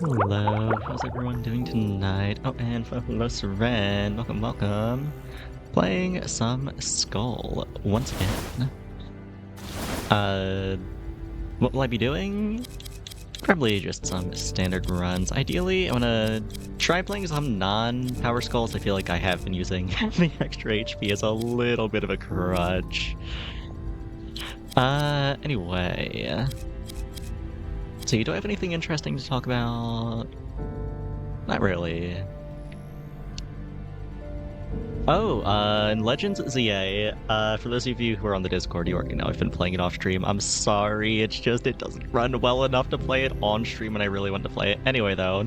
Hello, how's everyone doing tonight? Oh, and hello, Seren. Welcome, welcome. Playing some Skull once again. Uh, what will I be doing? Probably just some standard runs. Ideally, I want to try playing some non-power skulls. I feel like I have been using the extra HP as a little bit of a crutch. Anyway. So, do I have anything interesting to talk about? Not really. Oh, in Legends ZA, for those of you who are on the Discord, you already know I've been playing it off stream. I'm sorry, it's just it doesn't run well enough to play it on stream and I really want to play it. Anyway, though,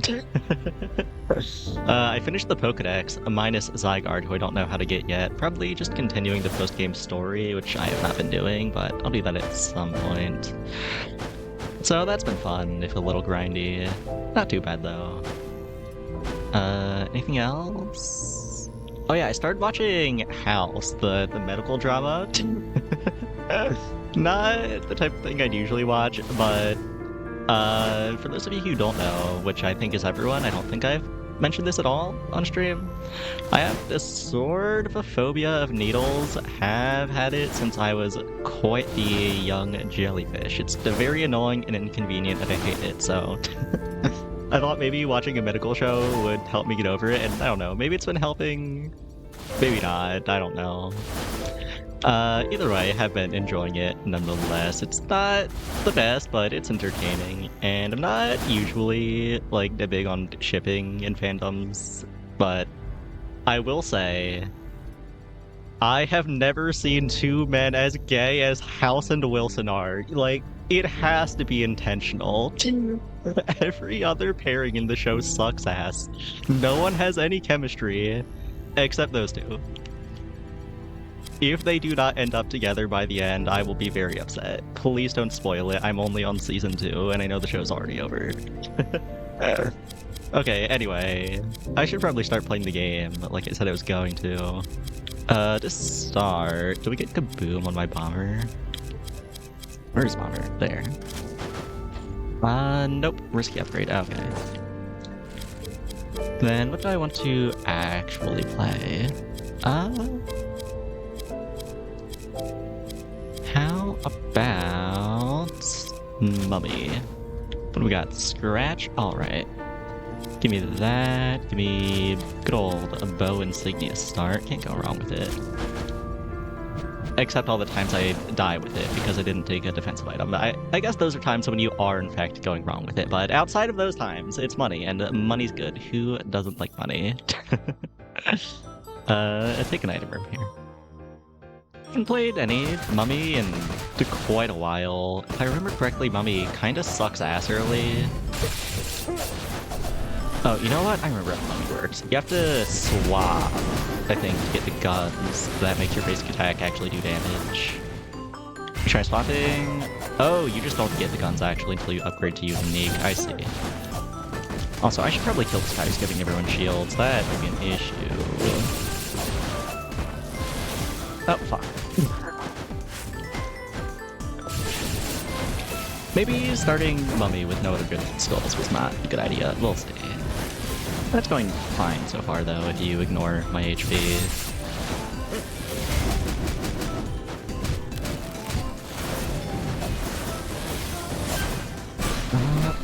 I finished the Pokedex, minus Zygarde, who I don't know how to get yet. Probably just continuing the post-game story, which I have not been doing, but I'll do that at some point. So that's been fun, if a little grindy. Not too bad, though. Anything else? Oh yeah, I started watching House, the medical drama. Not the type of thing I'd usually watch, but for those of you who don't know, which I think is everyone, I don't think I've mentioned this at all on stream. I have this sort of a phobia of needles. Have had it since I was quite the young jellyfish. It's very annoying and inconvenient, and I hate it, so... I thought maybe watching a medical show would help me get over it, and I don't know, maybe it's been helping, maybe not, I don't know. Either way, I have been enjoying it nonetheless. It's not the best, but it's entertaining, and I'm not usually, like, big on shipping in fandoms, but I will say, I have never seen two men as gay as House and Wilson are. Like, it has to be intentional. Every other pairing in the show sucks ass. No one has any chemistry, except those two. If they do not end up together by the end, I will be very upset. Please don't spoil it. I'm only on season 2, and I know the show's already over. Okay, anyway. I should probably start playing the game, like I said I was going to. To start, do we get Kaboom on my bomber? Where's bomber? There. Nope. Risky upgrade. Okay. Then what do I want to actually play? How about Mummy? What do we got? Scratch? Alright. Give me that. Give me good old bow insignia start. Can't go wrong with it. Except all the times I die with it because I didn't take a defensive item. I guess those are times when you are in fact going wrong with it. But outside of those times, it's money, and money's good. Who doesn't like money? Take an item from here. I haven't played any Mummy in quite a while. If I remember correctly, Mummy kinda sucks ass early. Oh, you know what? I remember how Mummy works. You have to swap, I think, to get the guns. That makes your basic attack actually do damage. Try swapping. Oh, you just don't get the guns actually until you upgrade to unique. I see. Also, I should probably kill this guy who's giving everyone shields. That might be an issue. Oh, fuck. Maybe starting Mummy with no other good skulls was not a good idea. We'll see. That's going fine so far, though, if you ignore my HP.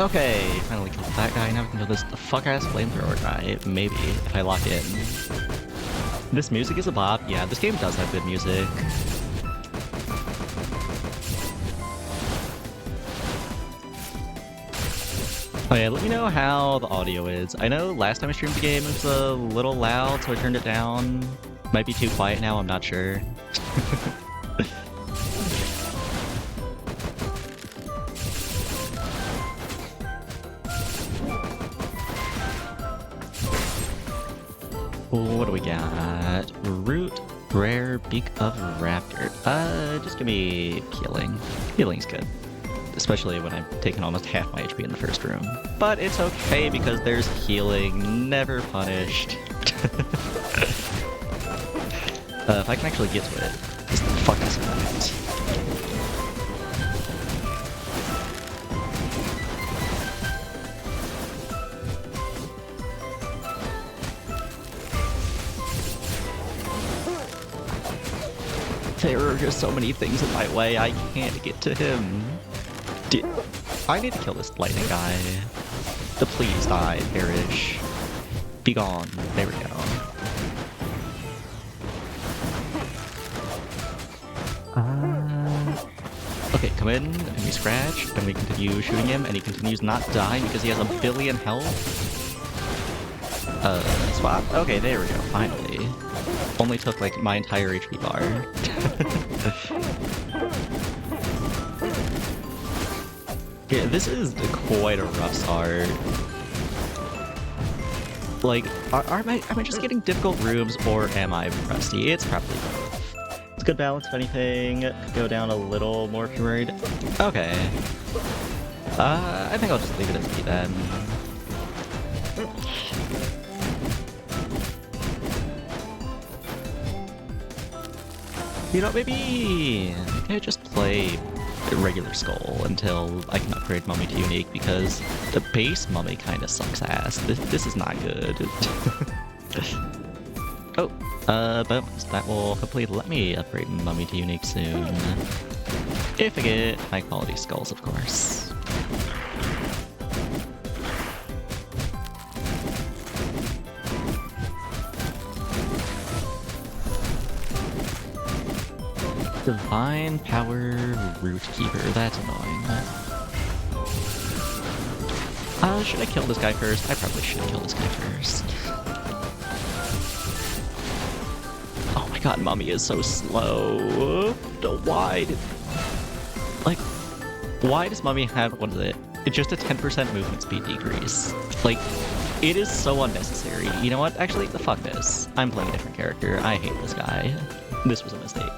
Okay, finally killed that guy. Now we can kill this fuck-ass flamethrower guy. Maybe, if I lock in. This music is a bop. Yeah, this game does have good music. Oh yeah, let me know how the audio is. I know last time I streamed the game it was a little loud, so I turned it down. Might be too quiet now, I'm not sure. What do we got? Root, rare, beak of raptor. Just give me healing. Healing's good. Especially when I've taken almost half my HP in the first room. But it's okay because there's healing, never punished. If I can actually get to it, just fuck this effect. There are just so many things in my way, I can't get to him. I need to kill this lightning guy. Please die, perish. Be gone. There we go. Okay, come in, and we scratch, and we continue shooting him, and he continues not dying because he has 1 billion health. Swap? Okay, there we go, finally. Only took, like, my entire HP bar. Yeah, this is quite a rough start. Like, am I just getting difficult rooms, or am I rusty? It's probably both. It's a good balance, if anything. Could go down a little more if you're worried. Okay. I think I'll just leave it as B then. You know, maybe I just play regular Skull until I can upgrade Mummy to Unique, because the base Mummy kind of sucks ass. This is not good. Oh, bonus. That will hopefully let me upgrade Mummy to Unique soon. If I get high quality skulls, of course. Divine Power Rootkeeper, that's annoying. Should I kill this guy first? I probably should kill this guy first. Oh my god, Mummy is so slow. Why does Mummy have, what is it? It's just a 10% movement speed decrease. Like, it is so unnecessary. You know what? Actually, fuck this. I'm playing a different character. I hate this guy. This was a mistake.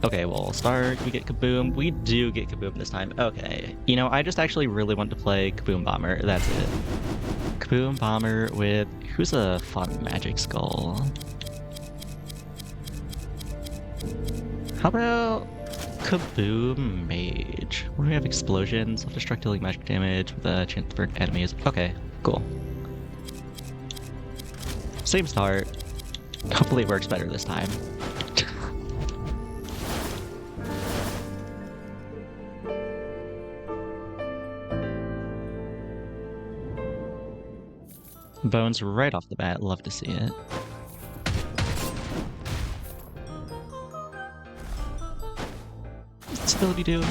Okay, well, start, we get Kaboom. We do get Kaboom this time. Okay. You know, I just actually really want to play Kaboom Bomber. That's it. Kaboom Bomber with... Who's a fun magic skull? How about Kaboom Mage? What do we have? Explosion, self-destruct dealing magic damage with a chance to burn enemies. Okay, cool. Same start. Hopefully it works better this time. Bones right off the bat, love to see it. What's this ability do?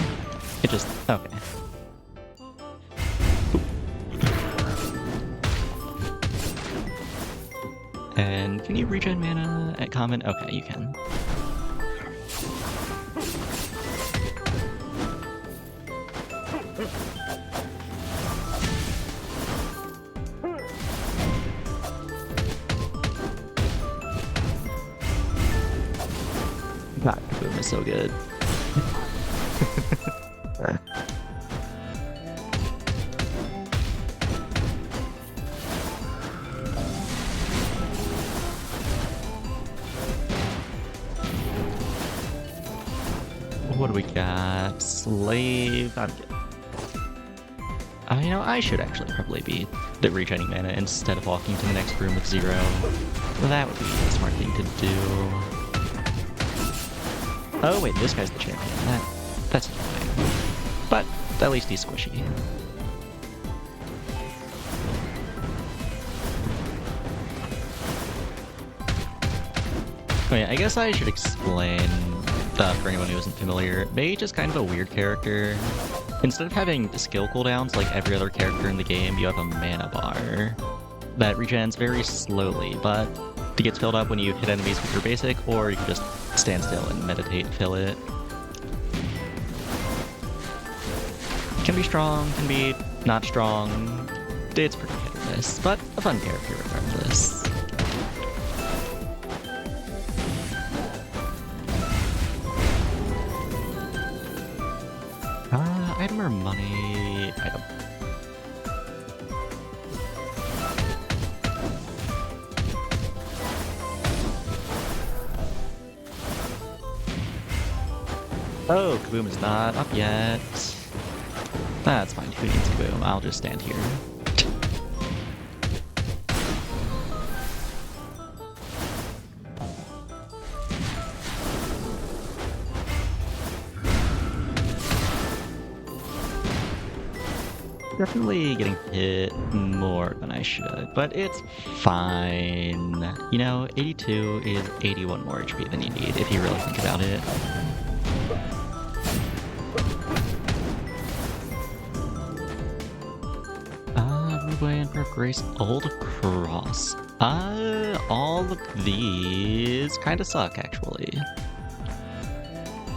It just... okay. And can you regen mana at common? Okay, you can. God, Kaboom is so good. What do we got? Slave. I'm good. You know, I should actually probably be the regening mana instead of walking to the next room with 0. That would be the smart thing to do. Oh wait, this guy's the champion. That's annoying. But at least he's squishy. Oh yeah, I guess I should explain for anyone who isn't familiar. Mage is kind of a weird character. Instead of having skill cooldowns like every other character in the game, you have a mana bar that regens very slowly, but it gets filled up when you hit enemies with your basic, or you can just stand still and meditate and fill it. It can be strong, can be not strong. It's pretty hit or miss, but a fun character regardless. Item or money? Item. Oh, Kaboom is not up yet. That's fine, who needs Kaboom? I'll just stand here. Definitely getting hit more than I should, but it's fine. You know, 82 is 81 more HP than you need if you really think about it. Rubai and Emperor of Grace, Old Cross. All of these kind of suck, actually.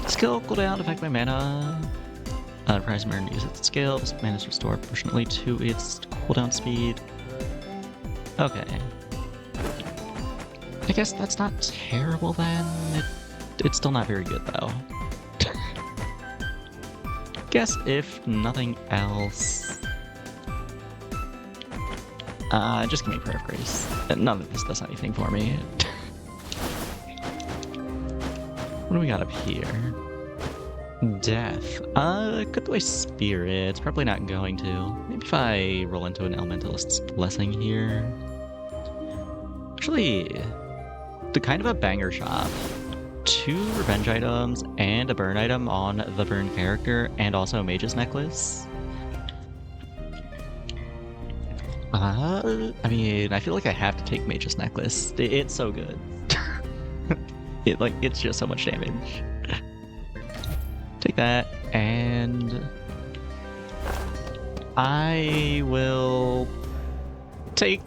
Skill cooldown, affect my mana. Prize Mirror use its skills. Mana is restored proportionately to its cooldown speed. Okay. I guess that's not terrible then. It's still not very good though. Guess if nothing else... just give me Prayer of Grace. None of this does anything for me. What do we got up here? Death. Could play Spirits. Probably not going to. Maybe if I roll into an Elementalist's Blessing here. Actually, the kind of a banger shop. 2 revenge items and a burn item on the burn character, and also a Mage's Necklace. I mean, I feel like I have to take Mage's Necklace. It's so good. It's just so much damage. Take that, and I will take...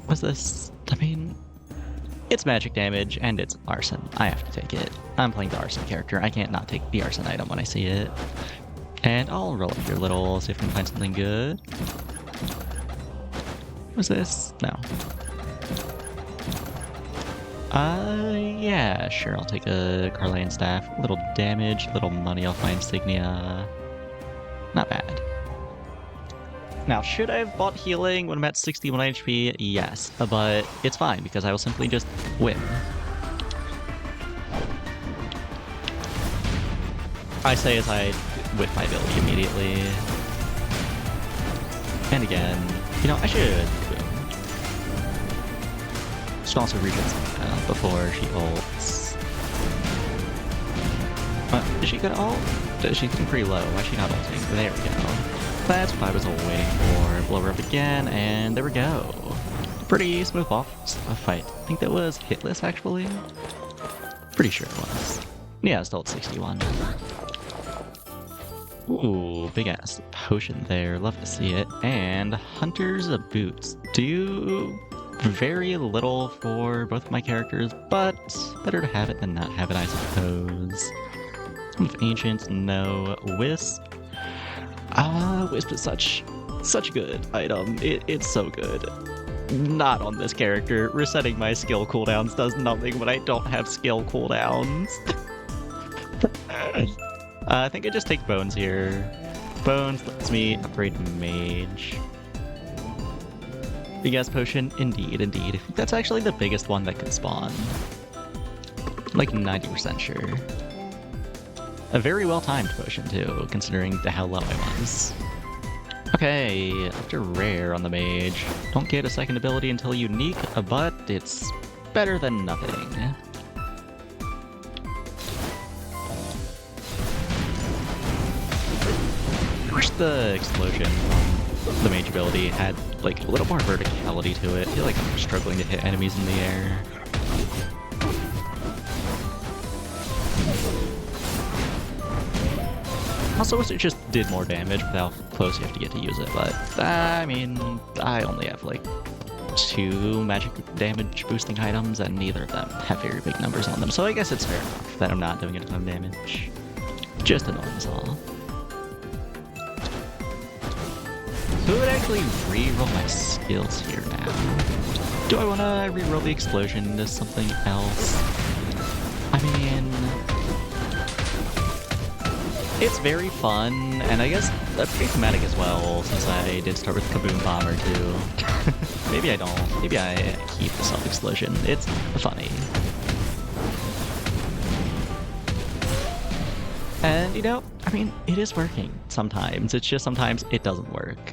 What's this? I mean, it's magic damage, and it's Arson. I have to take it. I'm playing the Arson character. I can't not take the Arson item when I see it. And I'll roll up your little, see if we can find something good. What's this? No. Yeah, sure, I'll take a Carleon Staff. A little damage, little money off my insignia. Not bad. Now, should I have bought healing when I'm at 61 HP? Yes, but it's fine because I will simply just win. I say as I whip my ability immediately. And again, you know, I should... Should also reset before she ults. Is she gonna ult? She's getting pretty low. Why is she not ulting? There we go. That's what I was waiting for. Blow her up again, and there we go. Pretty smooth off fight. I think that was hitless, actually. Pretty sure it was. Yeah, still at 61. Ooh, big ass potion there. Love to see it. And Hunter's Boots. Do very little for both of my characters, but better to have it than not have it, I suppose. Some of Ancients, no. Wisp. Wisp is such a good item. It's so good. Not on this character. Resetting my skill cooldowns does nothing when I don't have skill cooldowns. I think I just take Bones here. Bones lets me upgrade Mage. Big ass potion, indeed. I think that's actually the biggest one that could spawn. Like 90% sure. A very well timed potion too, considering how low I was. Okay, after rare on the mage. Don't get a second ability until unique, but it's better than nothing. I wish the explosion on the mage ability had like a little more verticality to it. I feel like I'm struggling to hit enemies in the air. Also wish it just did more damage with how close you have to get to use it, but I mean, I only have like 2 magic damage boosting items and neither of them have very big numbers on them, so I guess it's fair enough that I'm not doing a ton of damage. Just annoying is all. Who would actually re-roll my skills here now? Do I want to re-roll the explosion into something else? I mean... It's very fun, and I guess that's pretty thematic as well, since I did start with Kaboom Bomber too. Maybe I don't. Maybe I keep the self-explosion. It's funny. And, you know, I mean, it is working sometimes. It's just sometimes it doesn't work.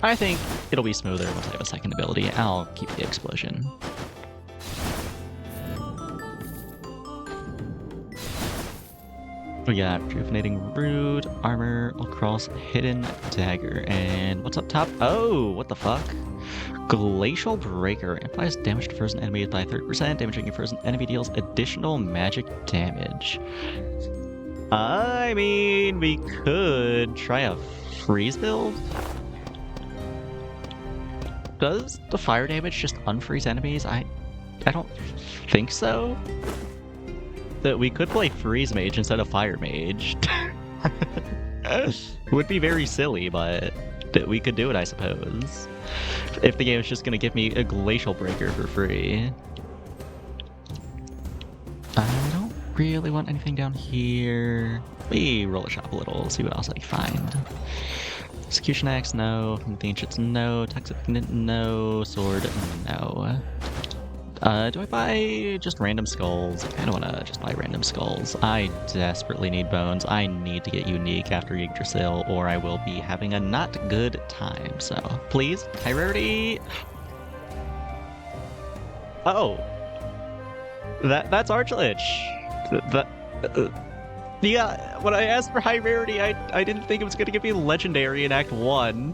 I think it'll be smoother once I have a second ability. I'll keep the explosion. We got Rejuvenating Root, Armor, Across, Hidden Dagger, and what's up top? Oh, what the fuck? Glacial Breaker amplifies damage to frozen enemies by 30%, damaging your frozen enemy deals additional magic damage. I mean, we could try a freeze build. Does the fire damage just unfreeze enemies? I don't think so. That we could play freeze mage instead of fire mage. Would be very silly, but that we could do it, I suppose. If the game is just gonna give me a glacial breaker for free. I don't really want anything down here. We roll a shop a little, see what else I can find. Execution Axe, no. The Ancients, no. Toxic Ignitant, no. Sword, no. Do I buy just random skulls? I kind of want to just buy random skulls. I desperately need bones. I need to get unique after Yggdrasil, or I will be having a not good time. So, please, high rarity. Oh, that's Archlich. Yeah, when I asked for high rarity, I didn't think it was gonna give me legendary in Act 1.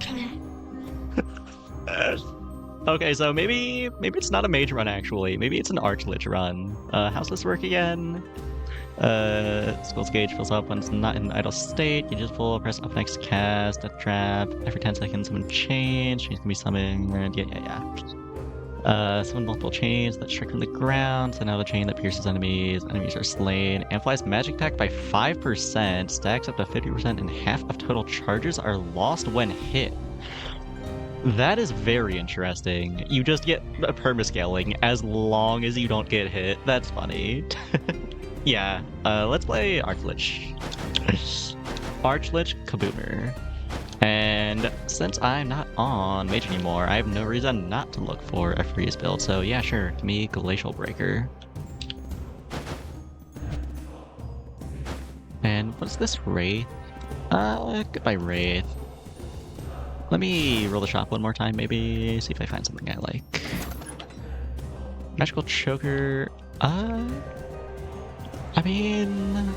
Okay, so maybe it's not a mage run actually. Maybe it's an Archlich run. How's this work again? Skull's gauge fills up when it's not in idle state. You just pull, press up next cast, death trap. Every 10 seconds, someone change. Change can be summoned. Yeah. Summon multiple chains that strike from the ground. So now the chain that pierces enemies. Enemies are slain. Amplifies magic attack by 5%. Stacks up to 50%, and half of total charges are lost when hit. That is very interesting. You just get a permascaling as long as you don't get hit. That's funny. Yeah, let's play Archlich. Archlich Kaboomer. And since I'm not on Mage anymore, I have no reason not to look for a freeze build. So yeah, sure, give me Glacial Breaker. And what's this Wraith? Goodbye Wraith. Let me roll the shop one more time, maybe, see if I find something I like. Magical Choker, I mean...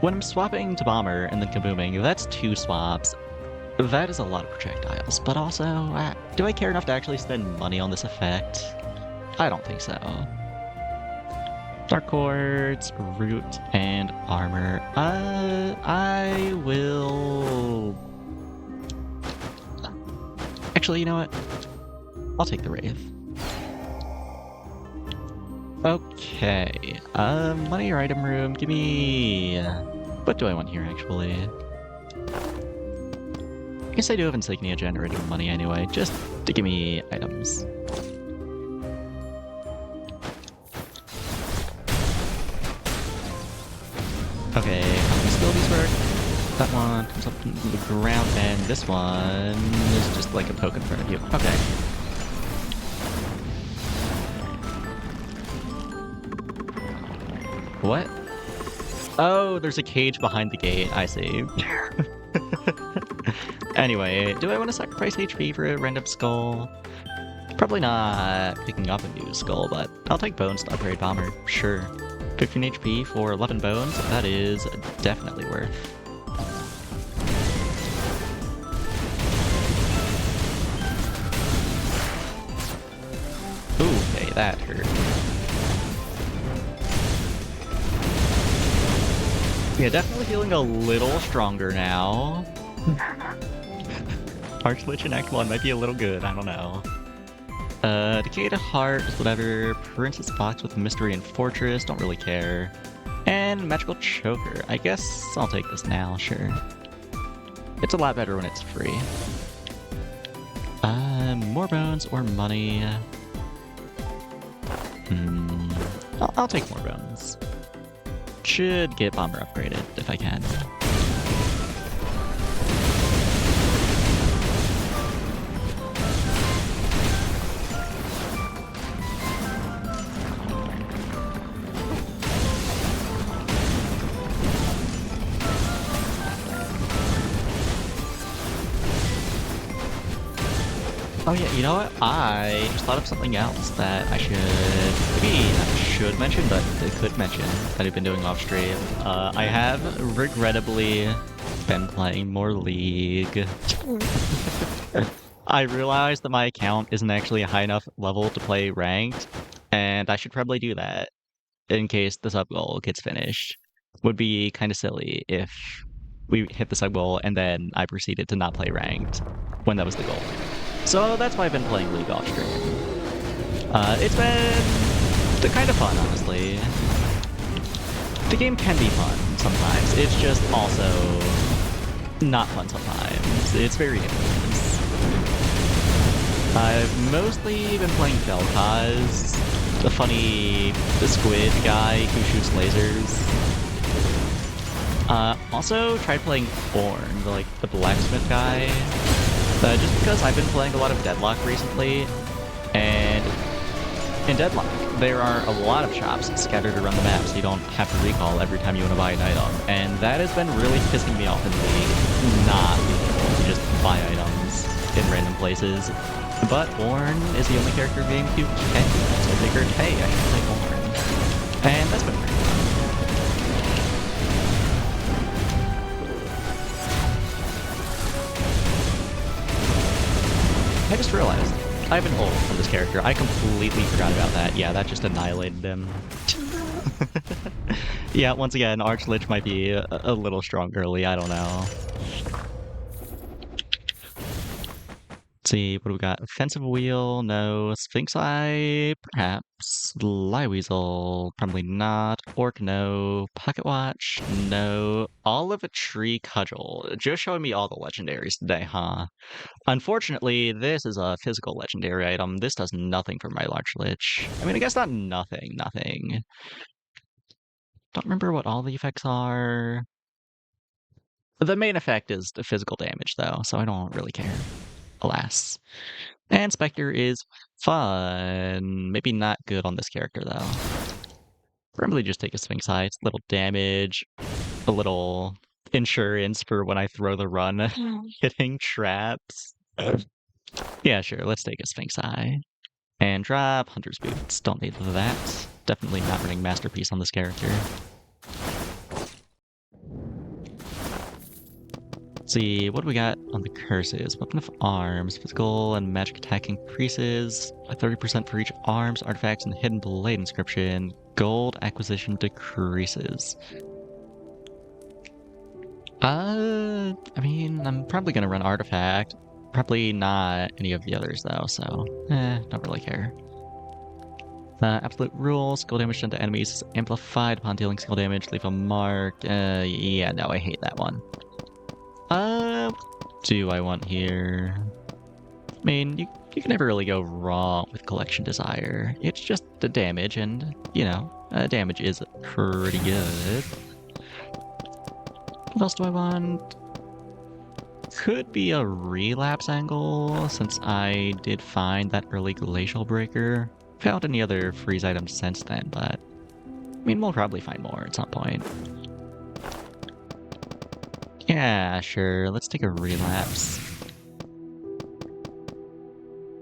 When I'm swapping to Bomber and then Kabooming, that's 2 swaps. That is a lot of projectiles, but also, do I care enough to actually spend money on this effect? I don't think so. Dark Quartz, Root, and Armor. I will... Actually, you know what? I'll take the Wraith. Okay. Money or item room, give me... What do I want here, actually? I guess I do have Insignia generating money anyway, just to give me items. Okay, how these abilities work? That one comes up from the ground, and this one is just like a poke in front of you. Okay. What? Oh, there's a cage behind the gate. I see. Anyway, do I want to sacrifice HP for a random skull? Probably not picking up a new skull, but I'll take bones to upgrade Bomber. Sure. 15 HP for 11 bones, that is definitely worth. Ooh, okay, that hurt. Yeah, definitely feeling a little stronger now. Archlich in Act 1 might be a little good, I don't know. Decayed Heart, whatever. Princess Box with Mystery and Fortress, don't really care. And Magical Choker. I guess I'll take this now, sure. It's a lot better when it's free. More bones or money? I'll take more bones. Should get Bomber upgraded if I can. Oh yeah, you know what? I just thought of something else that I should mention, but I could mention that I've been doing off stream. I have regrettably been playing more League. I realized that my account isn't actually a high enough level to play ranked, and I should probably do that in case the sub goal gets finished. Would be kind of silly if we hit the sub goal and then I proceeded to not play ranked when that was the goal. So that's why I've been playing League off stream. It's been kind of fun, honestly. The game can be fun sometimes. It's just also not fun sometimes. It's very hit or miss. I've mostly been playing Vel'Koz, the squid guy who shoots lasers. Also tried playing Ornn, the blacksmith guy. Just because I've been playing a lot of Deadlock recently, and in Deadlock, there are a lot of shops scattered around the map, so you don't have to recall every time you want to buy an item, and that has been really pissing me off in League, not being able to just buy items in random places. But Ornn is the only character in game you can, so I figured, hey, I should play Ornn. And that's been pretty fun. I just realized, I have an ult from this character. I completely forgot about that. Yeah, that just annihilated him. Yeah, once again, Archlich might be a little strong early, I don't know. Let's see, what do we got? Offensive Wheel, no. Sphinx Eye, perhaps. Liweasel, probably not. Orc, no. Pocket Watch, no. Olive Tree Cudgel. Just showing me all the legendaries today, huh? Unfortunately, this is a physical legendary item. This does nothing for my Large Lich. I mean, I guess not nothing. Don't remember what all the effects are. The main effect is the physical damage, though, so I don't really care. Alas. And Spectre is fun. Maybe not good on this character, though. Probably just take a Sphinx Eye. It's a little damage, a little insurance for when I throw the run, hitting traps. Yeah, sure, let's take a Sphinx Eye. And drop Hunter's Boots. Don't need that. Definitely not running Masterpiece on this character. Let's see, what do we got on the curses? Weapon of Arms, physical and magic attack increases by 30% for each arms, artifacts, and hidden blade inscription. Gold acquisition decreases. I mean, I'm probably gonna run artifact. Probably not any of the others though, so don't really care. Absolute rule, skill damage done to enemies is amplified upon dealing skill damage, leave a mark. Yeah, no, I hate that one. Do I want here? I mean, you can never really go wrong with Collection Desire. It's just the damage, and, damage is pretty good. What else do I want? Could be a relapse angle, since I did find that early Glacial Breaker. Found any other freeze items since then, but I mean, we'll probably find more at some point. Yeah, sure, let's take a relapse.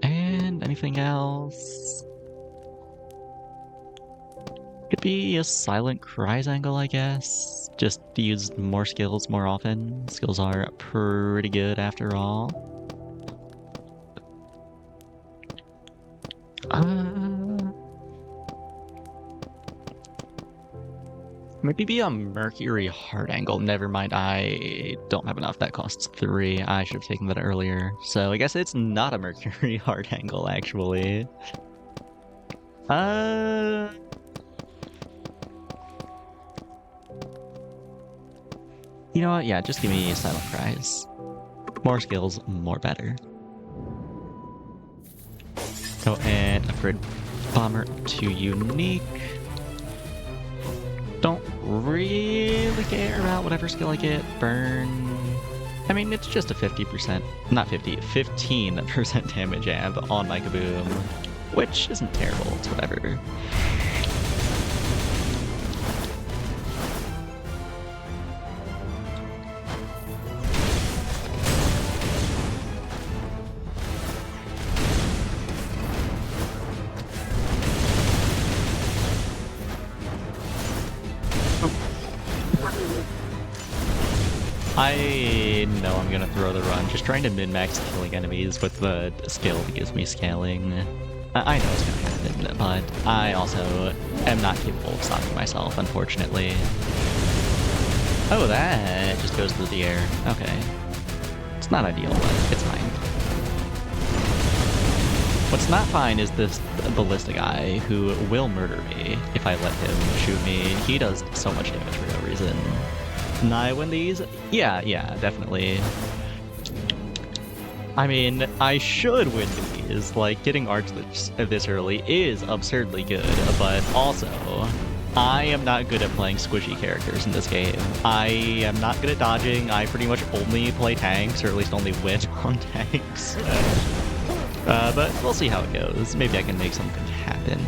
And anything else? Could be a Silent Cries angle, I guess. Just to use more skills more often. Skills are pretty good after all. Maybe be a Mercury Heart angle. Never mind, I don't have enough. That costs 3. I should have taken that earlier. So I guess it's not a Mercury Heart angle, actually. You know what? Yeah, just give me Silent Cries. More skills, more better. Oh, and upgrade Bomber to Unique. Don't really care about whatever skill I get. Burn. I mean, it's just a 50%, not 50, 15% damage amp on my Kaboom, which isn't terrible, it's whatever. I know I'm gonna throw the run, just trying to min-max killing enemies with the skill that gives me scaling. I know it's gonna happen, but I also am not capable of stopping myself, unfortunately. Oh, that just goes through the air. Okay. It's not ideal, but it's fine. What's not fine is this ballista guy who will murder me if I let him shoot me. He does so much damage for no reason. Can I win these? Yeah, definitely. I mean, I should win these. Like, getting arcs this early is absurdly good, but also, I am not good at playing squishy characters in this game. I am not good at dodging. I pretty much only play tanks, or at least only win on tanks. But we'll see how it goes. Maybe I can make something happen.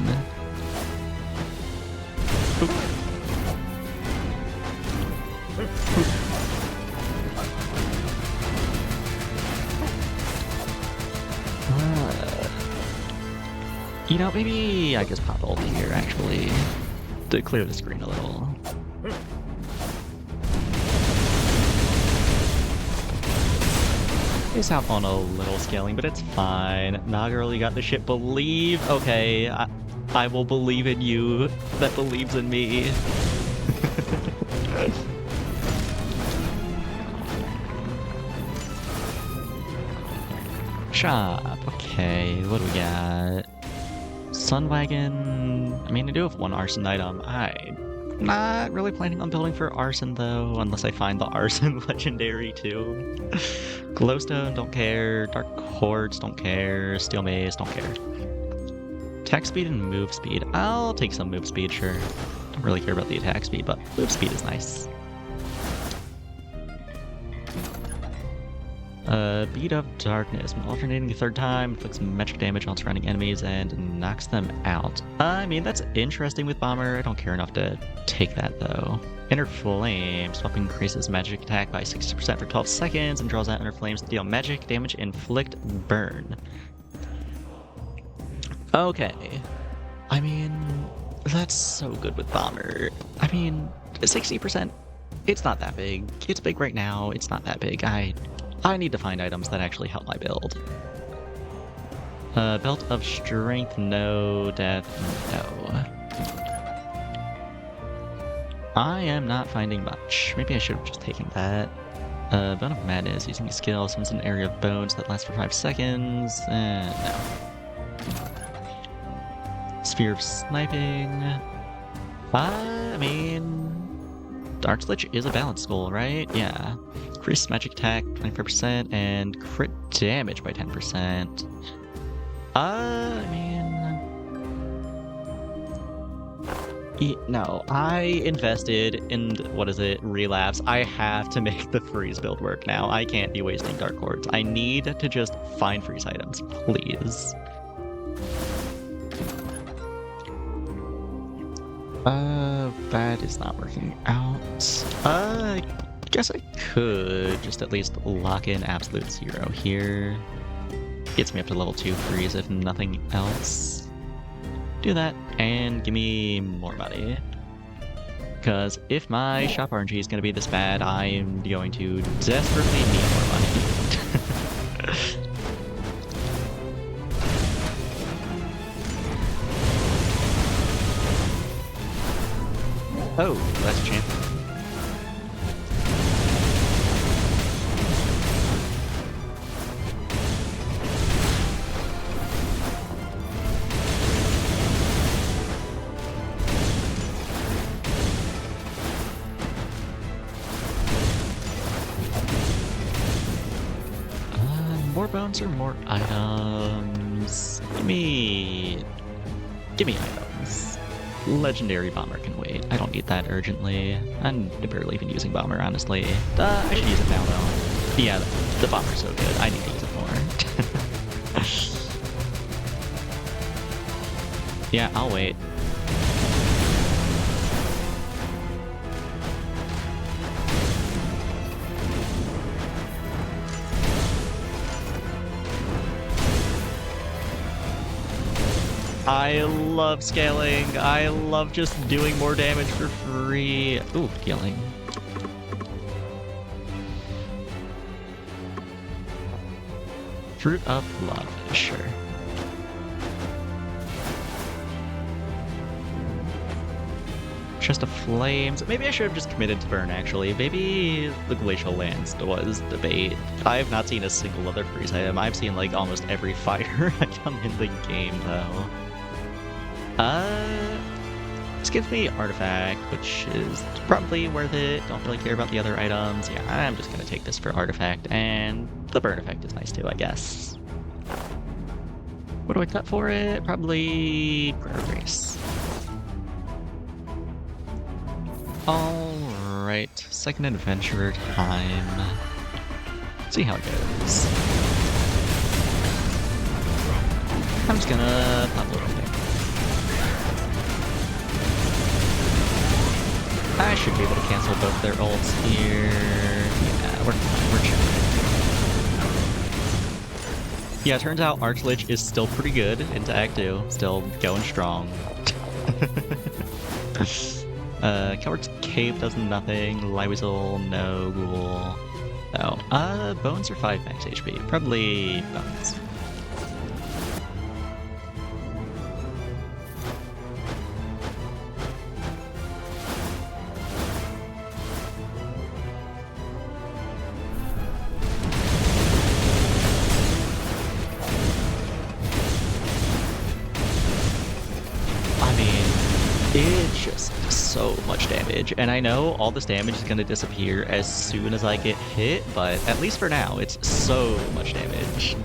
You know, maybe I just pop ult here, actually, to clear the screen a little. Miss out on a little scaling, but it's fine. Nah, girl, you got the shit. Believe. Okay, I will believe in you that believes in me. Shop. Okay, what do we got? Sunwagon. I mean, I do have one arson item. I'm not really planning on building for arson, though, unless I find the arson legendary, too. Glowstone, don't care. Dark Quartz, don't care. Steel Mace, don't care. Attack speed and move speed. I'll take some move speed, sure. Don't really care about the attack speed, but move speed is nice. Beat of Darkness. When alternating the third time, inflicts magic damage on surrounding enemies and knocks them out. I mean, that's interesting with Bomber. I don't care enough to take that, though. Inner Flame. Swap increases magic attack by 60% for 12 seconds and draws out Inner Flames to deal magic damage, inflict burn. Okay. I mean, that's so good with Bomber. I mean, 60%, it's not that big. It's big right now. It's not that big. I need to find items that actually help my build. Belt of Strength, no. Death, no. I am not finding much. Maybe I should have just taken that. Bone of Madness, using a skill, summons an area of bones that lasts for 5 seconds. No. Sphere of Sniping. I mean, Dark Lich is a balanced goal, right? Yeah. Increase magic attack 25% and crit damage by 10%. I mean, no, I invested in, what is it, Relapse. I have to make the freeze build work now. I can't be wasting Dark Quartz. I need to just find freeze items, please. That is not working out. I guess I could just at least lock in Absolute Zero here. Gets me up to level 2 freeze if nothing else. Do that and give me more money. Because if my shop RNG is going to be this bad, I am going to desperately need more money. Oh, that's a champ. More bones or more items? Give me items. Legendary Bomber can wait. I don't need that urgently. I'm barely even using Bomber, honestly. I should use it now, though. Yeah, the Bomber's so good. I need to use it more. Yeah, I'll wait. I love scaling. I love just doing more damage for free. Ooh, healing. Fruit of Love, sure. Chest of Flames. Maybe I should have just committed to burn, actually. Maybe the Glacial Lance was the bait. I have not seen a single other freeze item. I've seen, like, almost every fire item in the game, though. This gives me Artifact, which is probably worth it. Don't really care about the other items. Yeah, I'm just gonna take this for Artifact, and the burn effect is nice too, I guess. What do I cut for it? Probably Prayer Grace. Alright, second adventure time. See how it goes. I'm just gonna pop a little bit. I should be able to cancel both their ults here. Yeah, we're fine, we're chilling. Yeah, turns out Archlich is still pretty good into Act 2. Still going strong. Coward's Cape does nothing. Liweasel, no. Ghoul. No. Bones are 5 max HP. Probably Bones. It's just so much damage, and I know all this damage is going to disappear as soon as I get hit, but at least for now, it's so much damage.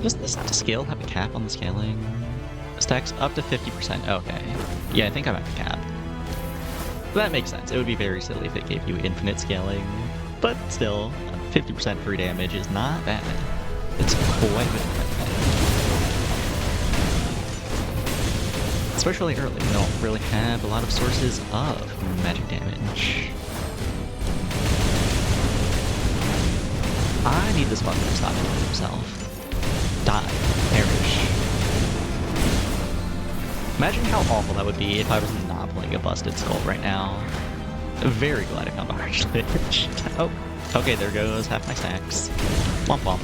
Does this skill have a cap on the scaling? Stacks up to 50%. Okay. Yeah, I think I'm at the cap. That makes sense. It would be very silly if it gave you infinite scaling, but still, 50% free damage is not bad. It's quite good. Especially early, we don't really have a lot of sources of magic damage. I need this fucker to stop killing himself. Die. Perish. Imagine how awful that would be if I was not playing a busted skull right now. I'm very glad I found a Archlich. Oh, okay, there goes half my stacks. Womp womp.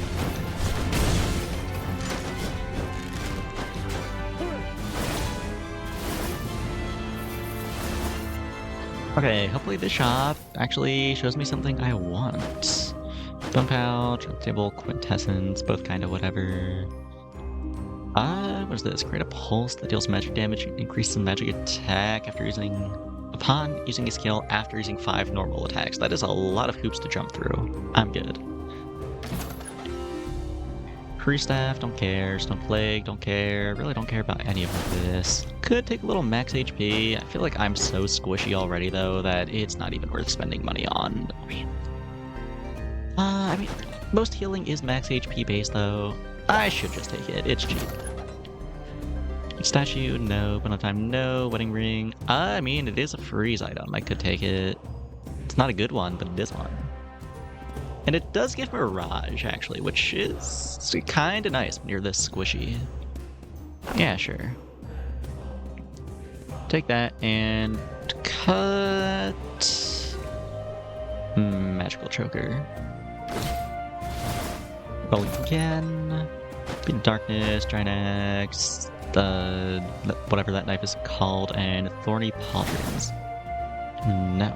Okay, hopefully this shop actually shows me something I want. Bone Pouch, Table, Quintessence, both kind of whatever. What is this? Create a pulse that deals magic damage, increases magic attack upon using a skill after using 5 normal attacks. That is a lot of hoops to jump through. I'm good. Free Staff, don't care. Stone Plague, don't care. Really don't care about any of this. Could take a little max HP. I feel like I'm so squishy already, though, that it's not even worth spending money on. I mean, most healing is max HP based, though. I should just take it. It's cheap. Statue, no. Bone of Time, no. Wedding Ring. I mean, it is a freeze item. I could take it. It's not a good one, but it is one. And it does give Mirage, actually, which is kind of nice when you're this squishy. Yeah, sure. Take that and cut... Magical Choker. Roll again. Beat Darkness, Drinax, whatever that knife is called, and Thorny Pauldrons. No.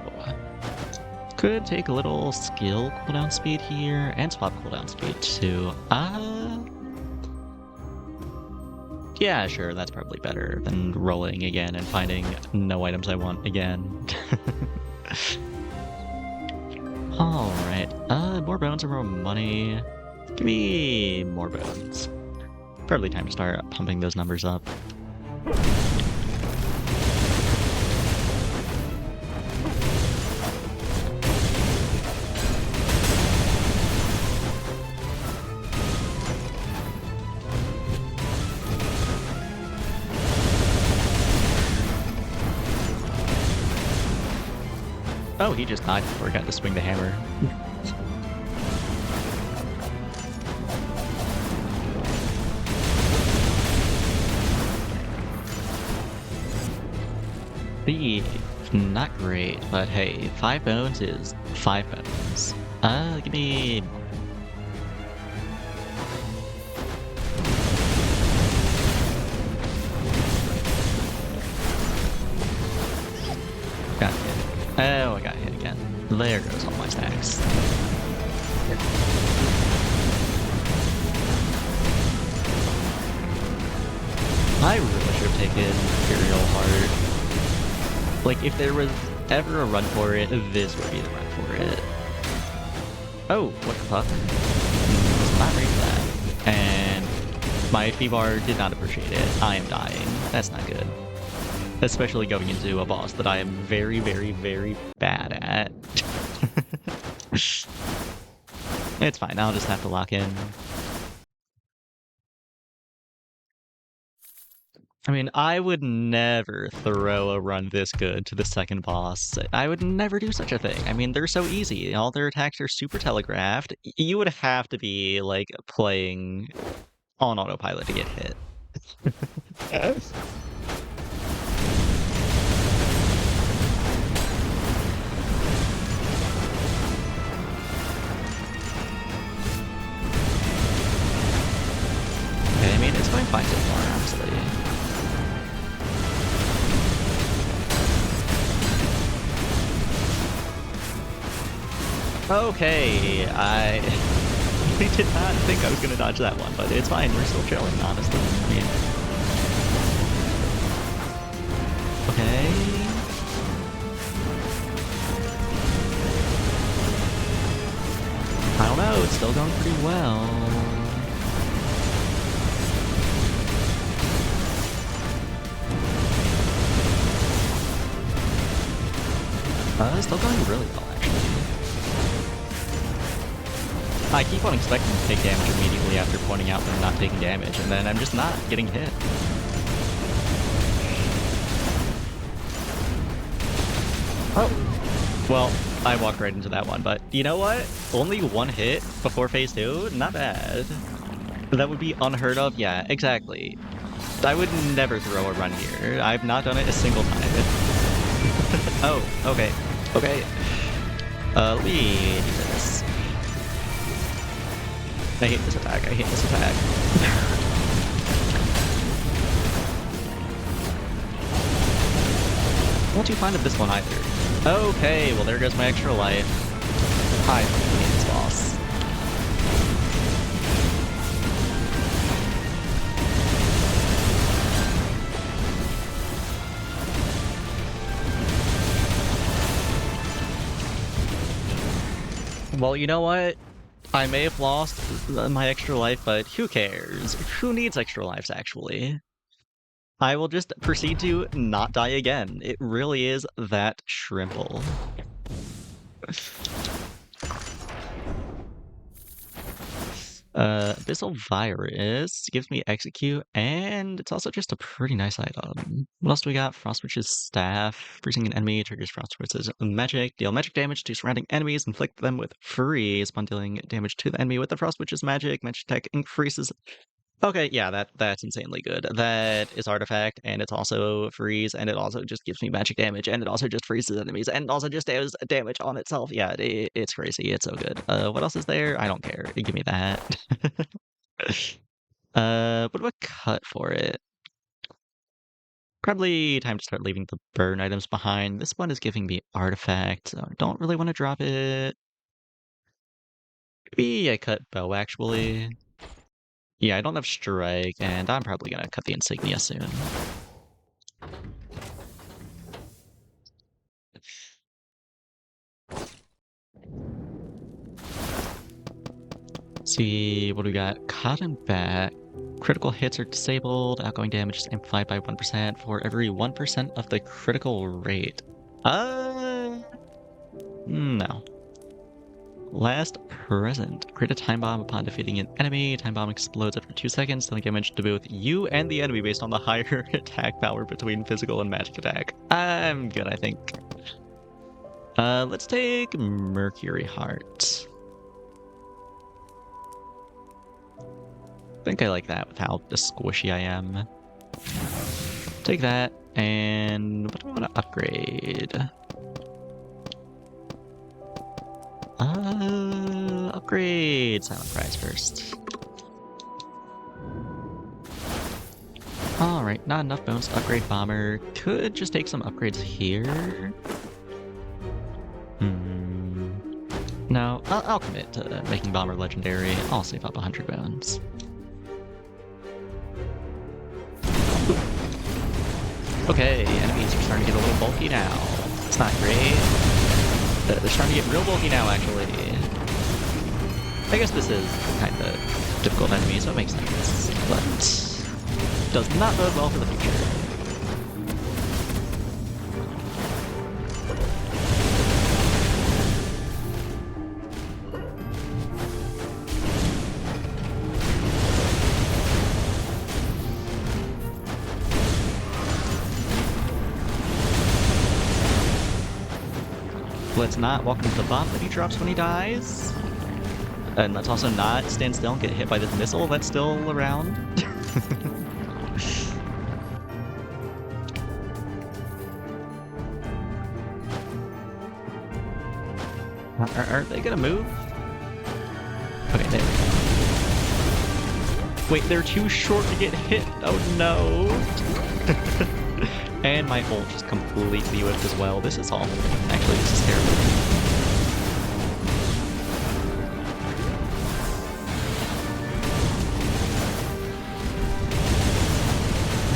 Could take a little skill cooldown speed here, and swap cooldown speed too. Yeah, sure, that's probably better than rolling again and finding no items I want again. Alright, more bones or more money? Give me more bones. Probably time to start pumping those numbers up. Oh, he just died before I got to swing the hammer. The Not great, but hey, 5 bones is 5 bones. Give me... Got hit. Oh, I got hit again. There goes all my stacks. I really should have taken Imperial Heart. Like, if there was ever a run for it, this would be the run for it. Oh, what the fuck? Was not ready for that. And my FP bar did not appreciate it. I am dying. That's not good. Especially going into a boss that I am very, very, very bad at. It's fine, I'll just have to lock in. I mean, I would never throw a run this good to the second boss. I would never do such a thing. I mean, they're so easy. All their attacks are super telegraphed. You would have to be, like, playing on autopilot to get hit. Yes. Okay, I mean, it's going fine so far, honestly. Okay, I did not think I was going to dodge that one, but it's fine. We're still chilling, honestly. I mean... Okay... I don't know, it's still going pretty well. It's still going really well, actually. I keep on expecting to take damage immediately after pointing out that I'm not taking damage, and then I'm just not getting hit. Oh. Well, I walked right into that one, but you know what? Only one hit before phase 2? Not bad. That would be unheard of? Yeah, exactly. I would never throw a run here. I've not done it a single time. Oh, okay. Okay. Let me do this. I hate this attack. I hate this attack. Not too fond of this one either. Okay, well there goes my extra life. I fucking hate this boss. Well, you know what? I may have lost my extra life, but who cares? Who needs extra lives, actually? I will just proceed to not die again. It really is that shrimple. Abyssal Virus gives me Execute, and it's also just a pretty nice item. What else do we got? Frostwitch's Staff. Freezing an enemy triggers Frostwitch's magic. Deal magic damage to surrounding enemies. Inflict them with freeze upon dealing damage to the enemy with the Frostwitch's magic. Magic attack increases... Okay, yeah, that's insanely good. That is Artifact, and it's also freeze, and it also just gives me magic damage, and it also just freezes enemies, and it also just does damage on itself. Yeah, it's crazy. It's so good. What else is there? I don't care. Give me that. What do I cut for it? Probably time to start leaving the burn items behind. This one is giving me Artifact, so I don't really want to drop it. Maybe I cut Bow, actually. Yeah, I don't have Strike, and I'm probably gonna cut the Insignia soon. Let's see, what do we got? Cotton Bat. Critical hits are disabled. Outgoing damage is amplified by 1% for every 1% of the critical rate. No. Last present. Create a time bomb upon defeating an enemy. Time bomb explodes after 2 seconds, dealing damage to both you and the enemy based on the higher attack power between physical and magic attack. I'm good, I think. Let's take Mercury Heart. I think I like that with how squishy I am. take that, and what do I want to upgrade? Upgrade Silent Prize first. Alright, not enough bones to upgrade Bomber. Could just take some upgrades here. No, I'll commit to making Bomber legendary. I'll save up 100 bones. Okay, enemies are starting to get a little bulky now. It's not great. They're starting to get real bulky now, actually. I guess this is kind of difficult enemy, so it makes sense. But does not bode well for the future. Let's not walk into the bomb that he drops when he dies. And let's also not stand still and get hit by this missile that's still around. Are they gonna move? Okay, there we go. Wait, they're too short to get hit. Oh no. And my ult just completely whiffed as well. This is awful. Actually, this is terrible.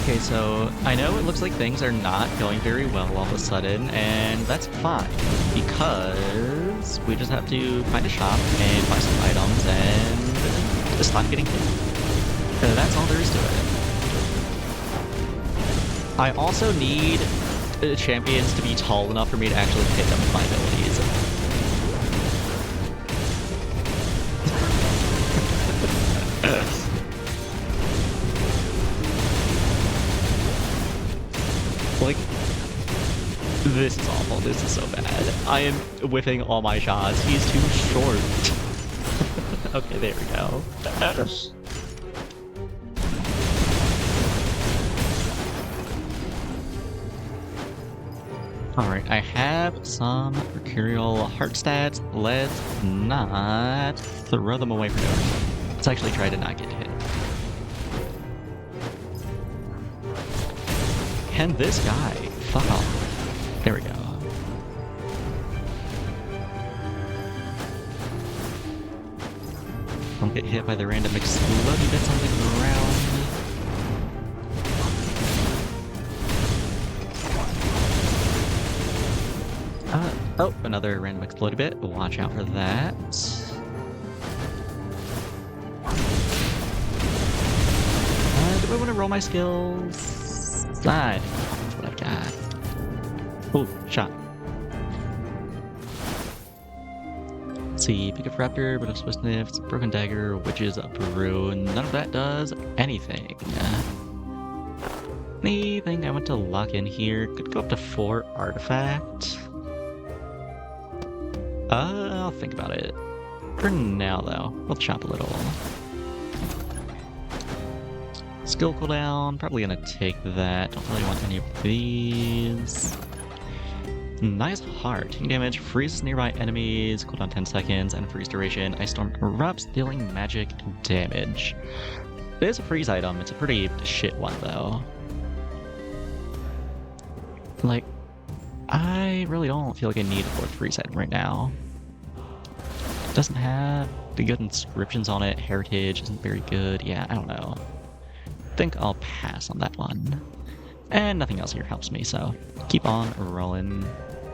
Okay, so I know it looks like things are not going very well all of a sudden, and that's fine, because we just have to find a shop and buy some items and just stop getting hit. And that's all there is to it. I also need champions to be tall enough for me to actually hit them with my abilities. Like, this is awful. This is so bad. I am whiffing all my shots. He's too short. Okay, there we go. Alright, I have some Mercurial heart stats. Let's not throw them away for no reason. Let's actually try to not get hit. Can this guy fuck off? There we go. Don't get hit by the random exploding bits on the ground. Oh, another random exploding bit. Watch out for that. Do I want to roll my skills? I don't know what I've got. Oh, shot. Let's see, Pick of Raptor, Bit of Swiftness, Broken Dagger, Witches of Peru. None of that does anything. Anything I want to lock in here? Could go up to 4 artifact. I'll think about it. For now, though, we'll chop a little. Skill cooldown, probably gonna take that. Don't really want any of these. Nice heart. Taking damage, freezes nearby enemies, cooldown 10 seconds, and freeze duration. Ice Storm erupts, dealing magic damage. It is a freeze item. It's a pretty shit one, though. Like, I really don't feel like I need a 4th freeze item right now. It doesn't have the good inscriptions on it. Heritage isn't very good. Yeah, I don't know. I think I'll pass on that one. And nothing else here helps me, so keep on rolling.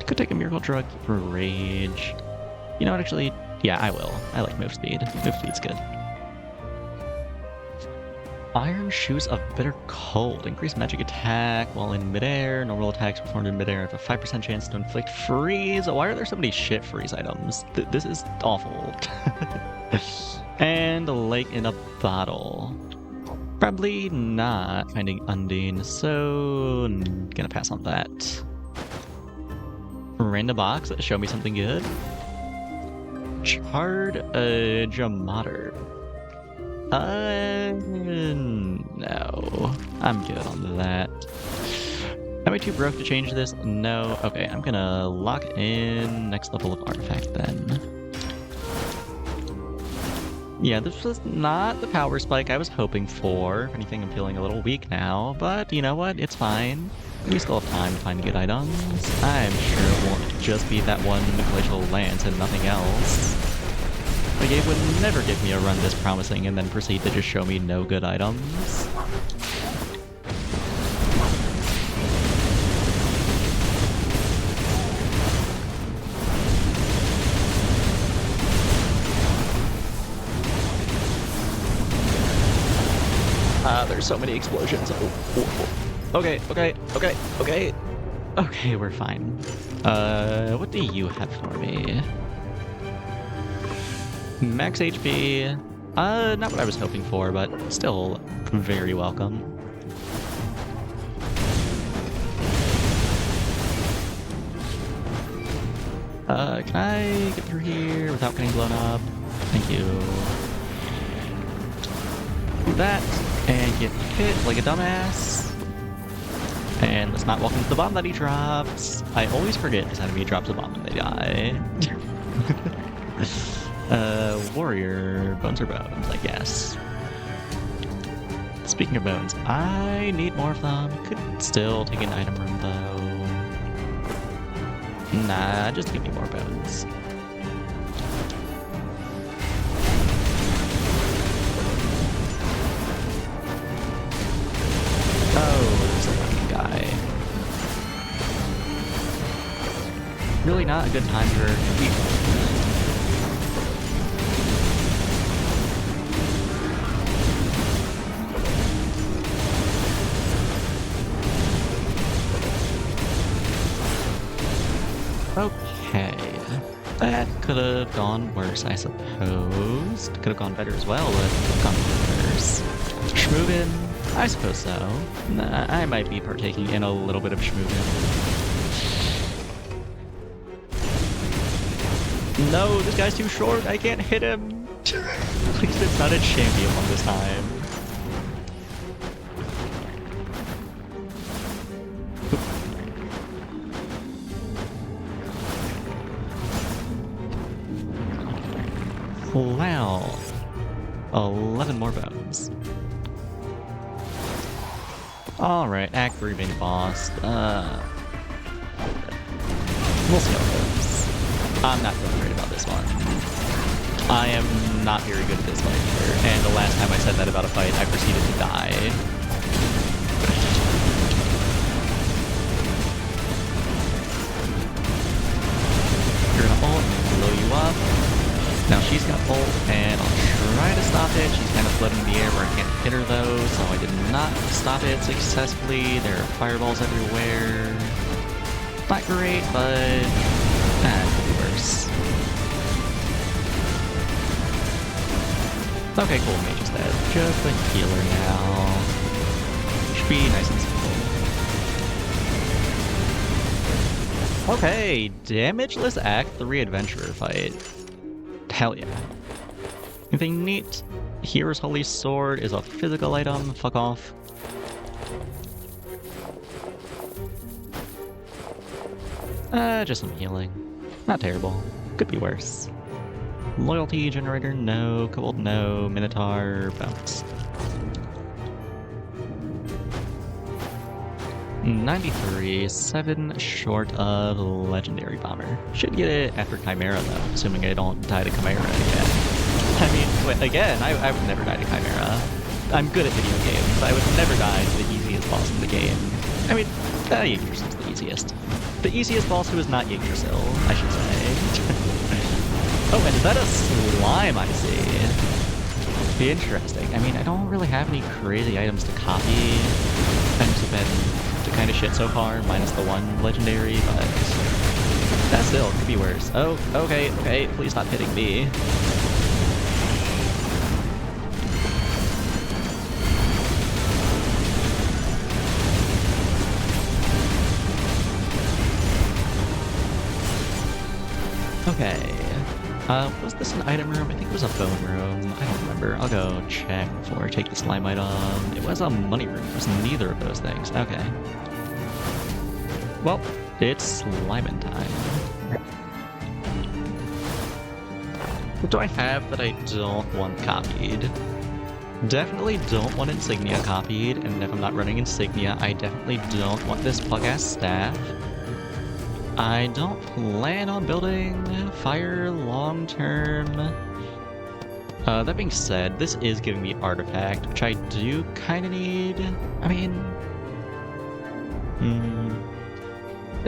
Could take a miracle drug for rage. You know what, actually, yeah, I will. I like move speed. Move speed's good. Iron Shoes of Bitter Cold. Increase magic attack while in midair. Normal attacks performed in midair have a 5% chance to inflict freeze. Why are there so many shit freeze items? This is awful. And a lake in a bottle. Probably not finding Undine, so gonna pass on that. Random box, show me something good. Charred Jamater. No. I'm good on that. I too broke to change this? No. Okay, I'm gonna lock in next level of artifact then. Yeah, this was not the power spike I was hoping for. If anything, I'm feeling a little weak now, but you know what? It's fine. We still have time to find good items. I'm sure it won't just be that one glacial lance and nothing else. The game would never give me a run this promising and then proceed to just show me no good items. There's so many explosions. Okay. Okay, we're fine. What do you have for me? Max HP. Not what I was hoping for, but still very welcome. Can I get through here without getting blown up? Thank you. Do that, and get hit like a dumbass. And let's not walk into the bomb that he drops. I always forget this enemy drops a bomb when they die. Warrior, bones are bones, I guess. Speaking of bones, I need more of them. Could still take an item room though. Nah, just give me more bones. Oh, there's a fucking guy. Really not a good time for people. Okay, that could have gone worse, I suppose. Could have gone better as well, but could have gone worse. Shmoogan? I suppose so. I might be partaking in a little bit of Shmoogan. No, this guy's too short. I can't hit him. At least it's not a champion one this time. Wow. 11 more bones. Alright, Act 3 main boss. We'll see how it goes. I'm not feeling great about this one. I am not very good at this fight either, and the last time I said that about a fight, I proceeded to die. You're gonna ult, blow you up. Now she's gonna ult, and I'll try to stop it. She's kind of floating in the air where I can't hit her though, so I did not stop it successfully. There are fireballs everywhere. Not great, but it could be worse. Okay, cool, mage is dead. Just a healer now. Should be nice and simple. Okay, damageless Act 3 adventurer fight. Hell yeah. Anything neat? Hero's Holy Sword is a physical item. Fuck off. Just some healing. Not terrible. Could be worse. Loyalty generator, no. Kobold, no. Minotaur, bounce. 93, 7 short of Legendary Bomber. Should get it after Chimera though, assuming I don't die to Chimera again. I mean, wait, again, I would never die to Chimera. I'm good at video games, I would never die to the easiest boss in the game. I mean, Yggdrasil's the easiest. The easiest boss who is not Yggdrasil, I should say. Oh, and is that a slime I see? Interesting. I mean, I don't really have any crazy items to copy. Items have been kind of shit so far, minus the one legendary, but that still could be worse. Oh, okay, please stop hitting me. Okay. Was this an item room? I think it was a bone room. I don't remember. I'll go check before I take the slime item. It was a money room. It was neither of those things. Okay. Well, it's Slimin' time. What do I have that I don't want copied? Definitely don't want Insignia copied, and if I'm not running Insignia, I definitely don't want this bug-ass staff. I don't plan on building fire long-term. That being said, this is giving me Artifact, which I do kind of need. I mean...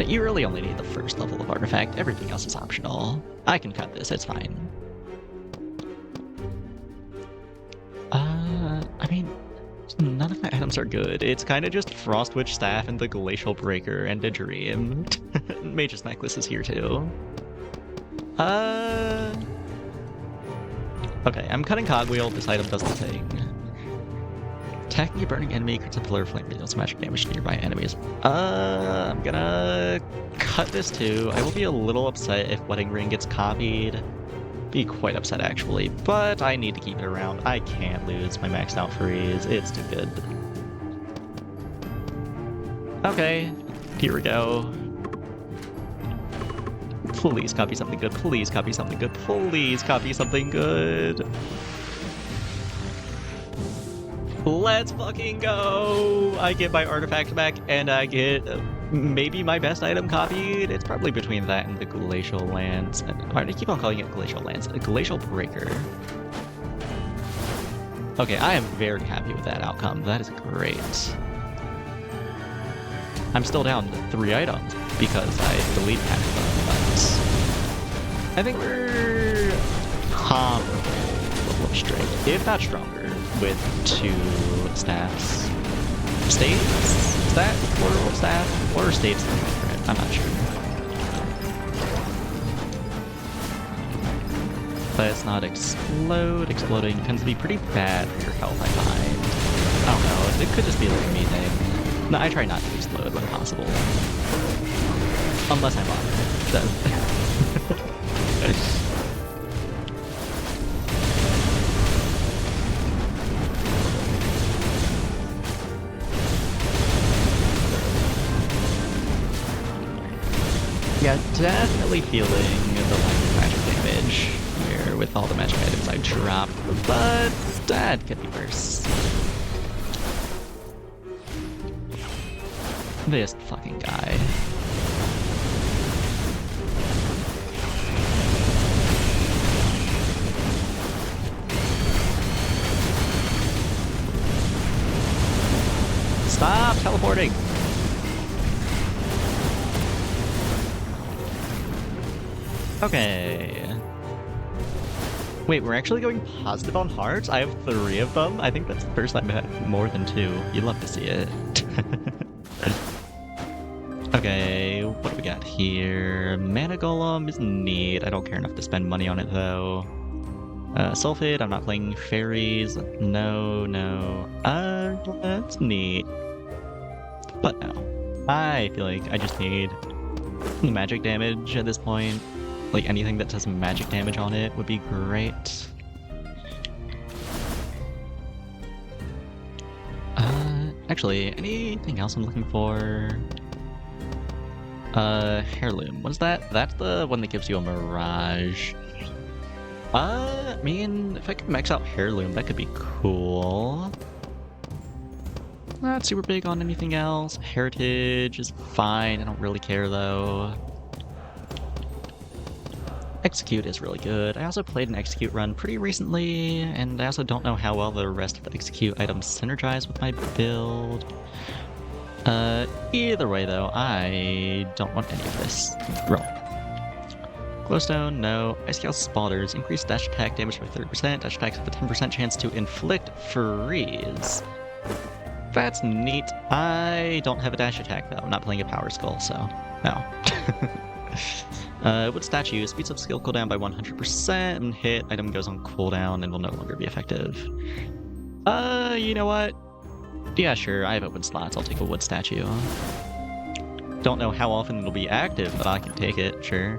you really only need the first level of Artifact, everything else is optional. I can cut this, it's fine. I mean, none of my items are good. It's kind of just Frostwitch Staff and the Glacial Breaker and a Dream. Mage's Necklace is here too. Okay, I'm cutting Cogwheel. This item does the thing. Attacking a burning enemy, crits a pillar of flame, deals magic damage to nearby enemies. I'm gonna cut this too. I will be a little upset if Wedding Ring gets copied. Be quite upset actually, but I need to keep it around. I can't lose my maxed out freeze. It's too good. Okay, here we go. Please copy something good. Please copy something good. Please copy something good. Let's fucking go! I get my artifact back, and I get maybe my best item copied. It's probably between that and the Glacial Lance. Why do I keep on calling it Glacial Lance? A Glacial Breaker. Okay, I am very happy with that outcome. That is great. I'm still down to 3 items because I delete half of them, but I think we're comparable level of strength, if not stronger, with 2 staffs. Staves? Is that plural staff? Or staves different? I'm not sure. Let's not explode. Exploding tends to be pretty bad for your health, I find. I don't know, it could just be like a me thing. No, I try not to explode when possible. Unless I'm on it. Yeah, definitely feeling the lack of magic damage here with all the magic items I dropped, but that could be worse. This fucking guy. Stop teleporting! Okay. Wait, we're actually going positive on hearts? I have 3 of them? I think that's the first time I've had more than 2. You'd love to see it. Okay, what do we got here? Mana Golem is neat. I don't care enough to spend money on it though. Sulfate, I'm not playing fairies. No. That's neat. But no. I feel like I just need magic damage at this point. Like, anything that does magic damage on it would be great. Actually, anything else I'm looking for? Heirloom. What is that? That's the one that gives you a Mirage. I mean, if I could max out Heirloom, that could be cool. Not super big on anything else. Heritage is fine. I don't really care, though. Execute is really good. I also played an Execute run pretty recently, and I also don't know how well the rest of the Execute items synergize with my build. Either way though, I don't want any of this. Roll. Glowstone, no. Ice Scale Spotters, increase dash attack damage by 30%, dash attacks with a 10% chance to inflict freeze. That's neat. I don't have a dash attack though, I'm not playing a Power Skull, so no. Wood Statue speeds up skill cooldown by 100%, and hit item goes on cooldown and will no longer be effective. You know what? Yeah, sure, I have open slots, I'll take a Wood Statue. Don't know how often it'll be active, but I can take it, sure.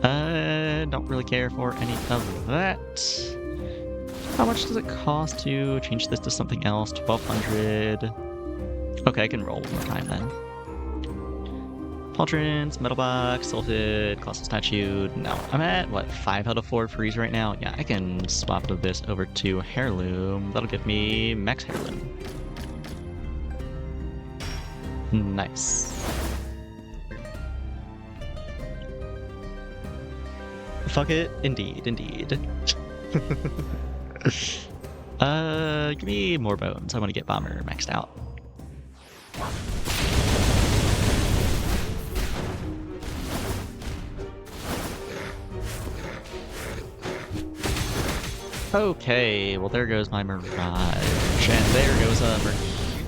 Don't really care for any of that. How much does it cost to change this to something else? 1200. Okay, I can roll one more time then. Pauldrons, Metal Box, Sulfid, Colossal Statue. No, I'm at, what, 5 out of 4 freeze right now? Yeah, I can swap this over to Heirloom. That'll give me Max Heirloom. Nice. Fuck it, indeed. Give me more bones. I want to get Bomber maxed out. Okay, well there goes my Mirage, and there goes a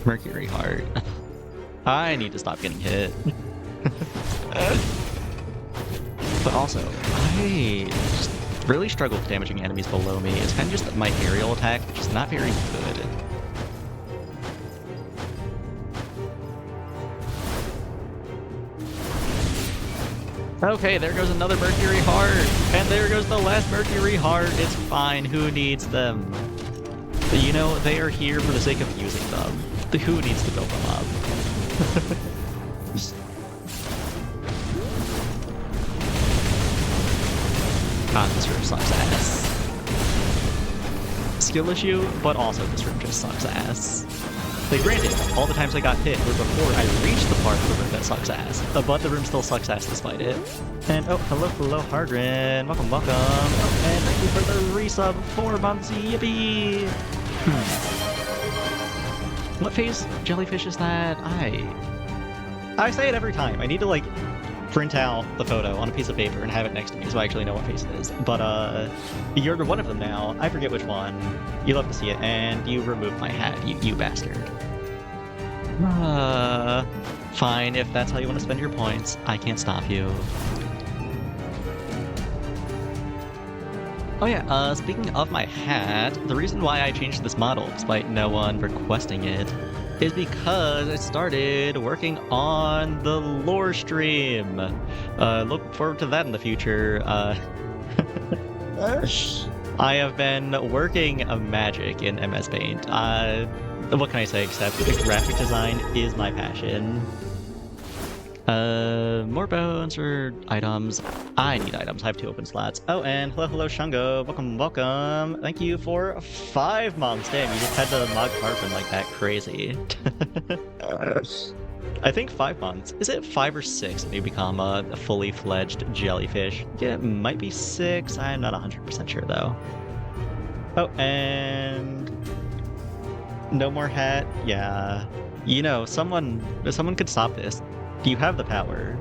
Mercury Heart. I need to stop getting hit. But also, I just really struggle with damaging enemies below me. It's kind of just that my aerial attack is just not very good. Okay, there goes another Mercury Heart, and there goes the last Mercury Heart. It's fine, who needs them? You know, they are here for the sake of using them. Who needs to build them up? God, this room sucks ass. Skill issue, but also this room just sucks ass. Like, granted, all the times I got hit were before I reached the part of the room that sucks ass, but the room still sucks ass despite it. And oh, hello, Hardrin. Welcome. Oh, and thank you for the resub, 4 months, yippee! What phase jellyfish is that? I say it every time. I need to, like, print out the photo on a piece of paper and have it next to me so I actually know what face it is. But, you're one of them now. I forget which one. You love to see it, and you removed my hat, you bastard. Fine, if that's how you want to spend your points, I can't stop you. Oh yeah, speaking of my hat, the reason why I changed this model, despite no one requesting it, is because I started working on the lore stream. Look forward to that in the future. I have been working a magic in MS Paint. What can I say except the graphic design is my passion. More bones or items? I need items. I have 2 open slots. Oh, and hello, Shungo. Welcome. Thank you for 5 months. Damn, you just had to mod Carpin like that. Crazy. I think 5 months. Is it 5 or 6 and you become a fully fledged jellyfish? Yeah, it might be 6. I'm not 100% sure though. Oh, and no more hat. Yeah. You know, someone could stop this. You have the power.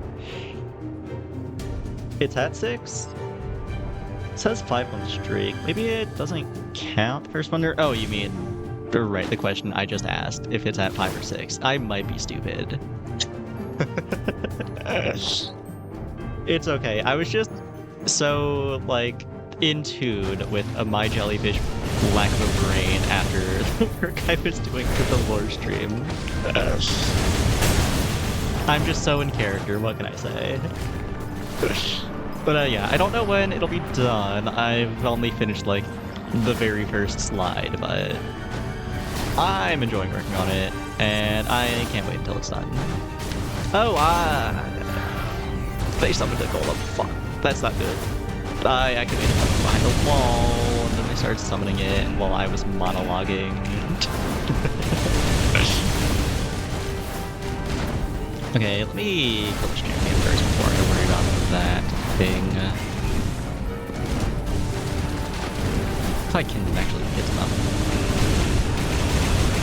It's at 6? It says 5-month streak. Maybe it doesn't count, First Wonder? Oh, you mean... Right, the question I just asked, if it's at 5 or 6. I might be stupid. It's okay. I was just so, like, in tune with my jellyfish lack of a brain after the work I was doing for the lore stream. I'm just so in character, what can I say? But yeah, I don't know when it'll be done. I've only finished, like, the very first slide, but I'm enjoying working on it, and I can't wait until it's done. Oh, they summoned a golem. Fuck, that's not good. I activated it behind the wall, and then they started summoning it while I was monologuing. Okay, let me kill this champion first before I worry about that thing. If I can actually get them up.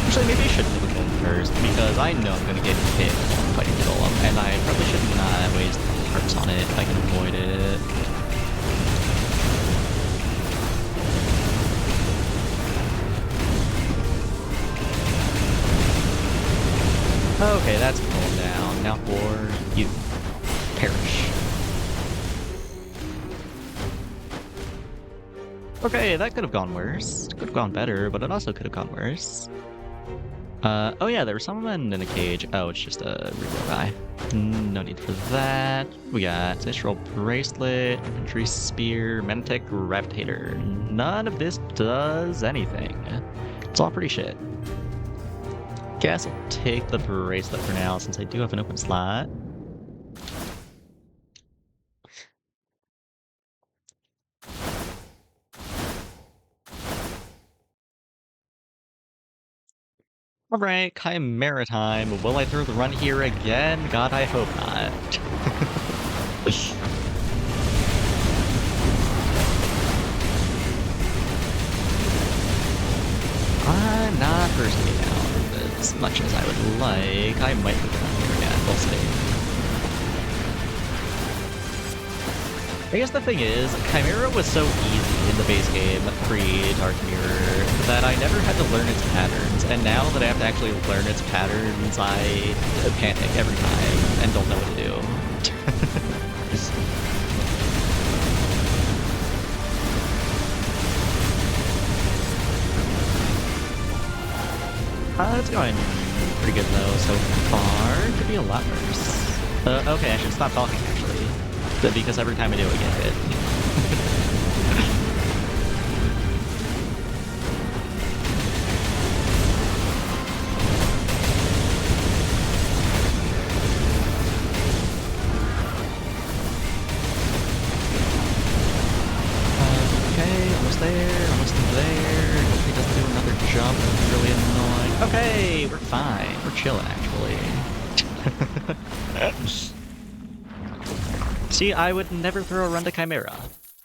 Actually, maybe I shouldn't do the golem first, because I know I'm going to get hit while fighting the golem, and I probably should not waste hearts on it if I can avoid it. Okay, that's cooled down. Now for you. Perish. Okay, that could have gone worse. Could have gone better, but it also could have gone worse. Oh yeah, there was someone in a cage. Oh, it's just a reroll guy. No need for that. We got Visceral Bracelet, Infantry Spear, Mantic Gravitator. None of this does anything. It's all pretty shit. Guess I'll take the bracelet for now since I do have an open slot. Alright, Chimera time. Will I throw the run here again? God, I hope not. I'm not bursting it down as much as I would like. I might put it on here again, we'll see. I guess the thing is, Chimera was so easy in the base game, pre-Dark Mirror, that I never had to learn its patterns, and now that I have to actually learn its patterns, I panic every time and don't know what to do. It's going pretty good though so far. Could be a lot worse. Okay, I should stop talking actually. Because every time I do, I get hit. Okay, almost there, almost there. Hope he doesn't do another jump. That's really annoying. Okay, we're fine. We're chilling, actually. See, I would never throw a run to Chimera.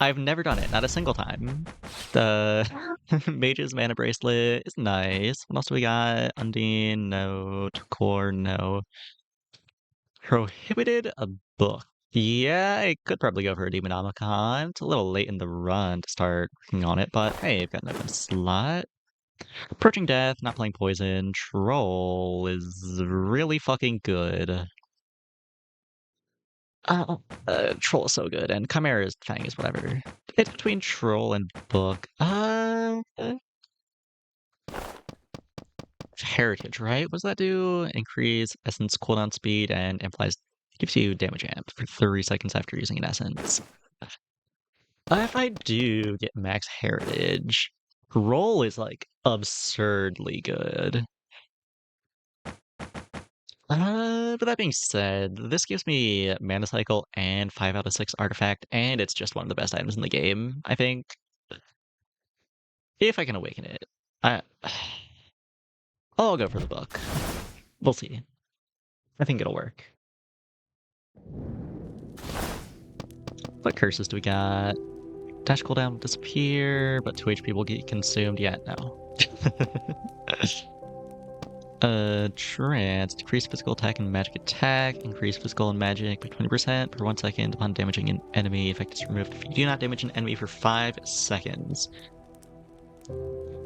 I've never done it, not a single time. The Mage's Mana Bracelet is nice. What else do we got? Undine, no. Core, no. Prohibited a book. Yeah, I could probably go for a Demonomicon. It's a little late in the run to start working on it, but hey, I've got an open slot. Approaching Death, not playing Poison. Troll is really fucking good. Troll is so good, and Chimera's Fang is whatever. It's between Troll and Book. Heritage, right? What does that do? Increase Essence cooldown speed and implies gives you damage amp for 30 seconds after using an Essence. If I do get max Heritage, Troll is like absurdly good. But that being said, this gives me Mana Cycle and 5 out of 6 Artifact, and it's just one of the best items in the game, I think. If I can awaken it. I'll go for the book. We'll see. I think it'll work. What curses do we got? Dash cooldown will disappear, but 2 HP will get consumed. Yeah, no. Trance. Decrease physical attack and magic attack. Increase physical and magic by 20% per 1 second upon damaging an enemy. Effect is removed if you do not damage an enemy for 5 seconds.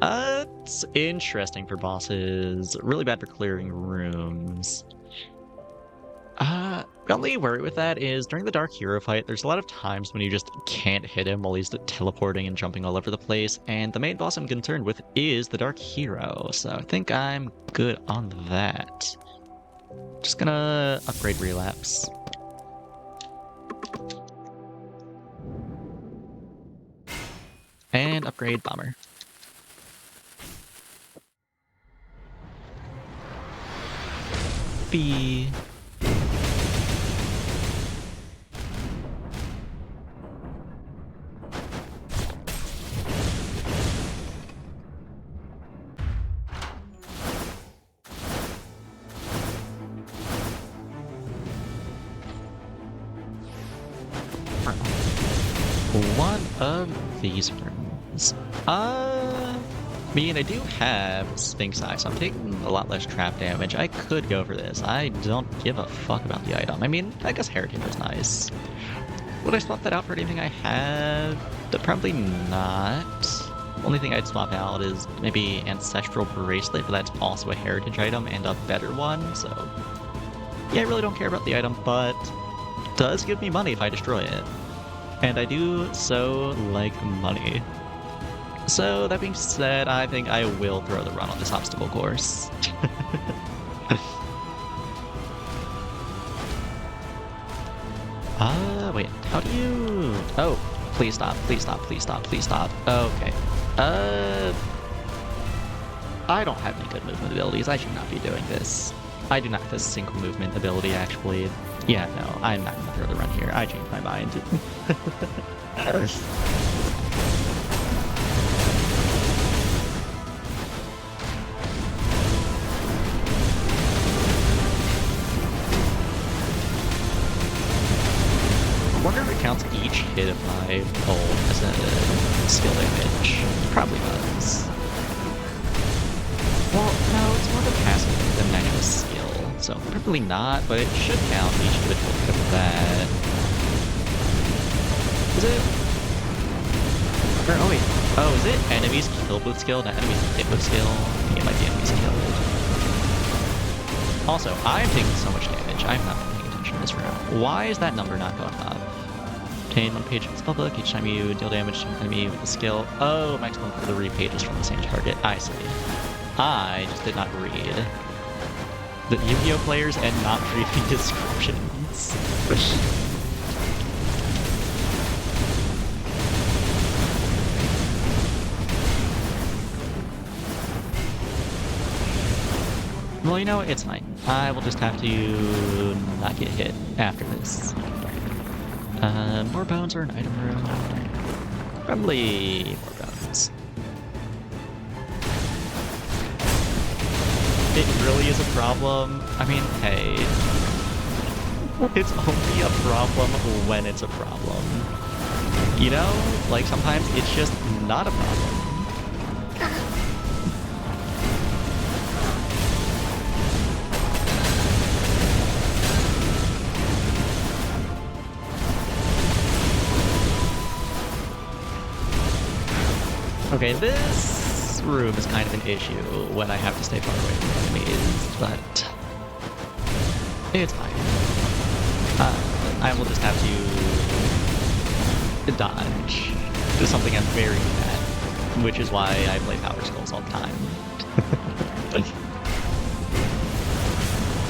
It's interesting for bosses. Really bad for clearing rooms. The only worry with that is during the Dark Hero fight, there's a lot of times when you just can't hit him while he's teleporting and jumping all over the place, and the main boss I'm concerned with is the Dark Hero, so I think I'm good on that. Just gonna upgrade Relapse. And upgrade Bomber. B. One of these rooms. I mean, I do have Sphinx Eye, so I'm taking a lot less trap damage. I could go for this. I don't give a fuck about the item. I mean, I guess Heritage is nice. Would I swap that out for anything I have? Probably not. Only thing I'd swap out is maybe Ancestral Bracelet, but that's also a Heritage item and a better one, so... Yeah, I really don't care about the item, but it does give me money if I destroy it. And I do so like money. So, that being said, I think I will throw the run on this obstacle course. Wait, how do you... Oh, please stop, please stop, please stop, please stop. Okay. I don't have any good movement abilities. I should not be doing this. I do not have a single movement ability, actually. Yeah, no, I'm not gonna throw the run here. I changed my mind. I wonder if it counts each hit of my ult as a skill damage. It probably does. Well, no, it's more of a passive than an actual skill, so probably not, but it should count each individual hit of that. Is it? Or, oh wait. Oh, is it enemies killed with skill, not enemies hit with skill? I think it might be enemies killed. Also, I'm taking so much damage. I'm not paying attention to this round. Why is that number not going up? Obtain one page of spell book each time you deal damage to an enemy with a skill. Oh, maximum for the read pages from the same target. I see. I just did not read the Yu-Gi-Oh players and not reading descriptions. Well, you know, it's fine. I will just have to not get hit after this. More bones or an item room? Probably more bones. It really is a problem. I mean, hey. It's only a problem when it's a problem. You know? Like, sometimes it's just not a problem. Okay, this room is kind of an issue when I have to stay far away from enemies, but it's fine. I will just have to dodge. It's something I'm very good at, which is why I play Power Skulls all the time.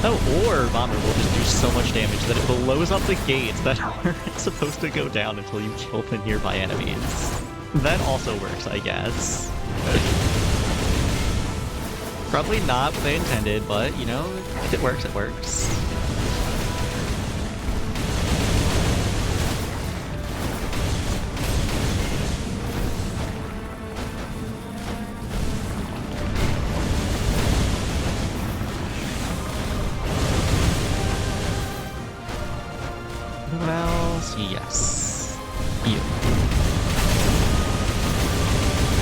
Oh, or Bomber will just do so much damage that it blows up the gates that aren't supposed to go down until you kill the nearby enemies. That also works, I guess. Probably not what they intended, but, you know, if it works, it works. What else? Yes. You.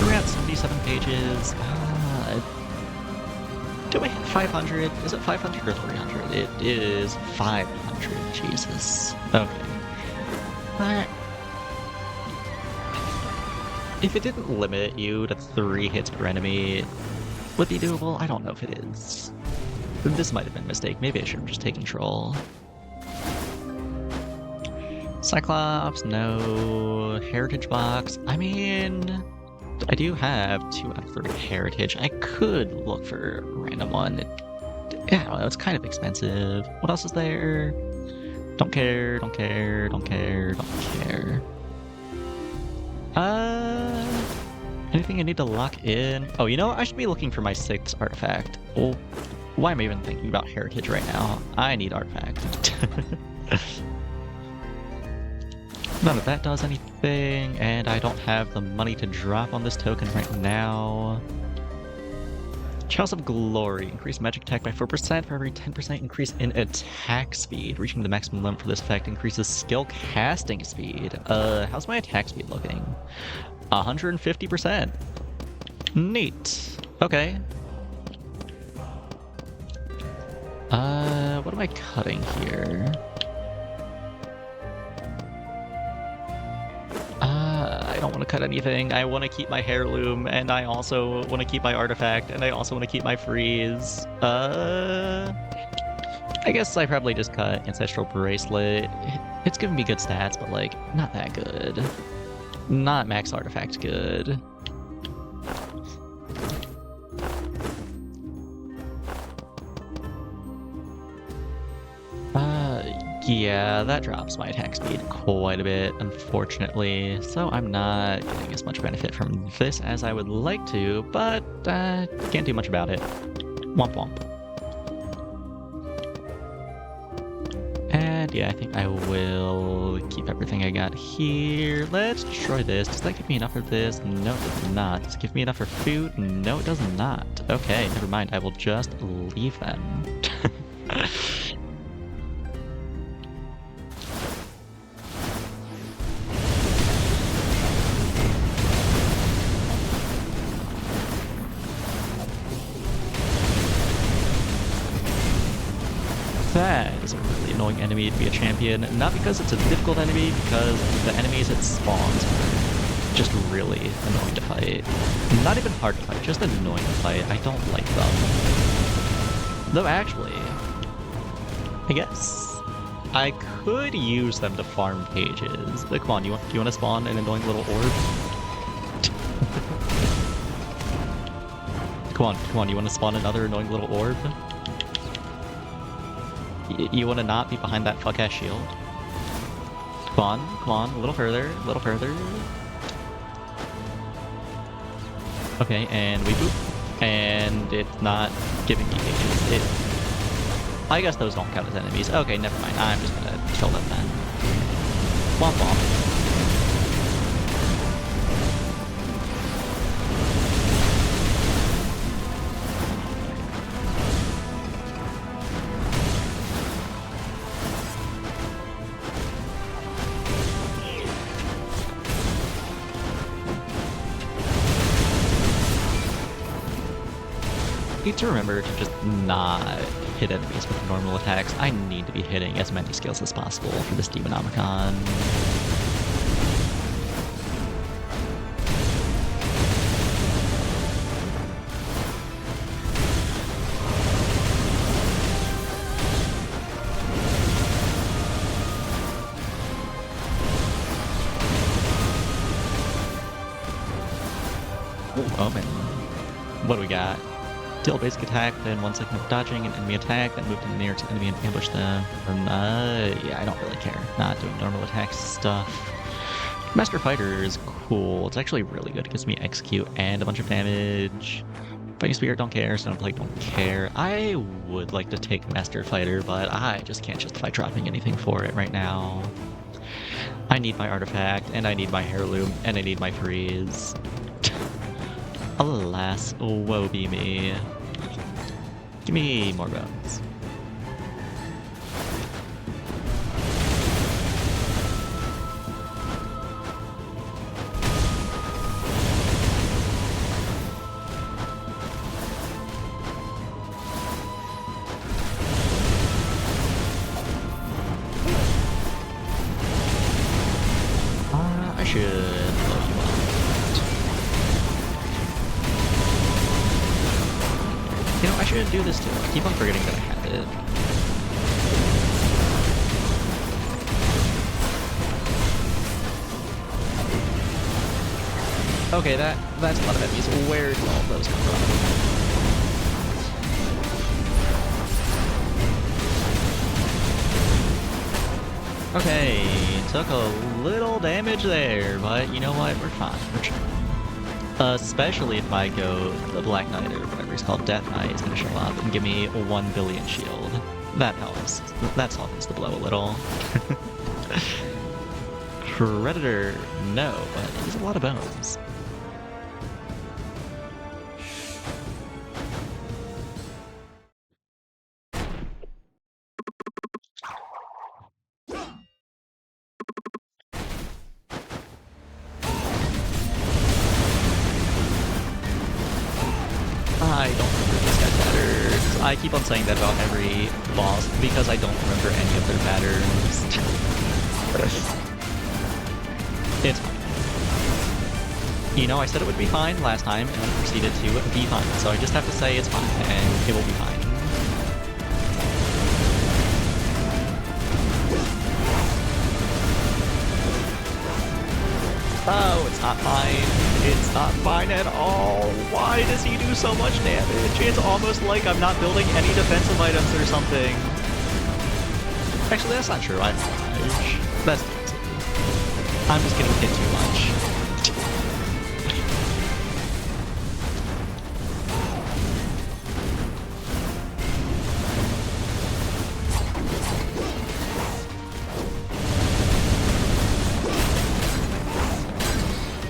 We're at 77 pages. Do I hit 500? Is it 500 or 300? It is 500. Jesus. Okay. If it didn't limit you to 3 hits per enemy, would it be doable? I don't know if it is. This might have been a mistake. Maybe I should have just taken Troll. Cyclops, no. Heritage box. I mean, I do have 2 out of 3 heritage. I could look for a random one. Yeah, I don't know, it's kind of expensive. What else is there? Don't care, don't care, don't care, don't care. Anything I need to lock in? Oh, you know, I should be looking for my 6th artifact. Oh, why am I even thinking about heritage right now? I need artifact. None of that does anything, and I don't have the money to drop on this token right now. Chalice of Glory. Increase magic attack by 4% for every 10% increase in attack speed. Reaching the maximum limit for this effect increases skill casting speed. How's my attack speed looking? 150%. Neat. Okay. What am I cutting here? I don't want to cut anything. I want to keep my heirloom, and I also want to keep my artifact, and I also want to keep my freeze. I guess I probably just cut Ancestral Bracelet. It's giving me good stats, but, like, not that good. Not max artifact good. Yeah, that drops my attack speed quite a bit, unfortunately, so I'm not getting as much benefit from this as I would like to, but can't do much about it. Womp womp. And yeah, I think I will keep everything I got here. Let's destroy this. Does that give me enough for this? No, it does not. Does it give me enough for food? No, it does not. Okay, never mind. I will just leave them. That is a really annoying enemy to be a champion. Not because it's a difficult enemy, because the enemies it spawns are just really annoying to fight. Not even hard to fight, just annoying to fight. I don't like them. Though actually, I guess I could use them to farm pages. But come on, do you want to spawn an annoying little orb? Come on, you want to spawn another annoying little orb? You want to not be behind that fuck-ass shield? Come on, a little further, a little further. Okay, and we boop. And it's not giving me pages. I guess those don't count as enemies. Okay, never mind. I'm just gonna kill them then. Womp womp. Need to remember to just not hit enemies with normal attacks. I need to be hitting as many skills as possible for this Demonomicon. Oh man, what do we got? Deal basic attack, then 1 second of dodging an enemy attack, then move to the nearest enemy and ambush them. Yeah, I don't really care. Not doing normal attack stuff. Master Fighter is cool. It's actually really good. It gives me execute and a bunch of damage. Fighting Spirit, don't care. Stone Plague, don't care. I would like to take Master Fighter, but I just can't justify dropping anything for it right now. I need my artifact, and I need my heirloom, and I need my freeze. Alas, woe be me. Give me more bones. I should blow you up. You know, I should do this too. I keep on forgetting that I have it. Okay, that's a lot of enemies. Where do all of those come from? Okay, took a little damage there, but you know what? We're fine. We're chill. Especially if I go the Black Knight or whatever he's called, Death Knight is going to show up and give me a 1 billion shield. That helps. That softens the blow a little. Predator, no, but he's a lot of bones. I don't remember this guy's patterns. I keep on saying that about every boss because I don't remember any of their patterns. It's fine. You know, I said it would be fine last time and then proceeded to be fine. So I just have to say it's fine and it will be fine. Oh, it's not fine. It's not fine at all. Why does he do so much damage? It's almost like I'm not building any defensive items or something. Actually, that's not true. I'm Mirage. That's DLC. I'm just getting hit too much.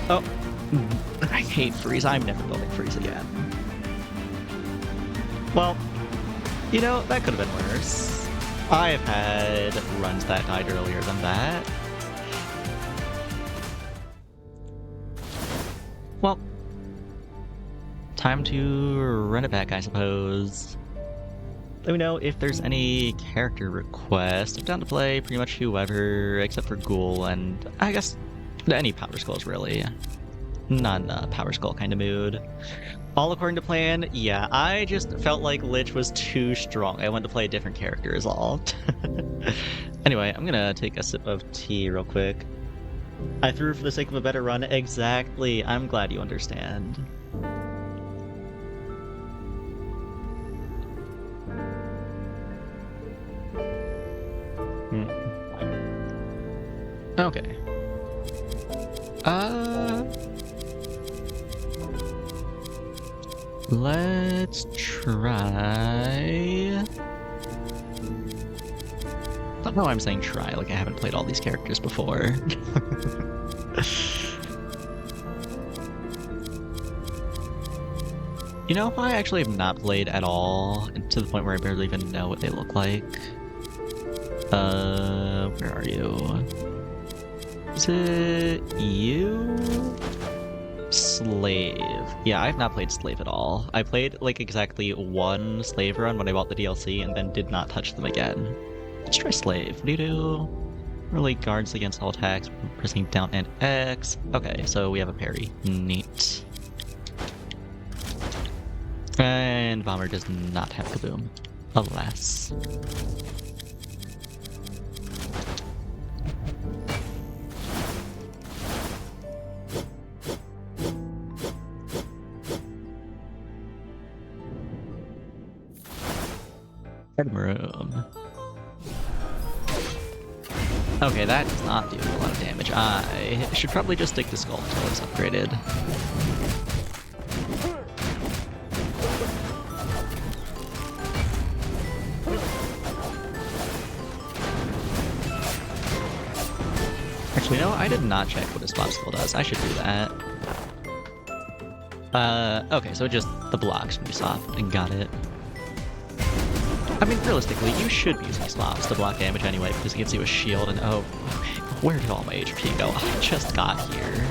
Oh, I hate freeze. I'm never building freeze again. Well, you know, that could have been worse. I've had runs that died earlier than that. Well, time to run it back, I suppose. Let me know if there's any character requests. I'm down to play pretty much whoever, except for Ghoul, and I guess any Power Skulls, really. Not in a Power Skull kind of mood. All according to plan, yeah, I just felt like Lich was too strong. I wanted to play a different character is all. Anyway, I'm gonna take a sip of tea real quick. I threw for the sake of a better run. Exactly. I'm glad you understand. Okay. Let's try... I don't know why I'm saying try, like I haven't played all these characters before. You know, I actually have not played at all, to the point where I barely even know what they look like. Where are you? Is it you? Slave. Yeah, I've not played Slave at all. I played like exactly one Slave run when I bought the DLC and then did not touch them again. Let's try Slave. What do you do? Relay guards against all attacks, pressing down and X. Okay, so we have a parry. Neat. And Bomber does not have Kaboom. Alas. Room. Okay, that does not do a lot of damage. I should probably just stick to Skull until it's upgraded. Actually, no, I did not check what his spot skill does. I should do that. Okay, so just the blocks when you stop and got it. I mean, realistically, you should be using slots to block damage anyway, because it gives you a shield, and oh, okay, where did all my HP go? I just got here.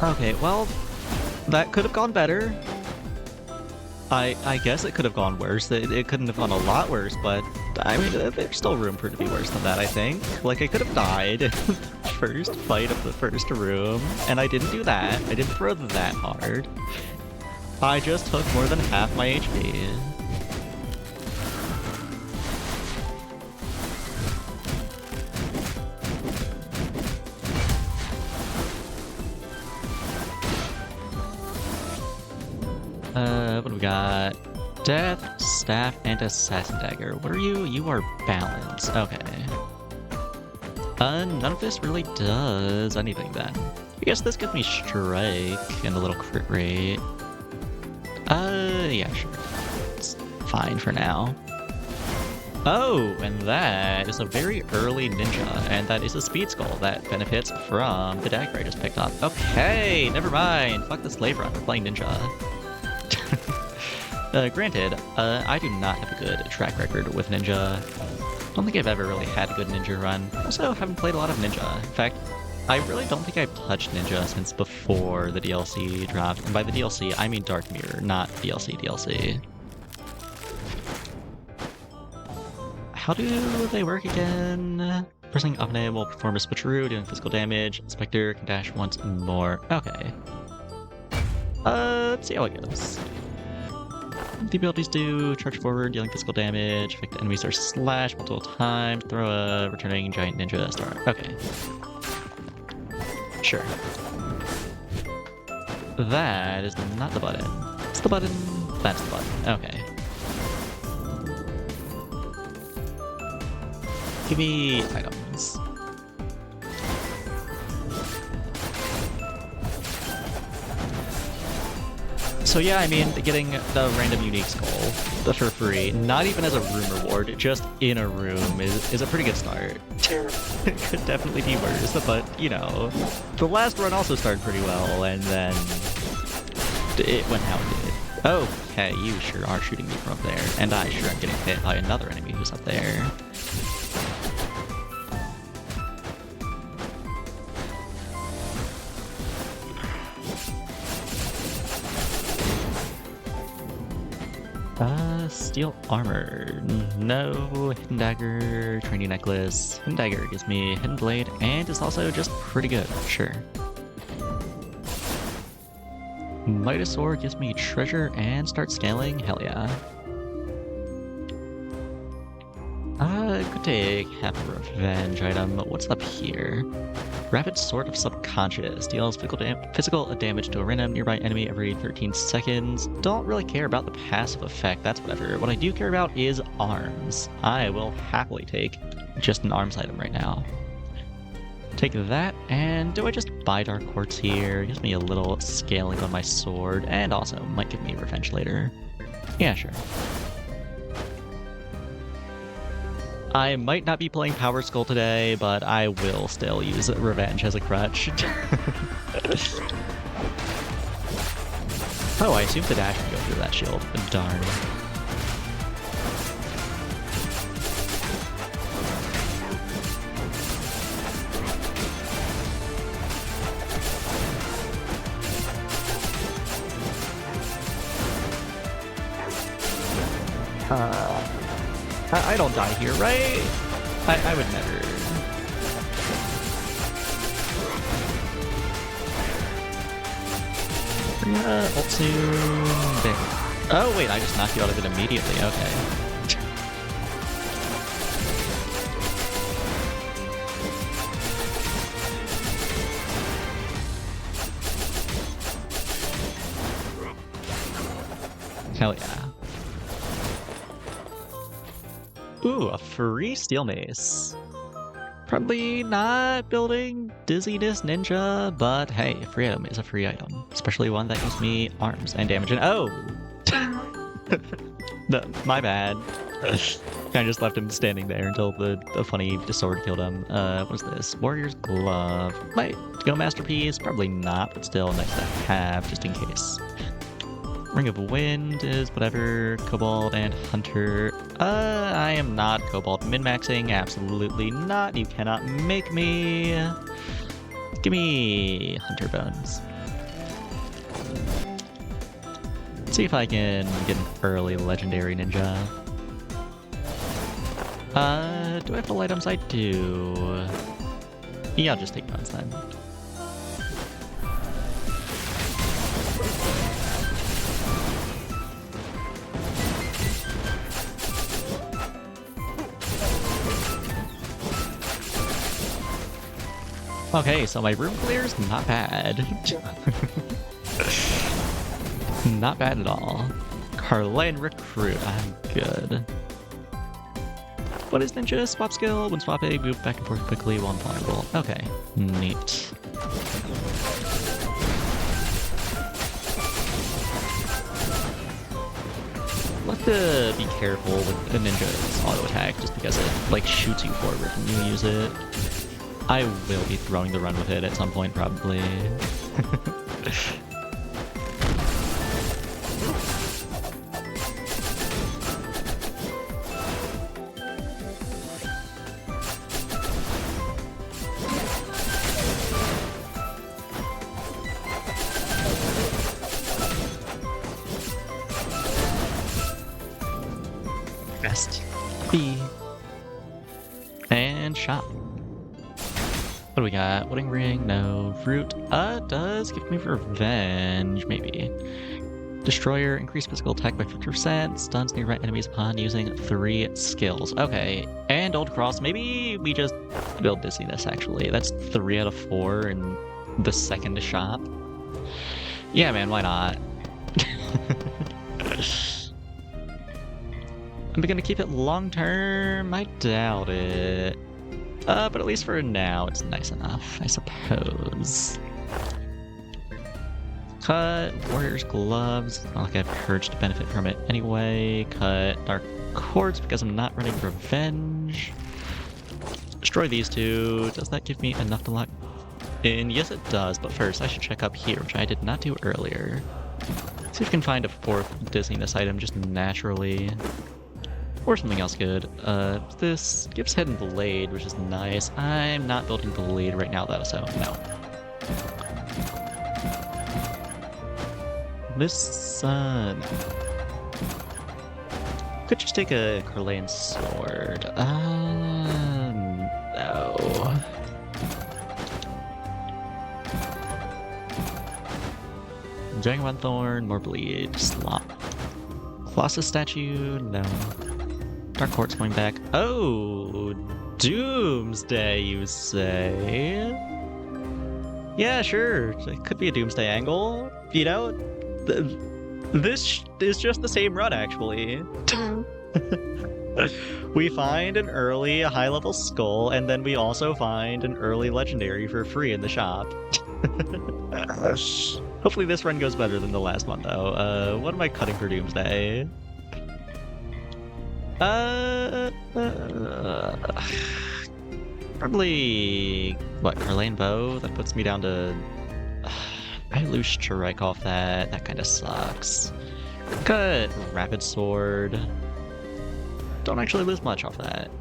Okay, well, that could have gone better. I guess it could have gone worse. It couldn't have gone a lot worse, but I mean, there's still room for it to be worse than that, I think. Like, I could have died in the first fight of the first room, and I didn't do that. I didn't throw that hard. I just took more than half my HP. What do we got? Death, Staff, and Assassin Dagger. What are you? You are Balance. Okay. None of this really does anything then. I guess this gives me Strike and a little crit rate. Yeah, sure. It's fine for now. Oh, and that is a very early ninja, and that is a speed skull that benefits from the dagger I just picked up. Okay, never mind. Fuck the slave run. We're playing ninja. Granted, I do not have a good track record with ninja. I don't think I've ever really had a good ninja run. Also, haven't played a lot of ninja. In fact, I really don't think I've touched ninja since before the DLC dropped. And by the DLC, I mean Dark Mirror, not DLC. How do they work again? Pressing up and A will perform a switcheroo, dealing physical damage. Spectre can dash once more. Okay. Let's see how it goes. The abilities do charge forward, dealing physical damage, affect enemies are slashed multiple times, throw a returning giant ninja star. Okay. Sure. That is not the button. It's the button. That's the button. Okay. Give me items. So yeah, I mean, getting the random unique skull for free, not even as a room reward, just in a room is a pretty good start. It could definitely be worse, but, you know, the last run also started pretty well, and then it went how it did. Okay, you sure are shooting me from up there, and I sure am getting hit by another enemy who's up there. Steel armor. No. Hidden dagger, trendy necklace. Hidden dagger gives me hidden blade, and it's also just pretty good. Sure. Midas sword gives me treasure and start scaling. Hell yeah. Could take half a revenge item. What's up here? Rapid Sword of Subconscious. Deals physical damage to a random nearby enemy every 13 seconds. Don't really care about the passive effect, that's whatever. What I do care about is arms. I will happily take just an arms item right now. Take that, and do I just buy Dark Quartz here? It gives me a little scaling on my sword, and also might give me revenge later. Yeah, sure. I might not be playing Power Skull today, but I will still use Revenge as a crutch. Oh, I assumed the dash would go through that shield. Darn. I don't die here, right? I would never. Ult soon. There. Oh wait, I just knocked you out of it immediately. Okay. Hell yeah. Ooh, a free steel mace. Probably not building Dizziness Ninja, but hey, a free item is a free item. Especially one that gives me arms and damage and— oh! No, my bad. I just left him standing there until the funny sword killed him. What is this? Warrior's Glove. Might go Masterpiece? Probably not, but still nice to have, just in case. Ring of Wind is whatever. Cobalt and Hunter. I am not Cobalt min-maxing. Absolutely not. You cannot make me. Give me Hunter Bones. See if I can get an early Legendary Ninja. Do I have full items? I do. Yeah, I'll just take Bones then. Okay, so my room clear's not bad. Not bad at all. Carline Recruit, I'm good. What is Ninja? Swap skill. When swapping, move back and forth quickly while invulnerable. Okay, neat. We'll have to be careful with a Ninja's auto attack just because it like shoots you forward when you use it. I will be throwing the run with it at some point, probably. Best B. And shot. What do we got? Wedding ring? No. Root? Does give me revenge, maybe. Destroyer, increase physical attack by 50%, stuns nearby enemies upon using 3 skills. Okay, and Old Cross. Maybe we just build Dizziness, actually. That's 3 out of 4, and the second shop. Yeah, man, why not? Am I gonna keep it long term? I doubt it. But at least for now, it's nice enough, I suppose. Cut Warrior's Gloves. Not like I've heard to benefit from it anyway. Cut Dark Cords because I'm not running Revenge. Destroy these two. Does that give me enough to lock in? Yes, it does, but first I should check up here, which I did not do earlier. See if we can find a fourth dizziness item just naturally. Or something else good. This gives Head and Blade, which is nice. I'm not building Blade right now, though, so no. This, no. Could just take a Corlean Sword. No. Dragonborn Thorn, more Bleed, Slop. Colossus Statue, no. Dark Court's going back. Oh, Doomsday, you say? Yeah, sure. It could be a Doomsday angle. You know, this is just the same run, actually. We find an early high-level skull, and then we also find an early legendary for free in the shop. Hopefully this run goes better than the last one, though. What am I cutting for Doomsday? Probably, what, Corlean Bow? That puts me down to... I lose Strike off that. That kind of sucks. Cut Rapid Sword. Don't actually lose much off that.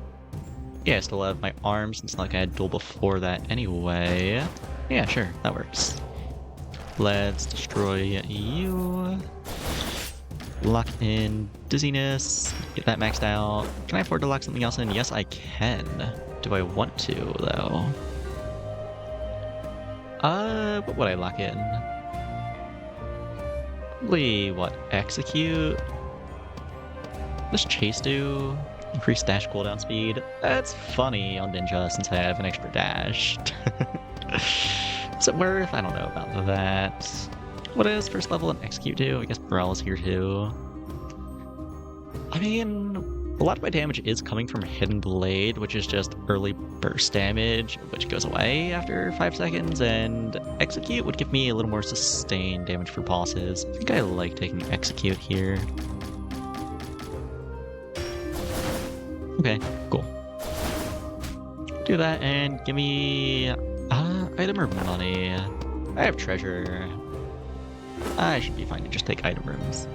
Yeah, I still have my arms, since like I had duel before that anyway. Yeah, sure, that works. Let's destroy you. Lock in Dizziness. Get that maxed out. Can I afford to lock something else in? Yes, I can. Do I want to, though? What would I lock in? Probably, what, Execute? What's Chase do? Increase dash cooldown speed. That's funny on Ninja since I have an extra dash. Is it worth? I don't know about that. What does first level and Execute do? I guess Brawl is here too. I mean, a lot of my damage is coming from Hidden Blade, which is just early burst damage, which goes away after 5 seconds, and Execute would give me a little more sustained damage for bosses. I think I like taking Execute here. Okay, cool. Do that and give me item or money. I have treasure. I should be fine to just take item rooms.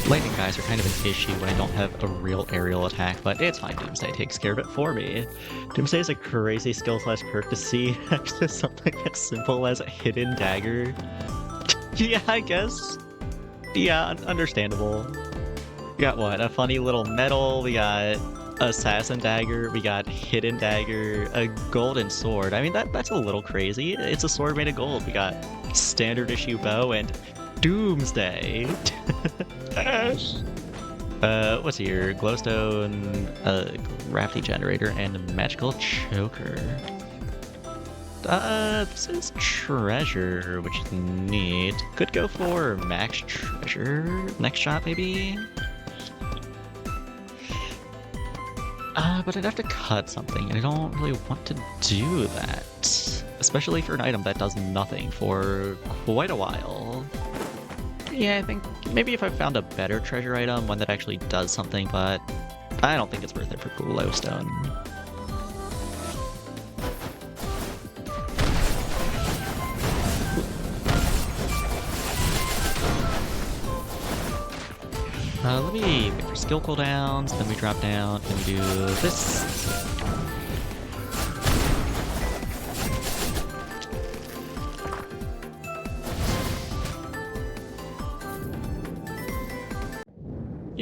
Lightning guys are kind of an issue when I don't have a real aerial attack, but it's fine. Doomsday takes care of it for me. Doomsday is a crazy skill / perk to see next to something as simple as a hidden dagger. Yeah, I guess. Yeah, understandable. We got what? A funny little medal, we got assassin dagger, we got hidden dagger, a golden sword. I mean, that's a little crazy. It's a sword made of gold. We got standard issue bow and Doomsday. What's here? Glowstone, Gravity Generator, and a Magical Choker. This is treasure, which is neat. Could go for max treasure next shot, maybe? But I'd have to cut something, and I don't really want to do that. Especially for an item that does nothing for quite a while. Yeah, I think maybe if I found a better treasure item, one that actually does something, but I don't think it's worth it for Glowstone. Let me wait for skill cooldowns, then we drop down and we do this.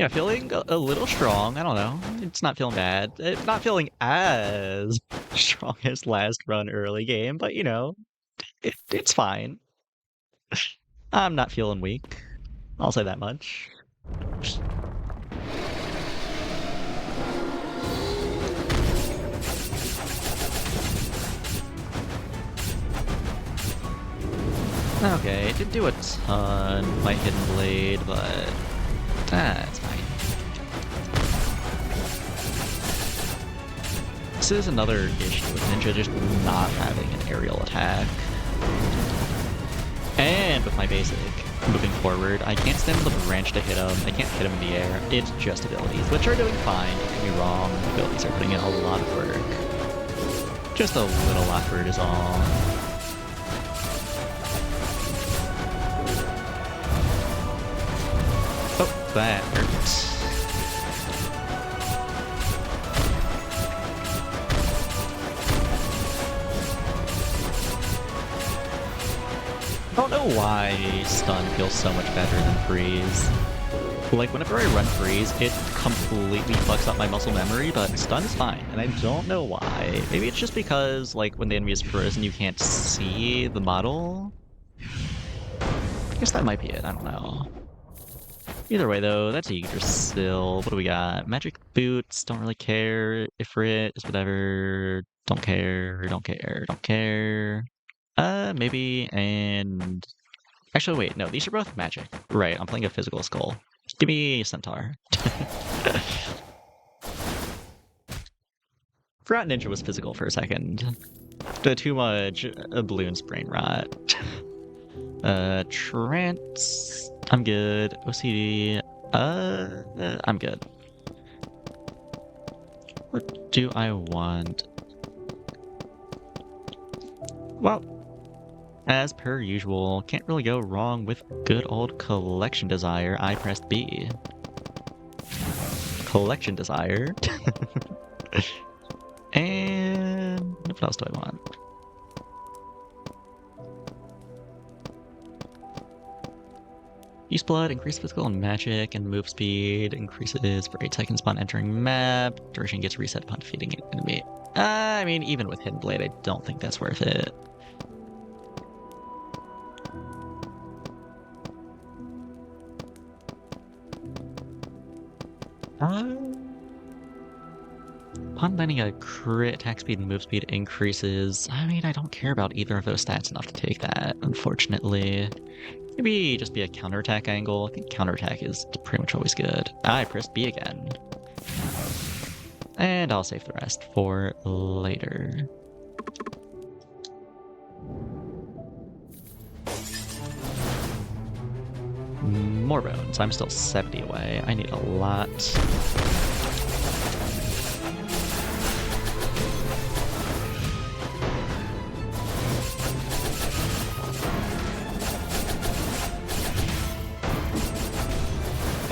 Yeah, feeling a little strong. I don't know. It's not feeling bad. It's not feeling as strong as last run early game, but you know, it's fine. I'm not feeling weak. I'll say that much. Okay, it didn't do a ton with my Hidden Blade, but that's fine. This is another issue with Ninja just not having an aerial attack. And with my basic, moving forward, I can't stand on the branch to hit him, I can't hit him in the air, it's just abilities, which are doing fine, don't get me wrong, abilities are putting in a lot of work. Just a little effort is all. Oh, that hurts. I don't know why stun feels so much better than freeze. Like, whenever I run freeze, it completely fucks up my muscle memory, but stun is fine, and I don't know why. Maybe it's just because, like, when the enemy is frozen, you can't see the model? I guess that might be it, I don't know. Either way, though, that's Yggdrasil. What do we got? Magic Boots, don't really care. Ifrit is whatever. Don't care, don't care, don't care. Maybe, and... Actually, wait, no, these are both magic. Right, I'm playing a physical skull. Just give me Centaur. Forgot Ninja was physical for a second. Too much balloon brain rot. Trance... I'm good. OCD... I'm good. What do I want? Well, as per usual, can't really go wrong with good old Collection Desire. I pressed B. Collection Desire. And what else do I want? Use Blood, increase physical and magic, and move speed increases for 8 seconds upon entering map. Duration gets reset upon defeating an enemy. I mean, even with Hidden Blade, I don't think that's worth it. Upon landing, a crit attack speed and move speed increases. I mean, I don't care about either of those stats enough to take that, unfortunately. Maybe just be a counterattack angle. I think counterattack is pretty much always good. I pressed B again. And I'll save the rest for later. More bones. I'm still 70 away. I need a lot.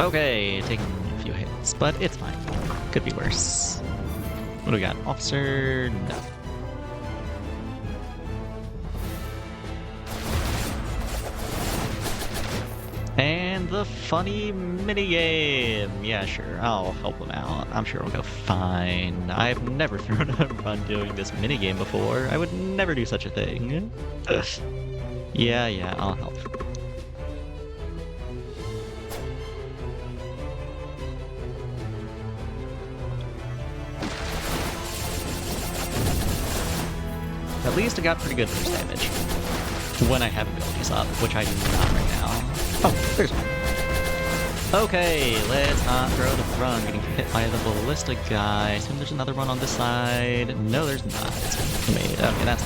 Okay, taking a few hits, but it's fine. Could be worse. What do we got? Officer? No. And the funny minigame! Yeah, sure, I'll help him out. I'm sure it'll go fine. I've never thrown a run doing this minigame before. I would never do such a thing. Yeah, I'll help. At least I got pretty good burst damage. When I have abilities up, which I do not right now. Oh, there's one. Okay, let's not throw the run. Getting hit by the ballista guy. I assume there's another one on this side. No, there's not. It's made. Okay, that's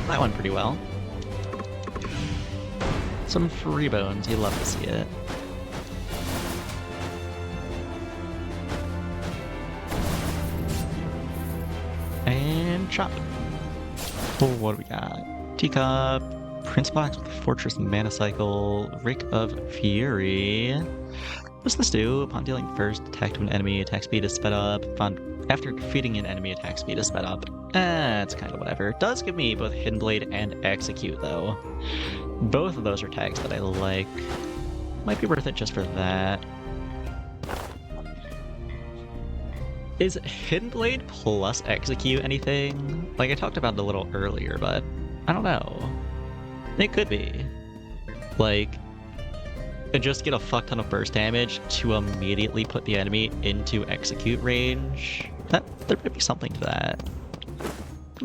that went pretty well. Some free bones. You love to see it. And chop. Oh, what do we got? Teacup, Prince Box with Fortress Mana Cycle, Rake of Fury. What's this do? Upon dealing first attack to an enemy, attack speed is sped up. After defeating an enemy, attack speed is sped up. It's kind of whatever. It does give me both Hidden Blade and Execute, though. Both of those are tags that I like. might be worth it just for that. Is Hidden Blade plus Execute anything? Like, I talked about it a little earlier, but I don't know. It could be. Like, just get a fuck ton of burst damage to immediately put the enemy into Execute range. There might be something to that.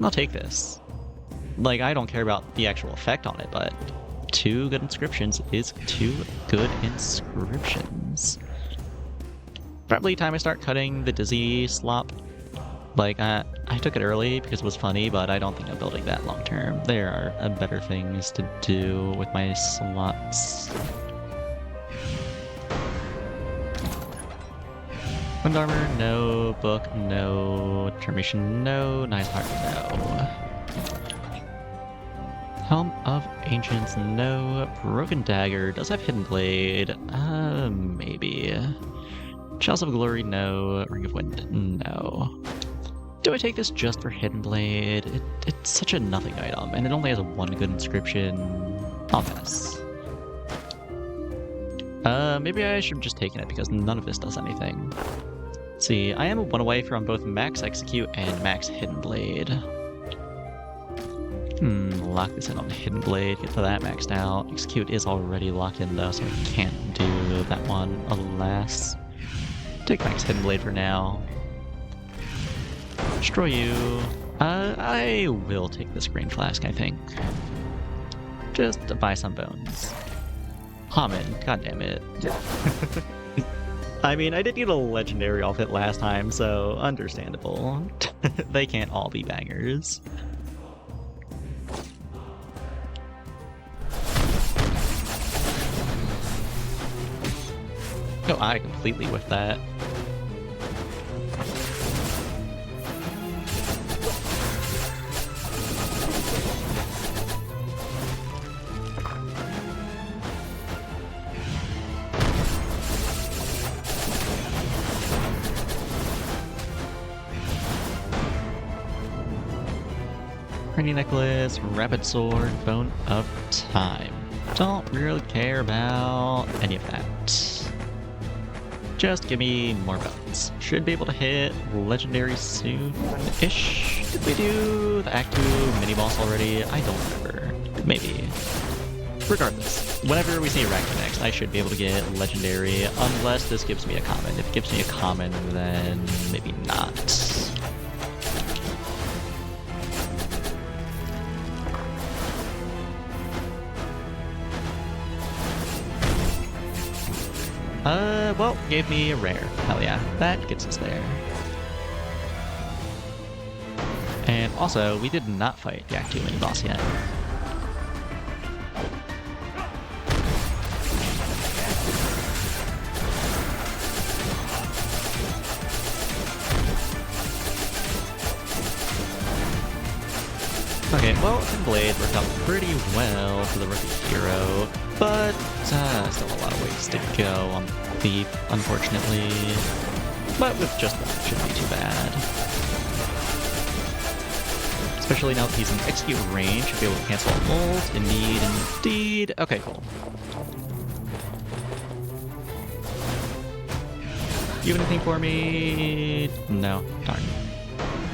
I'll take this. Like, I don't care about the actual effect on it, but 2 good inscriptions is 2 good inscriptions. Probably time I start cutting the Dizzy slop. Like, I took it early because it was funny, but I don't think I'm building that long term. There are better things to do with my slots. Wind Armor, no. Book, no. Determination, no. Nice Heart, no. Helm of Ancients, no. Broken Dagger does have Hidden Blade. Maybe. Chalice of Glory, no. Ring of Wind, no. Do I take this just for Hidden Blade? It's such a nothing item, and it only has 1 good inscription. I'll pass. Maybe I should have just taken it because none of this does anything. Let's see, I am 1 away from both Max Execute and Max Hidden Blade. Lock this in on Hidden Blade, get that maxed out. Execute is already locked in though, so I can't do that one, alas. Take Max Hidden Blade for now. Destroy you. I will take this Green Flask, I think. Just to buy some bones. Hammond, goddammit. I mean, I did get a legendary off it last time, so understandable. They can't all be bangers. Oh, I completely whiffed that. Rainy Necklace, Rapid Sword, Bone of Time. Don't really care about any of that. Just give me more bones. Should be able to hit Legendary soon-ish. Did we do the Act 2 mini-boss already? I don't remember. Maybe. Regardless, whenever we see Arachne next, I should be able to get Legendary, unless this gives me a common. If it gives me a common, then maybe not. Well, gave me a rare. Hell yeah, that gets us there. And also, we did not fight the Act 2 mini-boss yet. Okay, well, Hidden Blade worked out pretty well for the rookie hero, but still a lot of ways to go on Thief, unfortunately. But with just that, it shouldn't be too bad. Especially now that he's in execute range, he'll be able to cancel a ult. Indeed. Okay, cool. You have anything for me? No, darn.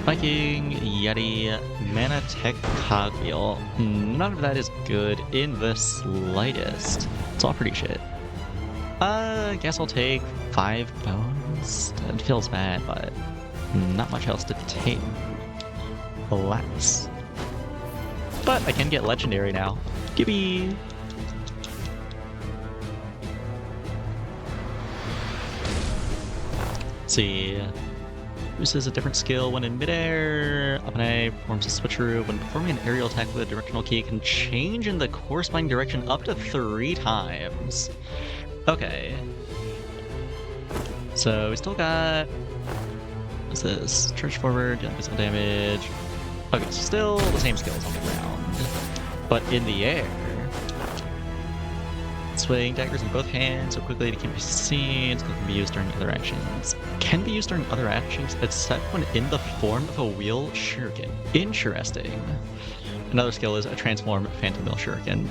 Viking, Yeti, Mana Tech Cogwheel. None of that is good in the slightest. It's all pretty shit. Guess I'll take 5 bones. It feels bad, but not much else to take. Alas. But I can get legendary now. Gibby! Let's see. Uses a different skill when in midair. Apane performs a switcheroo. When performing an aerial attack with a directional key, it can change in the corresponding direction up to 3 times. Okay. So we still got... What's this? Charge forward, dealing physical damage. Okay, so still the same skills on the ground. But in the air... Swing daggers in both hands so quickly it can be seen, so it can be used during other actions. Can be used during other actions except when in the form of a wheel shuriken. Interesting. Another skill is a transform Phantom Wheel Shuriken.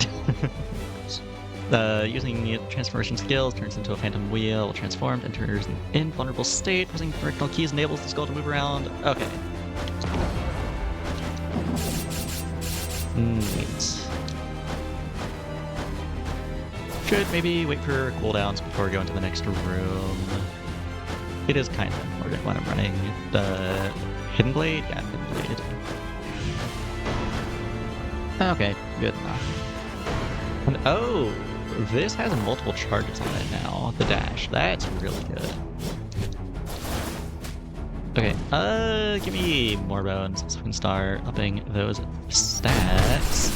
Using transformation skills, turns into a phantom wheel, transformed, enters an invulnerable state, pressing directional keys enables the skull to move around. Okay. Neat. Should maybe wait for cooldowns before going to the next room. It is kind of important when I'm running the Hidden Blade. Yeah, Hidden Blade. Okay, good enough. And oh, this has multiple charges on it now. The dash. That's really good. Okay, give me more bones so we can start upping those stats.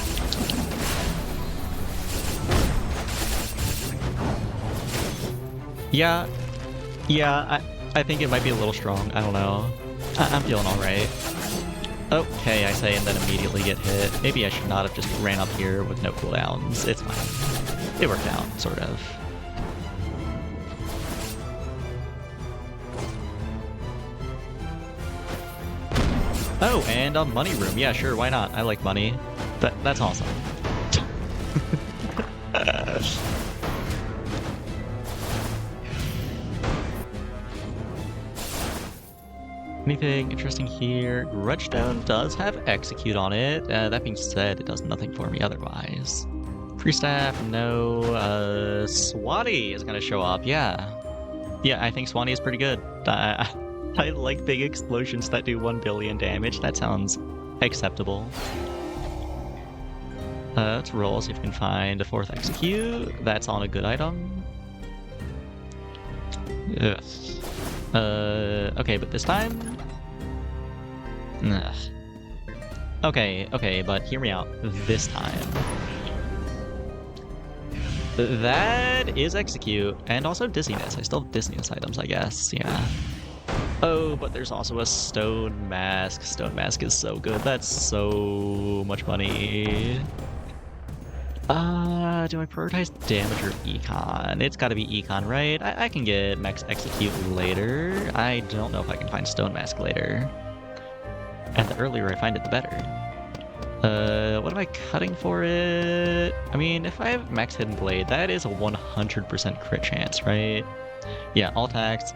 Yeah, I think it might be a little strong. I don't know. I'm feeling alright. Okay, I say, and then immediately get hit. Maybe I should not have just ran up here with no cooldowns. It's fine. It worked out, sort of. Oh, and a money room. Yeah, sure, why not? I like money. That's awesome. Anything interesting here? Grudgestone does have Execute on it. That being said, it does nothing for me otherwise. Free staff, no. Swati is gonna show up. Yeah, I think Swati is pretty good. I like big explosions that do 1 billion damage. That sounds acceptable. Let's roll, see if we can find a 4th Execute. That's on a good item. Ugh. Okay, but this time? Ugh. Okay, but hear me out. This time. That is Execute, and also Dizziness. I still have Dizziness items, I guess, yeah. Oh, but there's also a Stone Mask. Stone Mask is so good. That's so much money. Do I prioritize damage or econ? It's gotta be econ, right? I can get Max Execute later. I don't know if I can find Stone Mask later. And the earlier I find it, the better. What am I cutting for it? I mean, if I have Max Hidden Blade, that is a 100% crit chance, right? Yeah, all attacks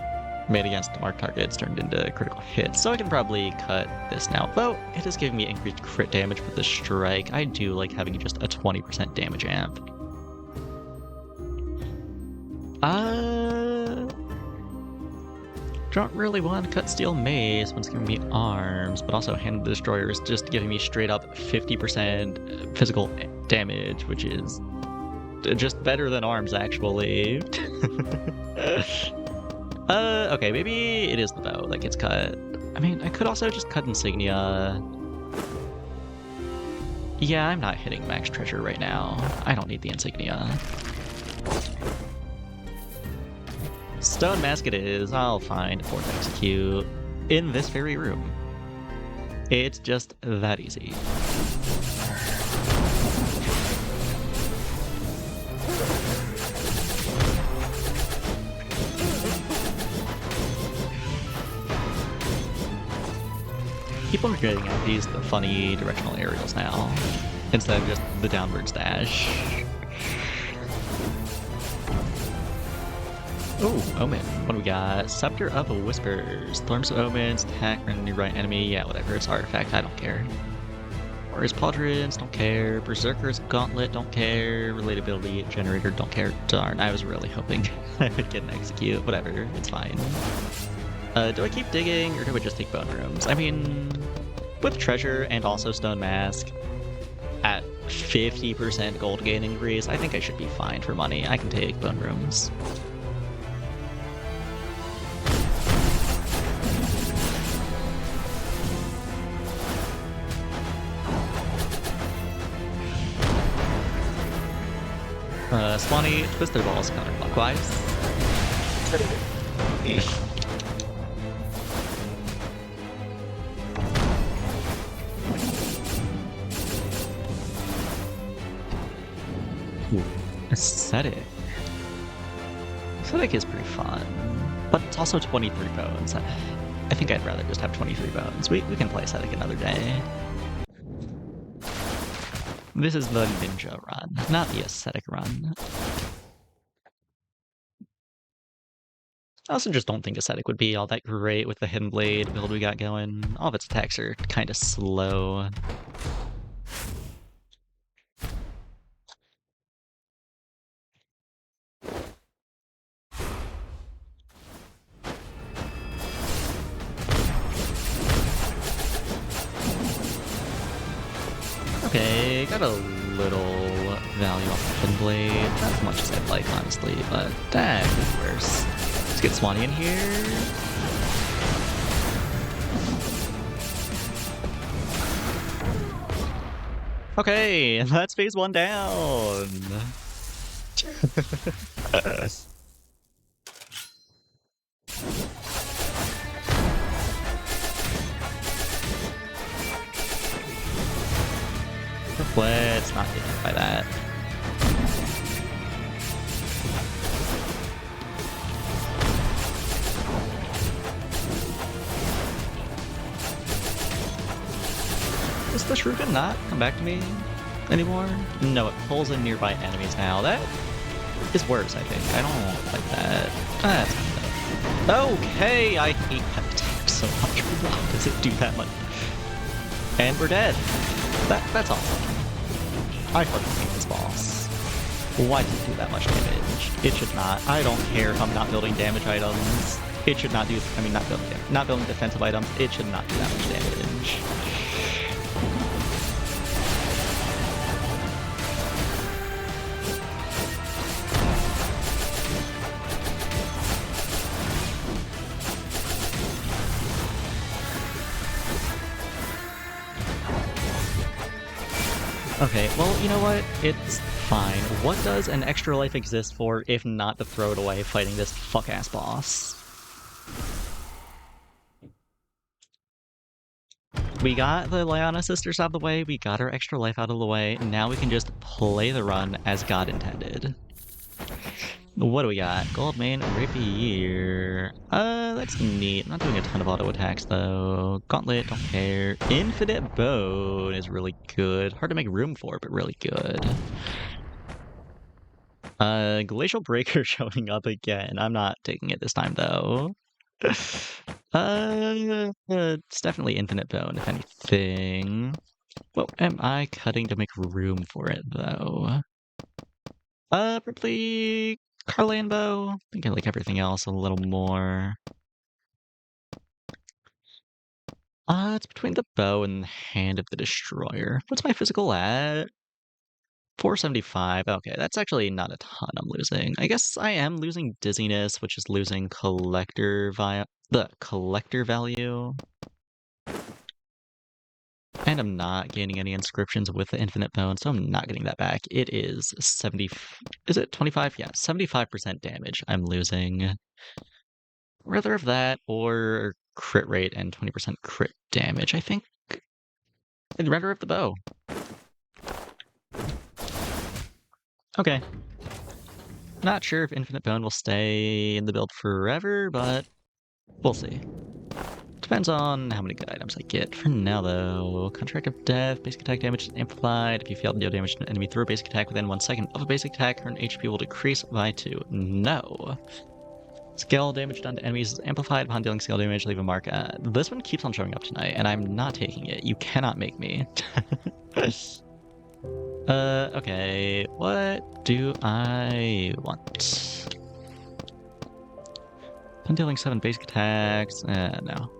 made against marked targets turned into critical hits, so I can probably cut this now. Though, it is giving me increased crit damage with the strike. I do like having just a 20% damage amp. Don't really want to cut Steel Mace when it's giving me arms, but also Hand of the Destroyer is just giving me straight up 50% physical damage, which is just better than arms, actually. Okay, maybe it is the bow that gets cut. I mean, I could also just cut Insignia. Yeah, I'm not hitting max treasure right now. I don't need the Insignia. Stone Mask it is. I'll find 4th Execute in this very room. It's just that easy. People are getting out these funny directional aerials now, instead of just the downwards dash. Oh, Omen. What do we got? Scepter of Whispers. Thorns of Omens, attack when you right enemy. Yeah, whatever. It's artifact. I don't care. Warriors Pauldrons, don't care. Berserker's Gauntlet, don't care. Relatability Generator, don't care. Darn, I was really hoping I would get an Execute. Whatever, it's fine. Do I keep digging, or do I just take Bone Rooms? I mean, with Treasure and also Stone Mask, at 50% gold gain increase, I think I should be fine for money. I can take Bone Rooms. Swanee, twist their balls counterclockwise. Aesthetic. Aesthetic is pretty fun, but it's also 23 bones. I think I'd rather just have 23 bones. We can play Aesthetic another day. This is the ninja run, not the aesthetic run. I also just don't think aesthetic would be all that great with the Hidden Blade build we got going. All of its attacks are kind of slow. Okay, got a little value off the Hidden Blade. Not as much as I'd like, honestly, but that is worse. Let's get Swanee in here. Okay, that's phase 1 down. Let's not get hit by that. Does the Shuriken not come back to me anymore? No, it pulls in nearby enemies now. That is worse, I think. I don't like that. That's okay, I hate that attack so much. Why does it do that much? And we're dead. That's awesome. I fucking hate this boss. Why does it do that much damage? It should not. I don't care if I'm not building damage items. It should not do. I mean, not building defensive items. It should not do that much damage. Okay, well, you know what? It's fine. What does an extra life exist for if not to throw it away fighting this fuck-ass boss? We got the Lyanna sisters out of the way, we got our extra life out of the way, now we can just play the run as God intended. What do we got? Goldmane Rapier. That's neat. I'm not doing a ton of auto attacks though. Gauntlet, don't care. Infinite Bone is really good. Hard to make room for, but really good. Glacial Breaker showing up again. I'm not taking it this time though. It's definitely Infinite Bone, if anything. What am I cutting to make room for it though? Probably Carlian Bow. I think I like everything else a little more. It's between the bow and the Hand of the Destroyer. What's my physical at? 475. Okay, that's actually not a ton I'm losing. I guess I am losing dizziness, which is losing collector value. And I'm not gaining any inscriptions with the Infinite Bone, so I'm not getting that back. It is 70... Is it 25? Yeah, 75% damage I'm losing. Rather of that or crit rate and 20% crit damage, I think. I'd rather have the bow. Okay. Not sure if Infinite Bone will stay in the build forever, but we'll see. Depends on how many good items I get. For now, though, Contract of Death, basic attack damage is amplified. If you fail to deal damage to an enemy through a basic attack within 1 second of a basic attack, current HP will decrease by 2. No. Scale damage done to enemies is amplified. Upon dealing scale damage, leave a mark. This one keeps on showing up tonight, and I'm not taking it. You cannot make me. Okay. What do I want? Upon dealing 7 basic attacks. No.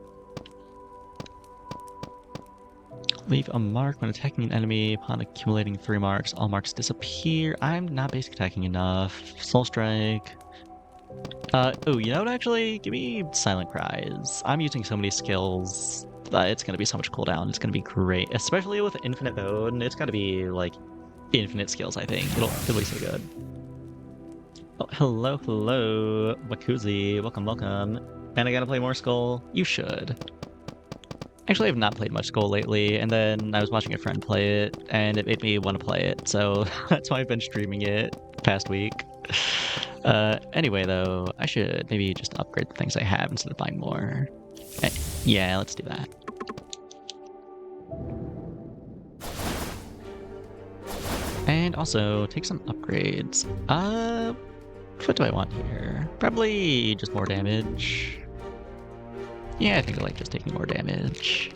Leave a mark when attacking an enemy. Upon accumulating 3 marks, all marks disappear. I'm not basic attacking enough. Soul Strike. Oh, you know what, actually? Give me Silent Cries. I'm using so many skills. It's gonna be so much cooldown. It's gonna be great. Especially with Infinite Bone. It's gotta be, like, infinite skills, I think. It'll be so good. Oh, hello. Wakuzi. Welcome. And I gotta play more Skull? You should. Actually, I've not played much Skull lately, and then I was watching a friend play it, and it made me want to play it, so that's why I've been streaming it past week. Anyway, though, I should maybe just upgrade the things I have instead of buying more. Yeah, let's do that. And also take some upgrades. What do I want here? Probably just more damage. Yeah, I think I like just taking more damage.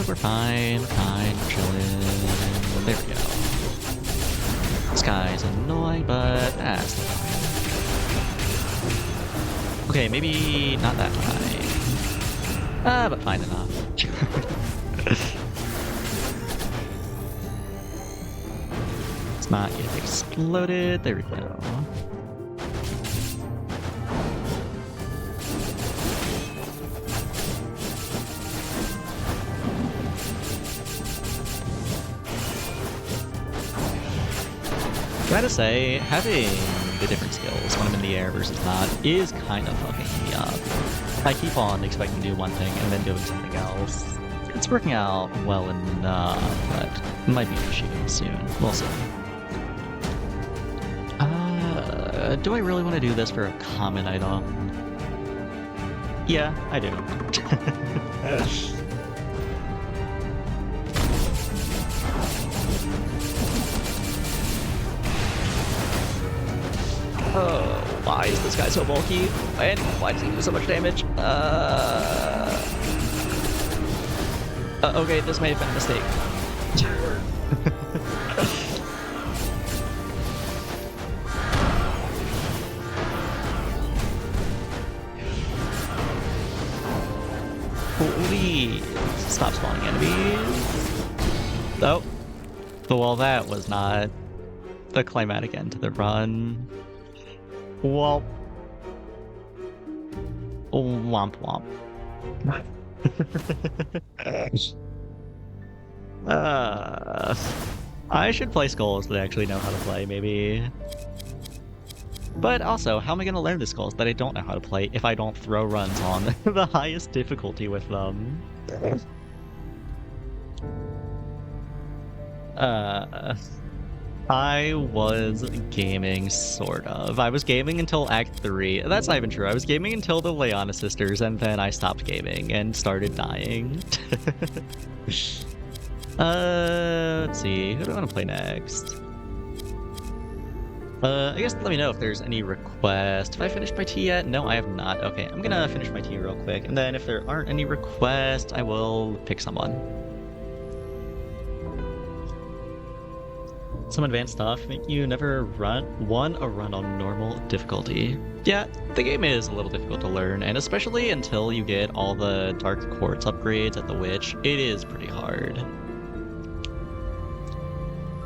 We're fine, we're chilling. There we go. This guy's annoying, but that's fine. Okay, maybe not that high. But fine enough. It's not yet exploded. There we go. Gotta say, having the different skills when I'm in the air versus not is kind of fucking me up. I keep on expecting to do one thing and then doing something else. It's working out well enough, but it might be an issue soon. We'll see. Do I really want to do this for a common item? Yeah, I do. Oh, why is this guy so bulky? And why does he do so much damage? Okay, this may have been a mistake. Please stop spawning enemies. Oh. Well, that was not the climatic end to the run. Womp. Womp womp. I should play Skulls that actually know how to play, maybe. But also, how am I going to learn the Skulls that I don't know how to play if I don't throw runs on the highest difficulty with them? I was gaming, sort of. I was gaming until Act 3. That's not even true. I was gaming until the Leona Sisters, and then I stopped gaming and started dying. Let's see. Who do I want to play next? I guess let me know if there's any requests. Have I finished my tea yet? No, I have not. Okay, I'm gonna finish my tea real quick, and then if there aren't any requests, I will pick someone. Some advanced stuff make you never won a run on normal difficulty. Yeah, the game is a little difficult to learn, and especially until you get all the Dark Quartz upgrades at the Witch, it is pretty hard.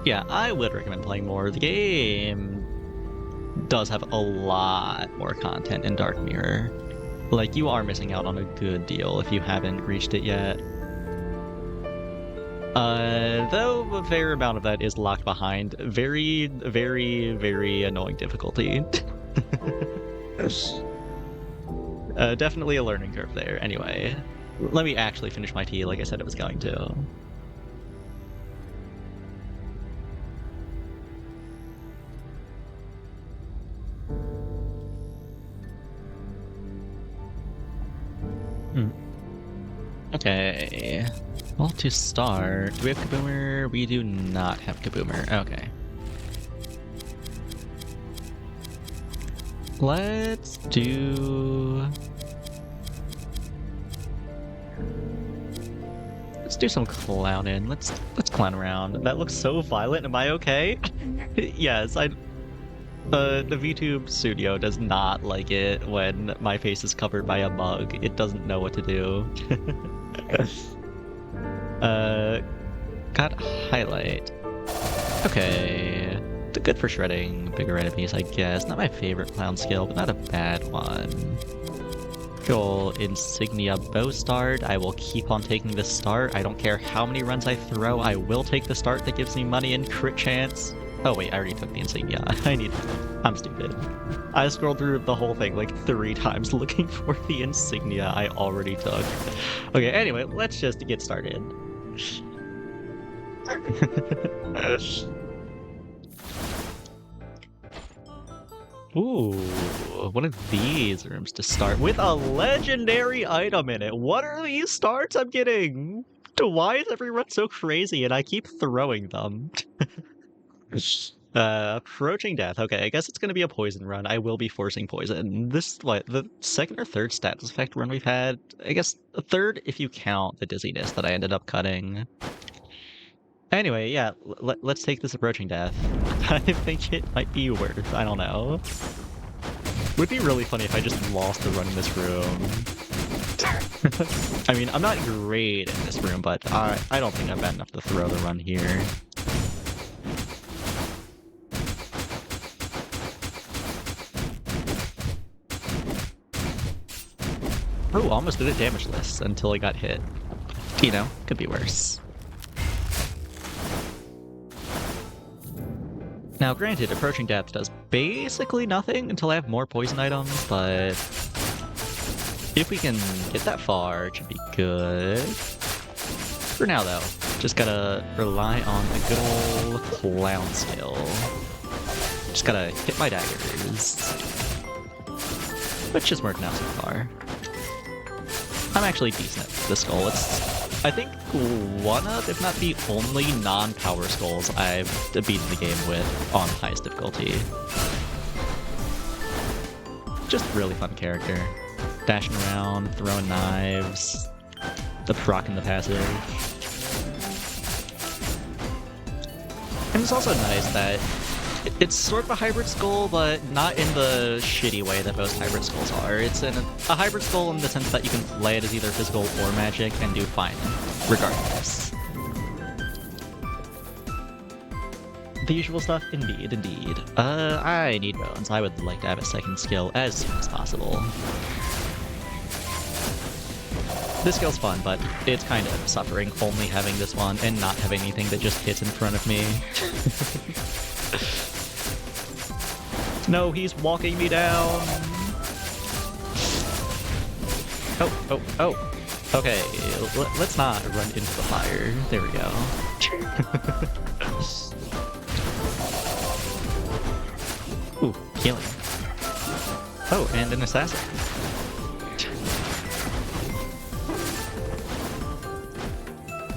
Yeah, I would recommend playing more. The game does have a lot more content in Dark Mirror. Like, you are missing out on a good deal if you haven't reached it yet. Though a fair amount of that is locked behind very, very, very annoying difficulty. Definitely a learning curve there. Anyway, let me actually finish my tea like I said it was going to. Okay. Well, to start, do we have Kaboomer? We do not have Kaboomer. Okay. Let's do some clowning. Let's clown around. That looks so violent. Am I okay? Yes, the VTube studio does not like it when my face is covered by a bug. It doesn't know what to do. Got highlight. Okay. Good for shredding bigger enemies, I guess. Not my favorite clown skill, but not a bad one. Cool. Insignia bow start. I will keep on taking the start. I don't care how many runs I throw. I will take the start that gives me money and crit chance. Oh wait, I already took the insignia. I'm stupid. I scrolled through the whole thing like 3 times looking for the insignia I already took. Okay, anyway, let's just get started. Ooh, one of these rooms to start with a legendary item in it. What are these starts I'm getting? Why is everyone so crazy and I keep throwing them? Approaching death. Okay, I guess it's gonna be a poison run. I will be forcing poison. This, what, the second or third status effect run we've had? I guess the third if you count the dizziness that I ended up cutting. Anyway, yeah, let's take this approaching death. I think it might be worth, I don't know. Would be really funny if I just lost the run in this room. I mean, I'm not great in this room, but I don't think I'm bad enough to throw the run here. Oh, almost did it damageless until I got hit. You know, could be worse. Now, granted, approaching death does basically nothing until I have more poison items, but if we can get that far, it should be good. For now, though, just gotta rely on a good old clown skill. Just gotta hit my daggers, which is working out so far. I'm actually decent at the skull. It's, I think, one of, if not the only non-power skulls I've beaten the game with on highest difficulty. Just really fun character. Dashing around, throwing knives, the proc in the passive. And it's also nice that it's sort of a hybrid skull, but not in the shitty way that most hybrid skulls are. It's a hybrid skull in the sense that you can play it as either physical or magic and do fine, regardless. The usual stuff? Indeed, indeed. I need bones. I would like to have a second skill as soon as possible. This skill's fun, but it's kind of suffering only having this one and not having anything that just hits in front of me. No, he's walking me down! Oh. Okay, let's not run into the fire. There we go. Ooh, healing. Oh, and an assassin.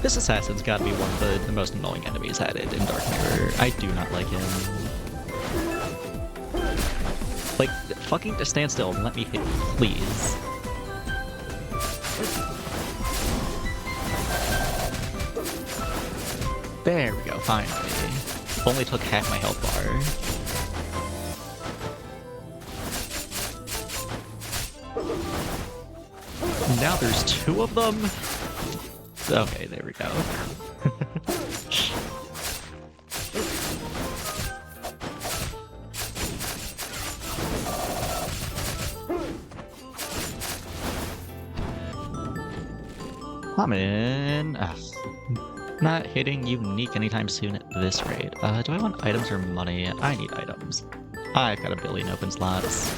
This assassin's gotta be one of the most annoying enemies added in Dark Mirror. I do not like him. Like, fucking just stand still and let me hit you, please. There we go, finally. Only took half my health bar. Now there's two of them? Okay, there we go. I'm in. Not hitting unique anytime soon at this rate. Do I want items or money? I need items. I've got a billion open slots.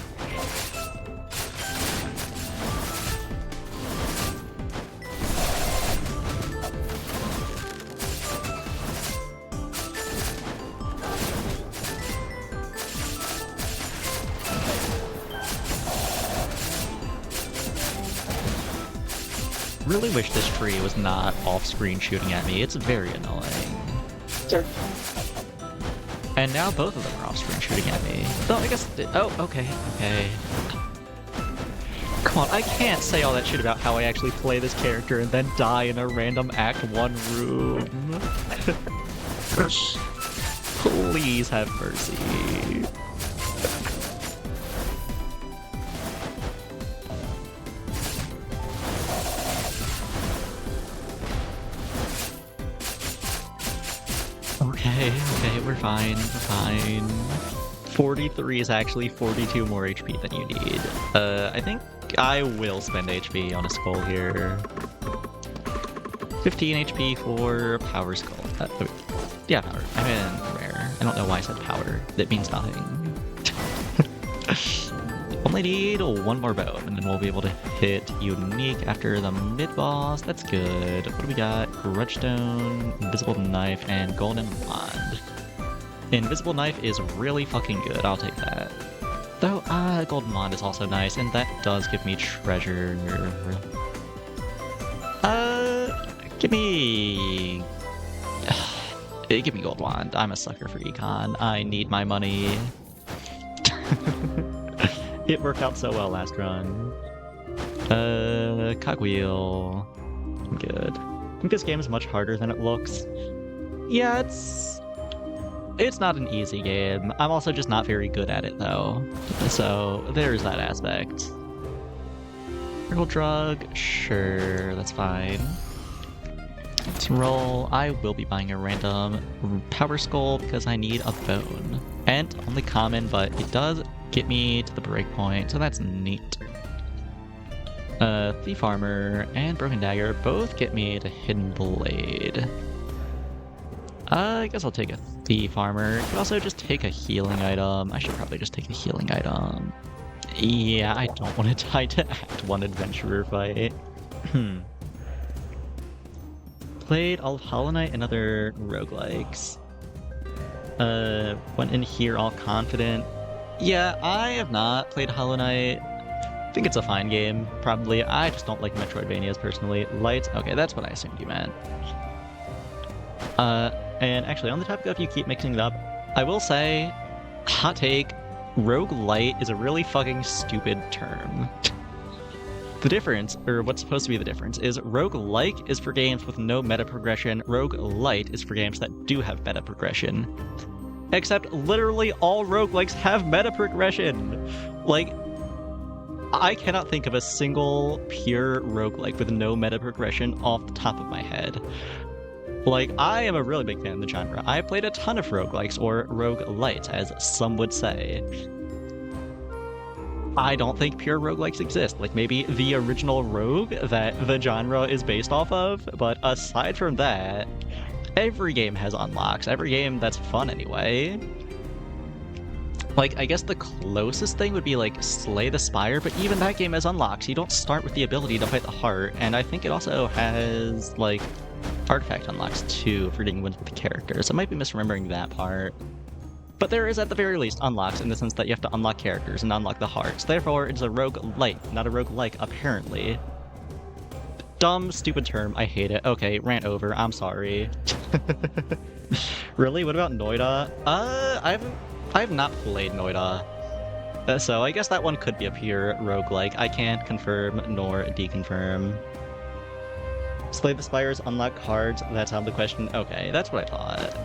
Really wish this tree was not off-screen shooting at me. It's very annoying. Sure. And now both of them are off-screen shooting at me. Oh, I guess... Oh, okay. Come on, I can't say all that shit about how I actually play this character and then die in a random Act 1 room. Please have mercy. Okay, we're fine. 43 is actually 42 more HP than you need. I think I will spend HP on a skull here. 15 HP for Power Skull. Yeah, Power. I mean, rare. I don't know why I said Power. That means nothing. Only need one more bone, and then we'll be able to hit Unique after the mid-boss. That's good. What do we got? Grudgestone, Invisible Knife, and Golden Wand. Invisible Knife is really fucking good. I'll take that. Though, Golden Wand is also nice, and that does give me treasure. Give me... Give me Gold Wand. I'm a sucker for econ. I need my money. It worked out so well last run. Cogwheel. I'm good. I think this game is much harder than it looks. Yeah, it's not an easy game. I'm also just not very good at it, though. So, there's that aspect. Miracle Drug? Sure, that's fine. Let's roll. I will be buying a random Power Skull because I need a bone. And only common, but it does get me to the breakpoint, so that's neat. Thief Armor and Broken Dagger both get me to Hidden Blade. I guess I'll take a Thief Armor. I could also just take a healing item. I should probably just take a healing item. Yeah, I don't want to die to Act 1 Adventurer fight. Played all of Hollow Knight and other roguelikes. Went in here all confident. Yeah, I have not played Hollow Knight. I think it's a fine game, probably. I just don't like Metroidvanias personally. Lights? Okay, that's what I assumed you meant. And actually, on the topic of you keep mixing it up, I will say, hot take, roguelite is a really fucking stupid term. The difference, or what's supposed to be the difference, is roguelike is for games with no meta progression, roguelite is for games that do have meta progression. Except literally all roguelikes have meta progression! Like, I cannot think of a single pure roguelike with no meta progression off the top of my head. Like, I am a really big fan of the genre. I've played a ton of roguelikes, or roguelites, as some would say. I don't think pure roguelikes exist. Like, maybe the original Rogue that the genre is based off of, but aside from that, every game has unlocks. Every game that's fun anyway. Like, I guess the closest thing would be, like, Slay the Spire, but even that game has unlocks. You don't start with the ability to fight the heart, and I think it also has, like, artifact unlocks, too, for getting wins with the characters. I might be misremembering that part. But there is, at the very least, unlocks in the sense that you have to unlock characters and unlock the hearts. Therefore, it's a roguelite, not a roguelike, apparently. Dumb, stupid term. I hate it. Okay, rant over. I'm sorry. Really? What about Noita? I've not played Noita. So I guess that one could be a pure roguelike. I can't confirm nor deconfirm. Slay the Spires, unlock cards. That's out of the question. Okay, that's what I thought.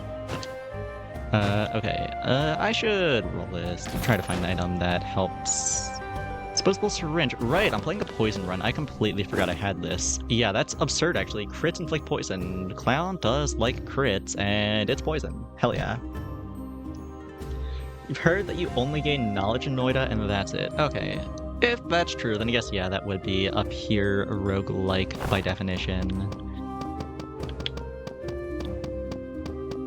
Okay. I should roll this to try to find an item that helps. Disposable syringe. Right, I'm playing a poison run. I completely forgot I had this. Yeah, that's absurd, actually. Crits inflict poison. Clown does like crits, and it's poison. Hell yeah. You've heard that you only gain knowledge in Noita, and that's it. Okay. If that's true, then I guess, yeah, that would be a pure roguelike by definition.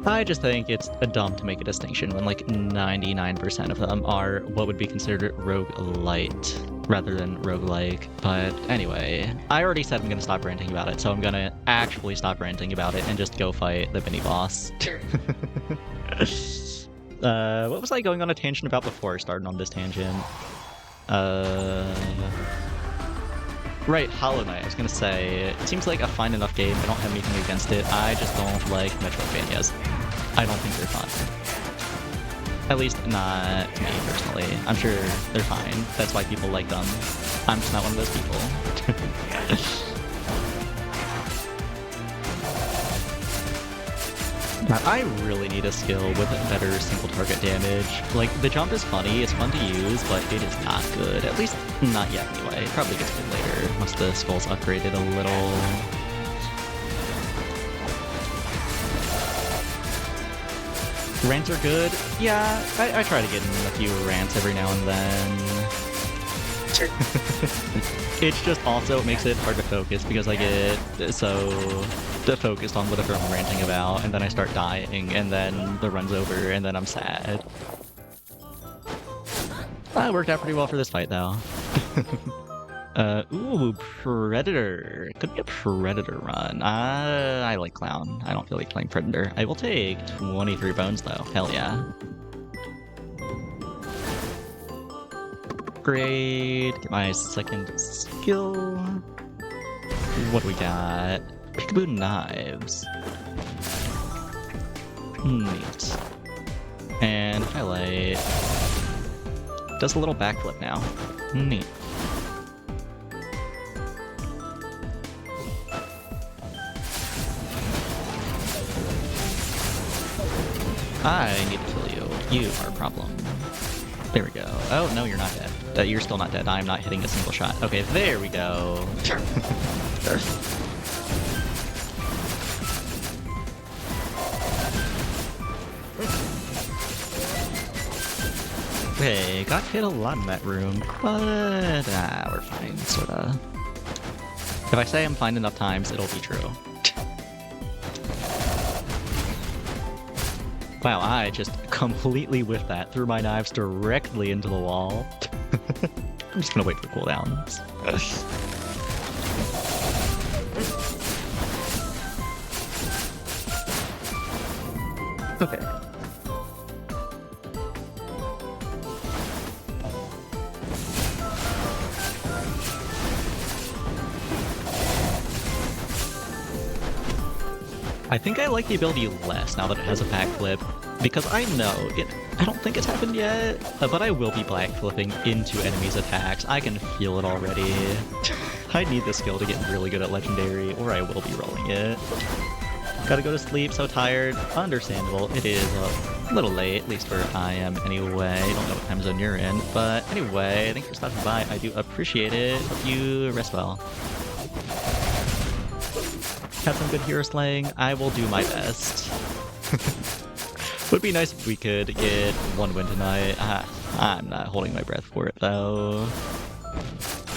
I just think it's dumb to make a distinction when, like, 99% of them are what would be considered roguelite rather than roguelike. But anyway, I already said I'm going to stop ranting about it, so I'm going to actually stop ranting about it and just go fight the mini-boss. What was I going on a tangent about before I started on this tangent? Right, Hollow Knight. I was gonna say, it seems like a fine enough game. I don't have anything against it. I just don't like Metroidvanias. I don't think they're fun. At least not to me, personally. I'm sure they're fine. That's why people like them. I'm just not one of those people. I really need a skill with better single target damage. Like, the jump is funny, it's fun to use, but it is not good. At least, not yet anyway. It probably gets good later, once the skull's upgraded a little. Rants are good? Yeah, I try to get in a few rants every now and then. It's just also, it makes it hard to focus because I get so focused on whatever I'm ranting about, and then I start dying, and then the run's over, and then I'm sad. That worked out pretty well for this fight, though. Ooh, Predator. Could be a Predator run. I like Clown. I don't feel like playing Predator. I will take 23 bones, though. Hell yeah. Great. Get my second skill. What do we got? Peekaboo knives. Neat. And highlight. Does a little backflip now. Neat. I need to kill you. You are a problem. There we go. Oh, no, you're not dead. You're still not dead. I'm not hitting a single shot. Okay, there we go. Okay, got hit a lot in that room, but we're fine, sorta. If I say I'm fine enough times, it'll be true. Wow, I just completely whiffed that, threw my knives directly into the wall. I'm just gonna wait for cooldowns. Okay. I think I like the ability less now that it has a backflip, because I know I don't think it's happened yet, but I will be backflipping into enemies' attacks. I can feel it already. I need this skill to get really good at Legendary, or I will be rolling it. Gotta go to sleep, so tired. Understandable. It is a little late, at least where I am anyway. Don't know what time zone you're in, but anyway, thanks for stopping by. I do appreciate it. Hope you rest well. Have some good hero slaying. I will do my best. Would be nice if we could get one win tonight. I'm not holding my breath for it though.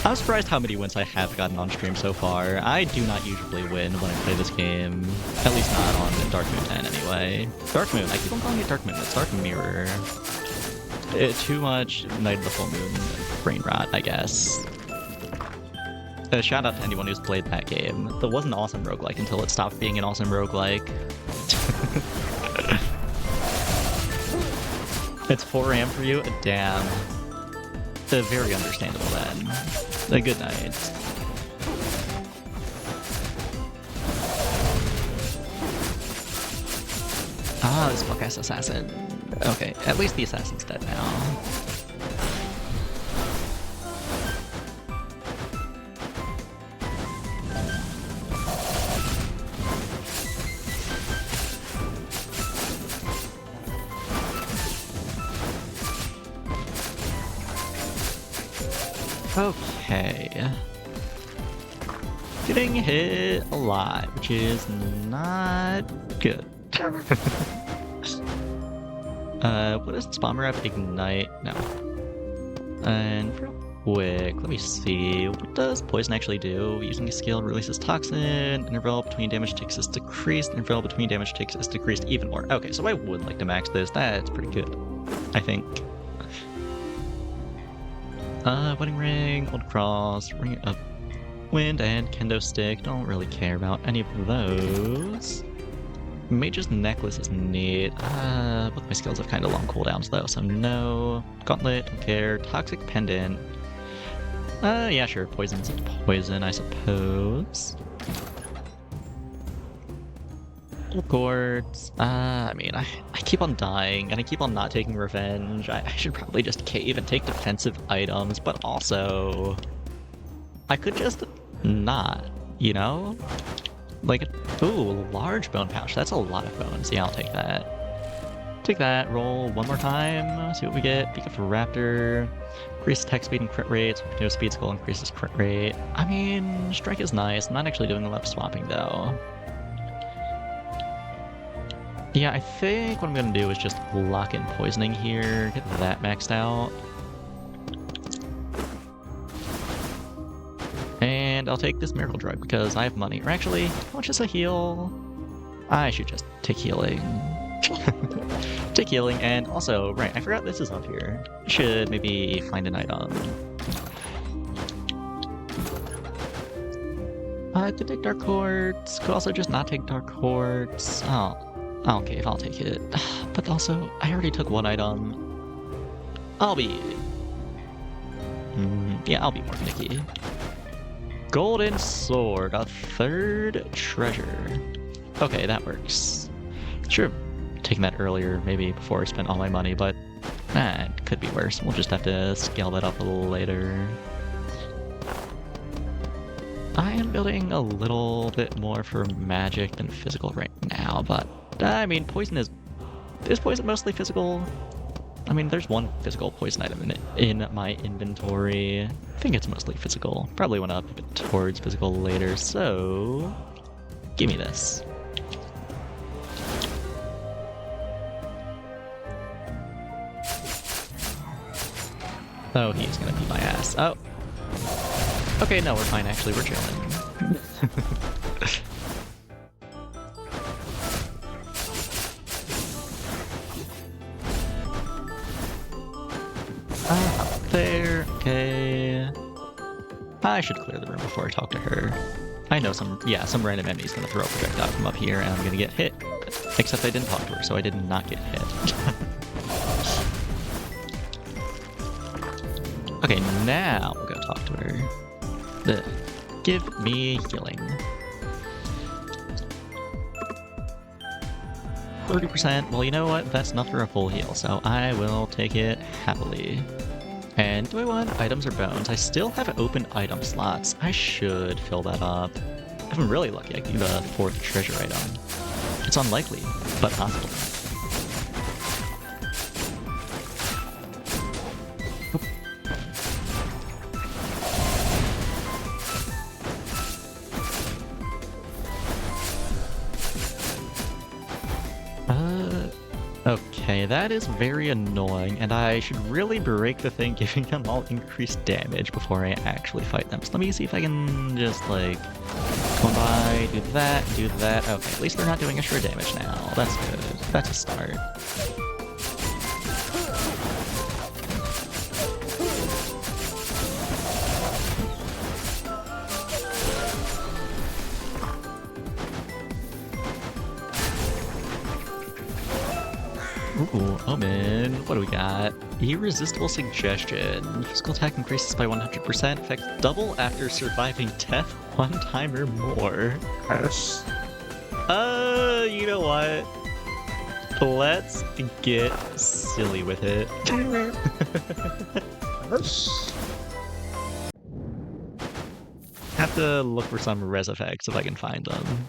I'm surprised how many wins I have gotten on stream so far. I do not usually win when I play this game. At least not on Dark Moon 10 anyway. Dark Moon, I keep on calling it Dark Moon, it's Dark Mirror. Too much Night of the Full Moon brain rot, I guess. Shout out to anyone who's played that game. That was an awesome roguelike until it stopped being an awesome roguelike. It's 4 AM for you? Damn. Very understandable then. A good night. Ah, this fuck-ass assassin. Okay, at least the assassin's dead now. Okay. Getting hit a lot, which is not good. What does Bomber Up Ignite? No. And real quick, let me see. What does Poison actually do? Using a skill releases Toxin. Interval between damage ticks is decreased. Interval between damage ticks is decreased even more. Okay, so I would like to max this. That's pretty good, I think. Wedding Ring, Old Cross, Ring of Wind, and Kendo Stick. Don't really care about any of those. Mage's Necklace is neat. Both my skills have kind of long cooldowns though, so no. Gauntlet, don't care. Toxic Pendant. Yeah, sure. Poison's a poison, I suppose. Chords. I mean, I keep on dying, and I keep on not taking revenge. I should probably just cave and take defensive items, but also... I could just not, you know? Like, ooh, large bone pouch. That's a lot of bones. Yeah, I'll take that. Take that, roll one more time, see what we get. Beak of Raptor. Increase attack speed and crit rates. No speed skill increases crit rate. I mean, strike is nice. I'm not actually doing a lot of swapping, though. Yeah, I think what I'm gonna do is just lock in poisoning here, get that maxed out. And I'll take this miracle drug because I have money. Or actually, how much is a heal? I should just take healing. Take healing, and also, right, I forgot this is up here. Should maybe find an item. I could take Dark Quartz, could also just not take Dark Quartz. Oh, okay, I'll take it. But also, I already took one item. I'll be... yeah, I'll be more picky. Golden Sword, a third treasure. Okay, that works. Should have taken that earlier, maybe before I spent all my money, but it could be worse. We'll just have to scale that up a little later. I am building a little bit more for magic than physical right now, but I mean, poison is poison mostly physical? I mean, there's one physical poison item in my inventory. I think it's mostly physical. Probably went up a bit towards physical later, so give me this. Oh, he's gonna beat my ass. Oh. Okay, no, we're fine, actually, we're chilling. There, okay. I should clear the room before I talk to her. I know some random enemy's gonna throw a projectile from up here and I'm gonna get hit. Except I didn't talk to her, so I did not get hit. Okay, now we'll go talk to her. Give me healing. 30%, well, you know what? That's enough for a full heal, so I will take it happily. And do I want items or bones? I still have open item slots. I should fill that up. If I'm really lucky, I can get a fourth treasure item. It's unlikely, but possible. Okay, that is very annoying, and I should really break the thing giving them all increased damage before I actually fight them. So let me see if I can just, like, come by, do that. Okay, at least they're not doing extra damage now. That's good. That's a start. Ooh, Omen. What do we got? Irresistible Suggestion. Physical attack increases by 100%. Effects double after surviving death one time or more. Yes. You know what? Let's get silly with it. Have to look for some res effects if I can find them.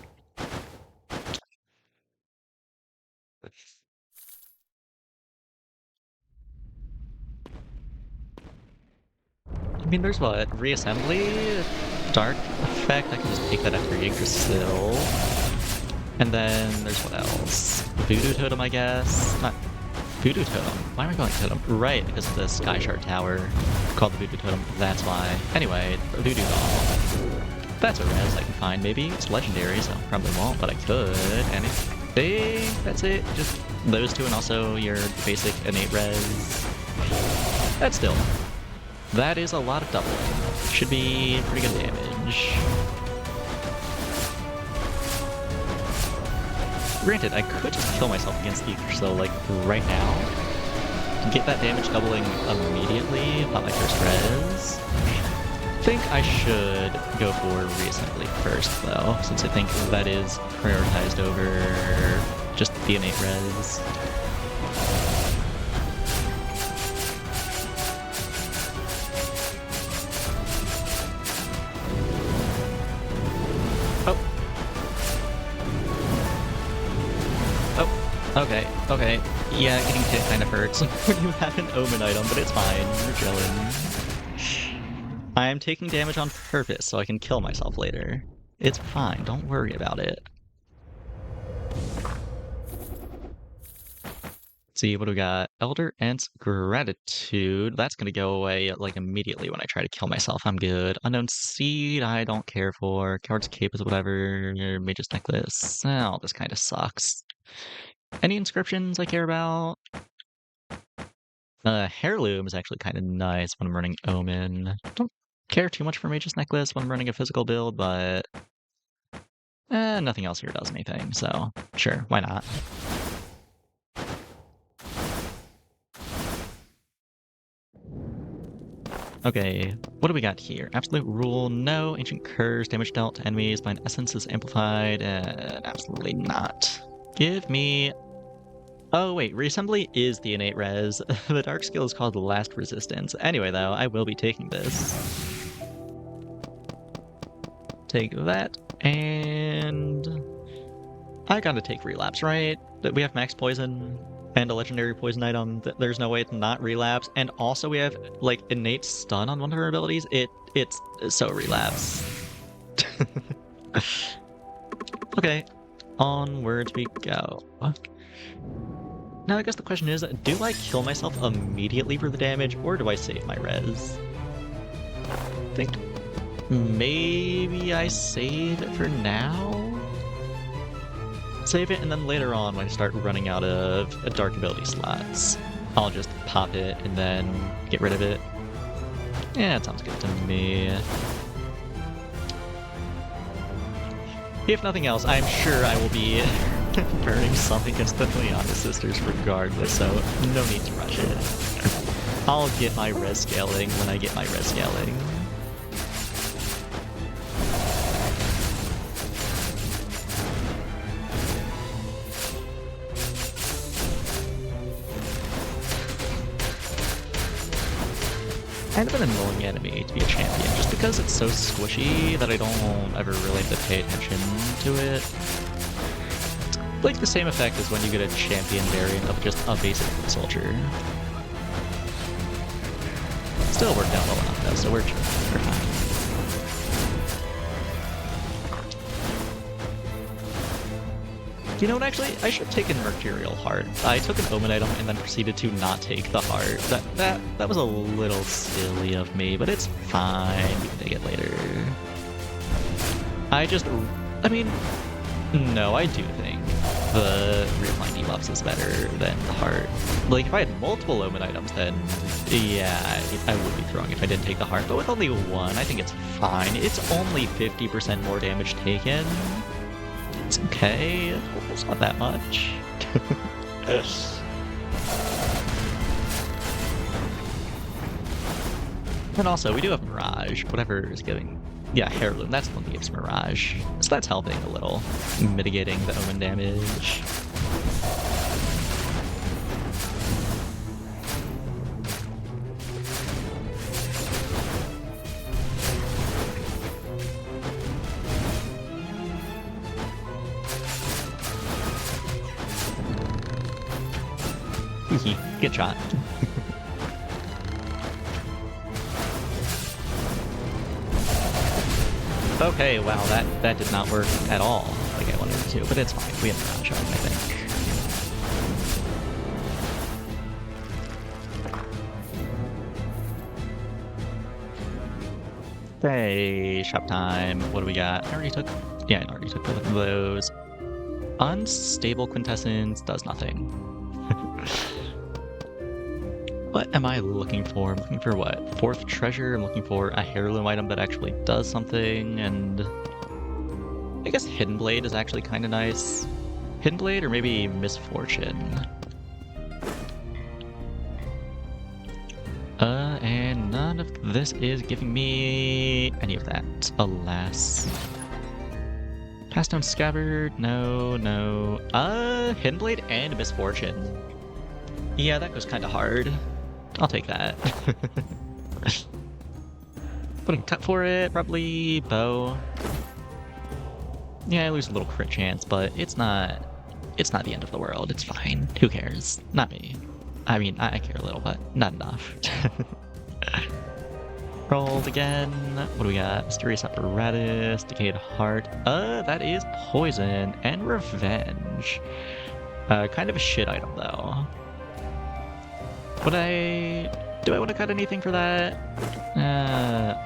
I mean, there's what? Reassembly? Dark effect? I can just take that after Yggdrasil. And then there's what else? Voodoo Totem, I guess? Not Voodoo Totem. Why am I going Totem? Right, because of the Sky Shard Tower called the Voodoo Totem. That's why. Anyway, Voodoo Doll. That's a res I can find, maybe. It's legendary, so probably won't, but I could. And I think that's it. Just those two and also your basic innate res. That's still. That is a lot of doubling. Should be pretty good damage. Granted, I could just kill myself against Yggdrasil, like, right now. Get that damage doubling immediately without my first res. I think I should go for reassembly first, though, since I think that is prioritized over just the innate res. Okay. Yeah, getting hit kind of hurts when you have an Omen item, but it's fine. You're chilling. I am taking damage on purpose so I can kill myself later. It's fine. Don't worry about it. Let's see, what do we got? Elder Ant's Gratitude. That's gonna go away, like, immediately when I try to kill myself. I'm good. Unknown Seed, I don't care for. Coward's Cape is whatever. Mage's Necklace. Oh, this kind of sucks. Any inscriptions I care about? Heirloom is actually kind of nice when I'm running Omen. Don't care too much for Mage's Necklace when I'm running a physical build, but nothing else here does anything, so sure, why not? Okay, what do we got here? Absolute Rule, no. Ancient Curse, damage dealt to enemies by an essence is amplified, absolutely not. Give me... Oh wait, Reassembly is the innate res. The dark skill is called Last Resistance. Anyway though, I will be taking this. Take that, and... I gotta take Relapse, right? We have max poison and a legendary poison item. There's no way to not relapse. And also we have like innate stun on one of our abilities. It's so Relapse. Okay, onwards we go. Now I guess the question is, do I kill myself immediately for the damage, or do I save my res? I think maybe I save it for now? Save it, and then later on, when I start running out of dark ability slots, I'll just pop it and then get rid of it. Yeah, that sounds good to me. If nothing else, I'm sure I will be burning something instantly on the sisters regardless, so no need to rush it. I'll get my res scaling when I get my res scaling. Kind of an annoying enemy to be a champion, just because it's so squishy that I don't ever really have to pay attention to it. Like the same effect as when you get a champion variant of just a basic soldier. Still worked out well enough though, so we're fine. You know what, actually, I should have taken Mercurial Heart. I took an Omen item and then proceeded to not take the heart. That was a little silly of me, but it's fine. We can take it later. I mean, no, I do think the Realign debuffs is better than the heart. Like, if I had multiple Omen items, then yeah, I would be throwing if I didn't take the heart. But with only one, I think it's fine. It's only 50% more damage taken. It's okay. It's not that much. And also, we do have Mirage. Whatever is giving... Yeah, Heirloom. That's the one that gives Mirage. So that's helping a little. Mitigating the Omen damage. Good shot. Okay, wow, that did not work at all like I wanted it to, but it's fine. We have Mirage on, I think. Hey, shop time. What do we got? I already took... Yeah, I already took both of those. Unstable Quintessence does nothing. What am I looking for? I'm looking for what? Fourth treasure? I'm looking for a heirloom item that actually does something, and... I guess Hidden Blade is actually kind of nice. Hidden Blade or maybe Misfortune? And none of this is giving me any of that, alas. Passstone Scabbard? No. Hidden Blade and Misfortune. Yeah, that goes kind of hard. I'll take that. Putting cut for it, probably bow. Yeah, I lose a little crit chance, but it's not the end of the world. It's fine. Who cares? Not me. I mean, I care a little, but not enough. Rolled again. What do we got? Mysterious Apparatus, Decayed Heart. That is Poison and Revenge. Kind of a shit item, though. Do I want to cut anything for that?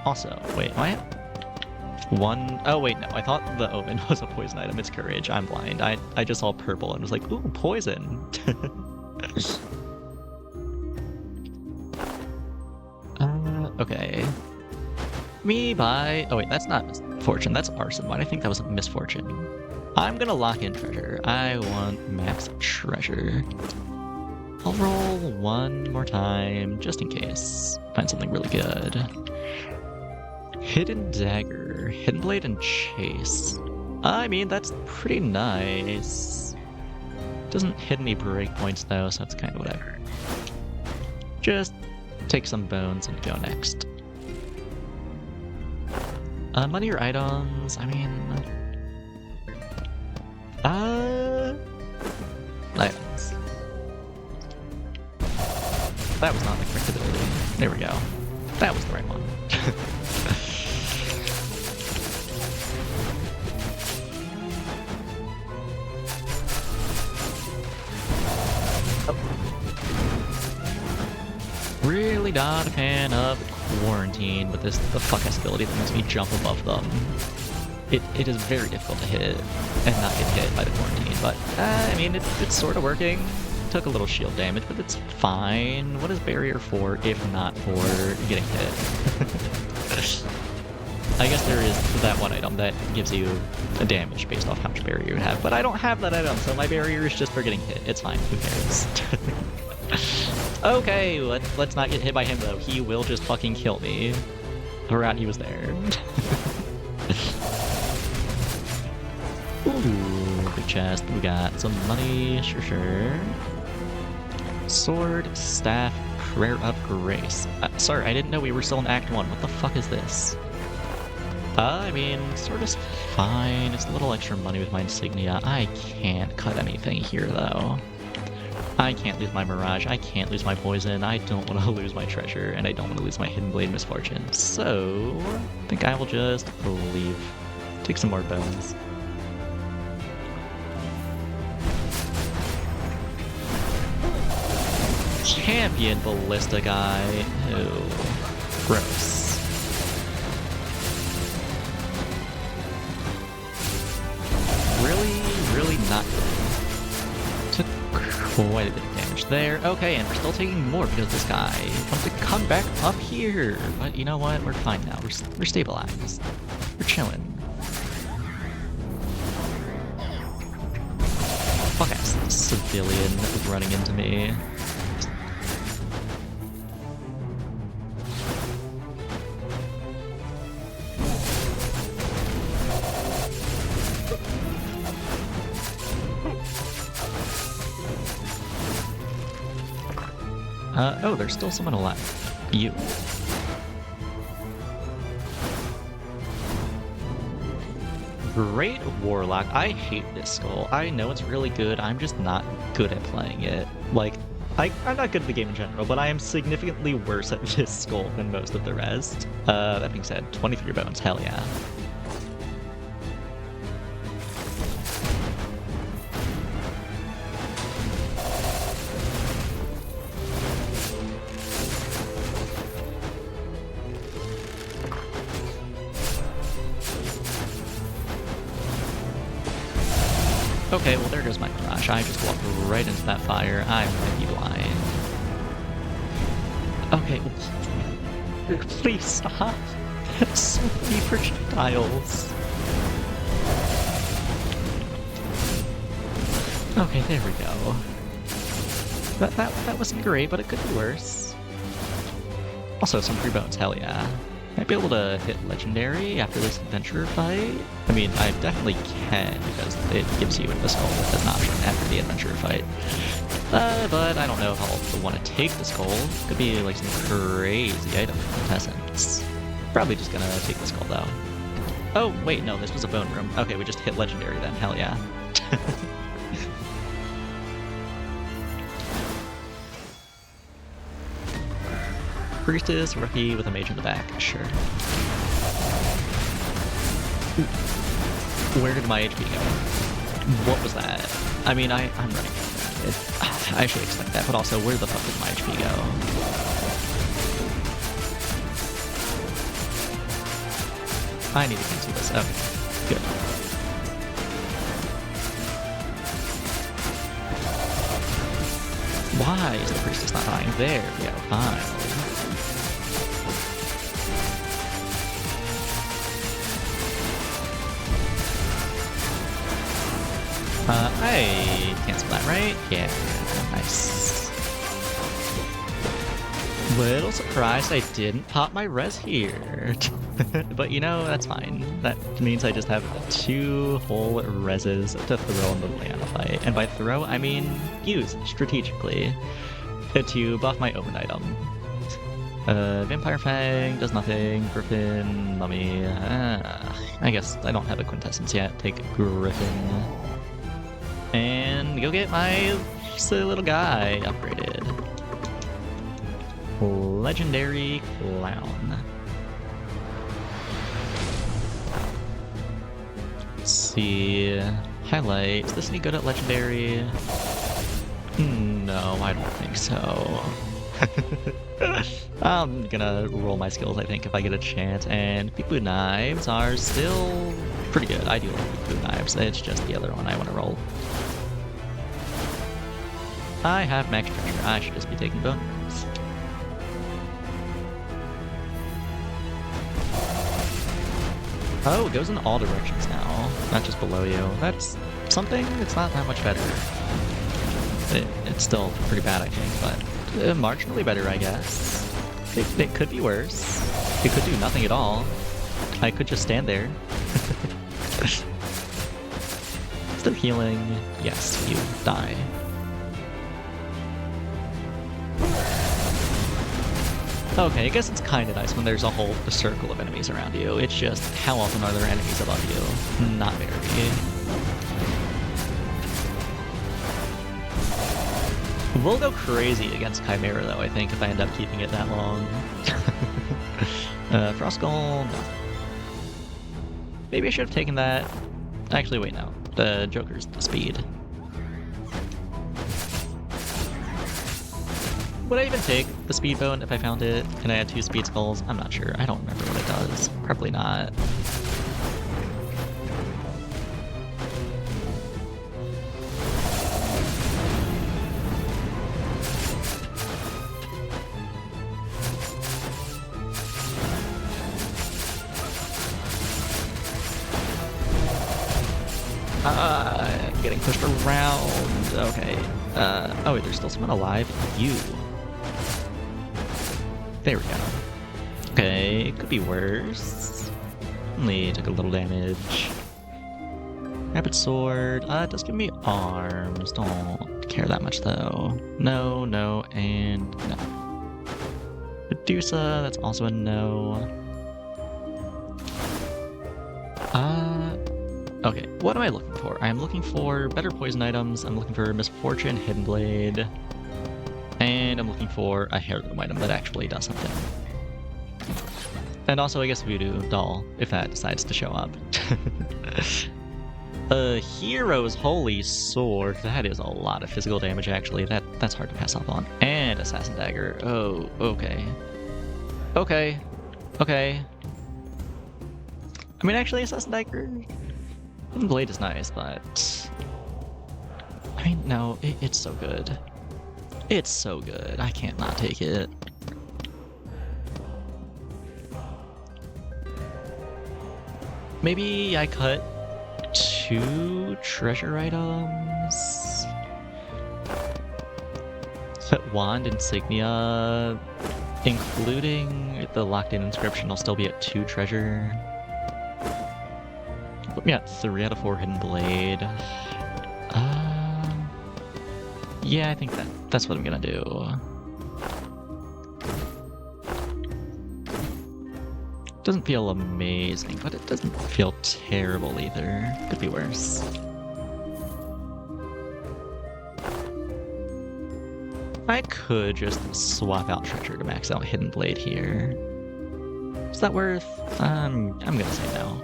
Also, wait, am I at One, oh wait, no, I thought the omen was a poison item. It's courage. I'm blind. I just saw purple and was like, ooh, poison. Okay. Me buy, oh wait, that's not misfortune, that's arson. Why do I think that was misfortune? I'm gonna lock in treasure. I want max treasure. I'll roll one more time, just in case. Find something really good. Hidden dagger, hidden blade, and chase. I mean, that's pretty nice. Doesn't hit any breakpoints though, so it's kind of whatever. Just take some bones and go next. Money or items, I mean... items. That was not the correct ability. There we go. That was the right one. Really not a fan of quarantine with the fuck-ass ability that makes me jump above them. It is very difficult to hit and not get hit by the quarantine, but I mean, it's sort of working. Took a little shield damage, but it's fine. What is barrier for if not for getting hit? I guess there is that one item that gives you a damage based off how much barrier you have, but I don't have that item, so my barrier is just for getting hit. It's fine, who cares? Okay, let's not get hit by him though. He will just fucking kill me. Forgot he was there. Ooh, big chest. We got some money, sure. Sword, staff, prayer of grace. Sorry, I didn't know we were still in Act 1. What the fuck is this? I mean, sword is fine. It's a little extra money with my insignia. I can't cut anything here though. I can't lose my Mirage, I can't lose my Poison, I don't want to lose my Treasure, and I don't want to lose my Hidden Blade Misfortune. So, I think I will just leave. Take some more bones. Champion Ballista guy. Ew. Gross. Really not good. Took quite a bit of damage there. Okay, and we're still taking more because this guy wants to come back up here. But you know what? We're fine now. We're stabilized. We're chilling. Fuck ass civilian running into me. Oh, there's still someone alive. You. Great Warlock. I hate this skull. I know it's really good, I'm just not good at playing it. Like, I'm not good at the game in general, but I am significantly worse at this skull than most of the rest. That being said, 23 bones, hell yeah. Okay, well there goes my Mirage. I just walked right into that fire. I'm gonna be blind. Okay, please stop. So many projectiles. Okay, there we go. That wasn't great, but it could be worse. Also, some free bones, hell yeah. Might be able to hit Legendary after this adventurer fight. I mean, I definitely can, because it gives you the skull as an option after the adventurer fight. But I don't know if I'll want to take the skull. Could be like some crazy item from Quintessence. Probably just gonna take the skull though. Oh, wait, no, this was a bone room. Okay, we just hit Legendary then, hell yeah. Priestess, rookie with a mage in the back, sure. Where did my HP go? What was that? I mean, I'm running it. I should expect that, but also, where the fuck did my HP go? I need to cancel this. Okay, good. Why is the priestess not dying? There we go, fine. I cancel that, right? Yeah, nice. Little surprised I didn't pop my res here. But you know, that's fine. That means I just have 2 whole reses to throw in the Liliana fight. And by throw, I mean use strategically to buff my open item. Vampire Fang does nothing. Griffin, Mummy. I guess I don't have a Quintessence yet. Take Griffin. And go get my silly little guy upgraded. Legendary Clown. Let's see. Highlight. Is this any good at Legendary? No, I don't think so. I'm gonna roll my skills, I think, if I get a chance. And Peekaboo Knives are still pretty good. I do like Peekaboo Knives. It's just the other one I want to roll. I have max treasure. I should just be taking bones. Oh, it goes in all directions now, not just below you. That's something. It's not that much better. It's still pretty bad, I think, but marginally better, I guess. It could be worse. It could do nothing at all. I could just stand there. Still healing. Yes, you die. Okay, I guess it's kind of nice when there's a circle of enemies around you. It's just, how often are there enemies above you? Not very. We'll go crazy against Chimera, though, I think, if I end up keeping it that long. Frost Golem, no. Maybe I should have taken that. Actually, wait, no. The Joker's the speed. Would I even take the speed bone if I found it? Can I add 2 speed skulls? I'm not sure. I don't remember what it does. Probably not. I'm getting pushed around. Okay. Oh wait, there's still someone alive. You. There we go. Okay, it could be worse. Only took a little damage. Rapid Sword. It does give me arms. Don't care that much though. No, no, and no. Medusa, that's also a no. Okay, what am I looking for? I'm looking for better poison items, I'm looking for Misfortune, Hidden Blade, and I'm looking for a heirloom item that actually does something. And also, I guess Voodoo Doll, if that decides to show up. Hero's Holy Sword, that is a lot of physical damage actually, that's hard to pass up on. And Assassin Dagger, oh, okay. Okay. Okay. I mean, actually, Assassin Dagger... Hidden Blade is nice, but... I mean, no, it's so good. It's so good. I can't not take it. Maybe I cut 2 treasure items? Set Wand Insignia, including the locked-in inscription, I'll still be at 2 treasure. Put me at 3 out of 4 Hidden Blade. Yeah, I think that's what I'm gonna do. Doesn't feel amazing, but it doesn't feel terrible either. Could be worse. I could just swap out Treasure to max out Hidden Blade here. Is that worth? I'm gonna say no.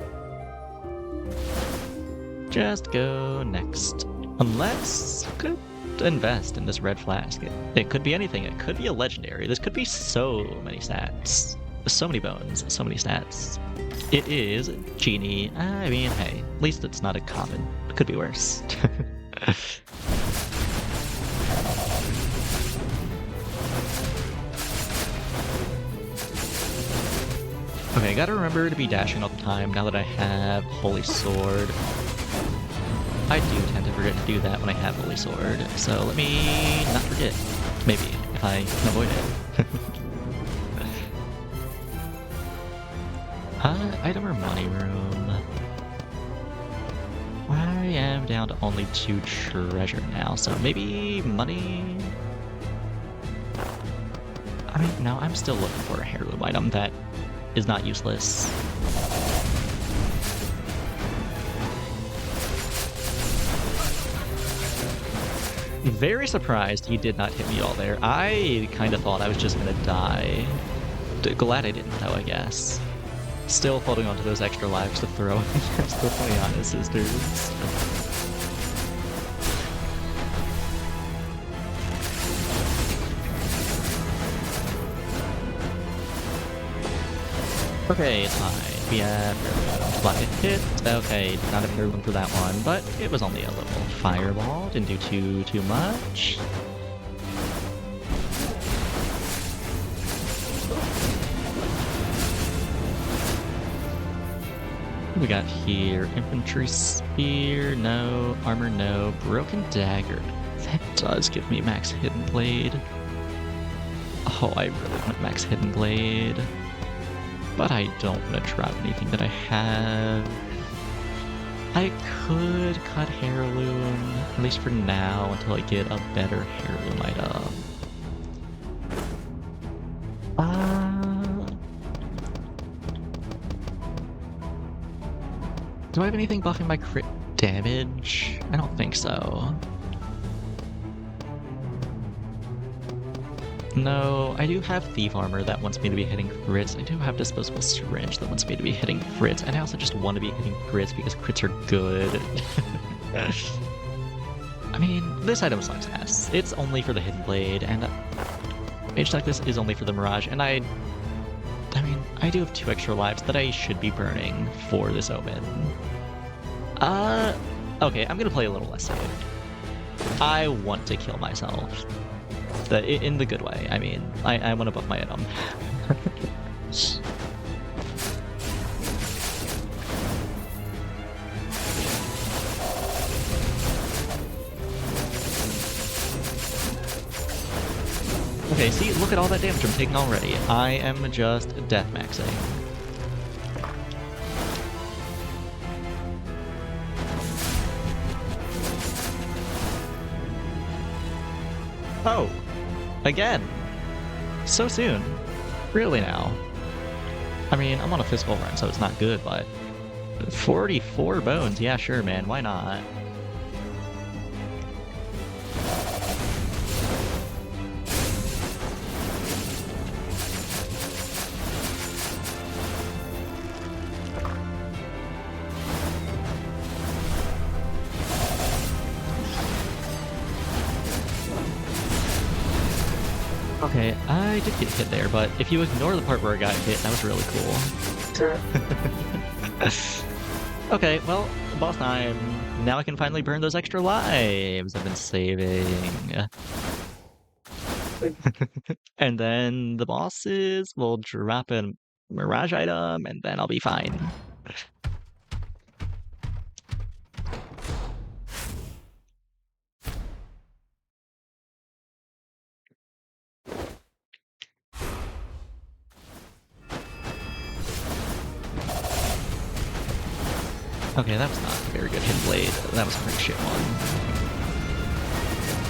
Just go next. Unless I could invest in this red flask. It could be anything. It could be a legendary. This could be so many stats. So many bones, so many stats. It is Genie. I mean, hey, at least it's not a common. It could be worse. Okay, I gotta remember to be dashing all the time now that I have Holy Sword. I do tend to forget to do that when I have Holy Sword, so let me not forget. Maybe, if I can avoid it. Item or money room? I am down to only 2 treasure now, so maybe money? I mean, no, I'm still looking for a heirloom item that is not useless. Very surprised he did not hit me all there. I kind of thought I was just gonna die. Glad I didn't though, I guess. Still holding on to those extra lives to throw against the Poiana sisters. Okay, it's fine. We have Black hit. Okay, not a fair one for that one, but it was only a little fireball. Didn't do too much. What we got here? Infantry spear, no. Armor, no. Broken dagger. That does give me max hidden blade. Oh, I really want max hidden blade. But I don't want to drop anything that I have. I could cut heirloom, at least for now, until I get a better heirloom item. Do I have anything buffing my crit damage? I don't think so. No, I do have Thief Armor that wants me to be hitting crits. I do have Disposable Syringe that wants me to be hitting crits. And I also just want to be hitting crits because crits are good. I mean, this item sucks ass. It's only for the Hidden Blade, and Mage like this is only for the Mirage, and I mean, I do have 2 extra lives that I should be burning for this Omen. Okay, I'm gonna play a little less safe. I want to kill myself. In the good way. I mean, I want to buff my item. Okay, see, look at all that damage I'm taking already. I am just death maxing. Oh. Again! So soon. Really now. I mean, I'm on a physical run, so it's not good, but 44 bones, yeah, sure, man, why not? Okay, I did get hit there, but if you ignore the part where I got hit, that was really cool. Okay, well, boss time. Now I can finally burn those extra lives I've been saving. And then the bosses will drop a Mirage item, and then I'll be fine. Okay, that was not a very good hit blade. That was a pretty shit one.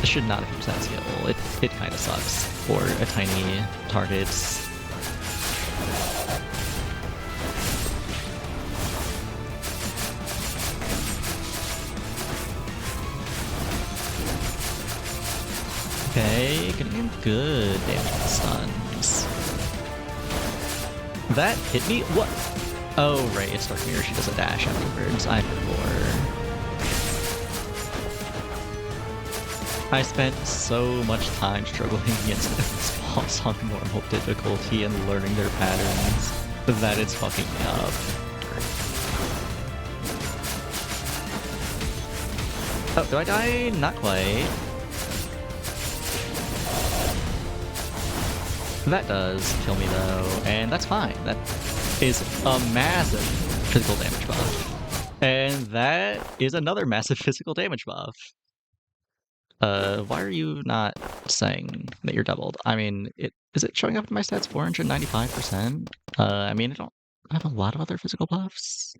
I should not have used that skill. It kind of sucks for a tiny targets. Okay, getting good damage with stuns. That hit me? What? Oh, right, it's Dark Mirror. She does a dash afterwards. I forgot. I spent so much time struggling against this boss on normal difficulty and learning their patterns, that it's fucking me up. Oh, do I die? Not quite. That does kill me though, and that's fine. That is a massive physical damage buff. And that is another massive physical damage buff. Why are you not saying that you're doubled? I mean, is it showing up in my stats 495%? I mean, I don't have a lot of other physical buffs.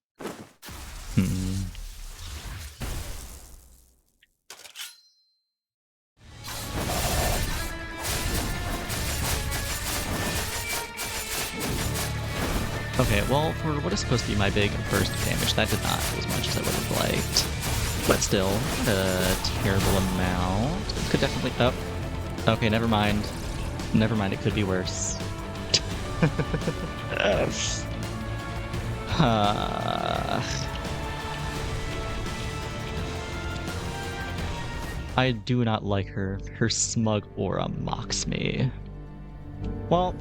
Okay, well, for what is supposed to be my big burst of damage, that did not do as much as I would have liked. But still, not a terrible amount. It could definitely... Oh. Okay, never mind. Never mind, it could be worse. I do not like her. Her smug aura mocks me. Well,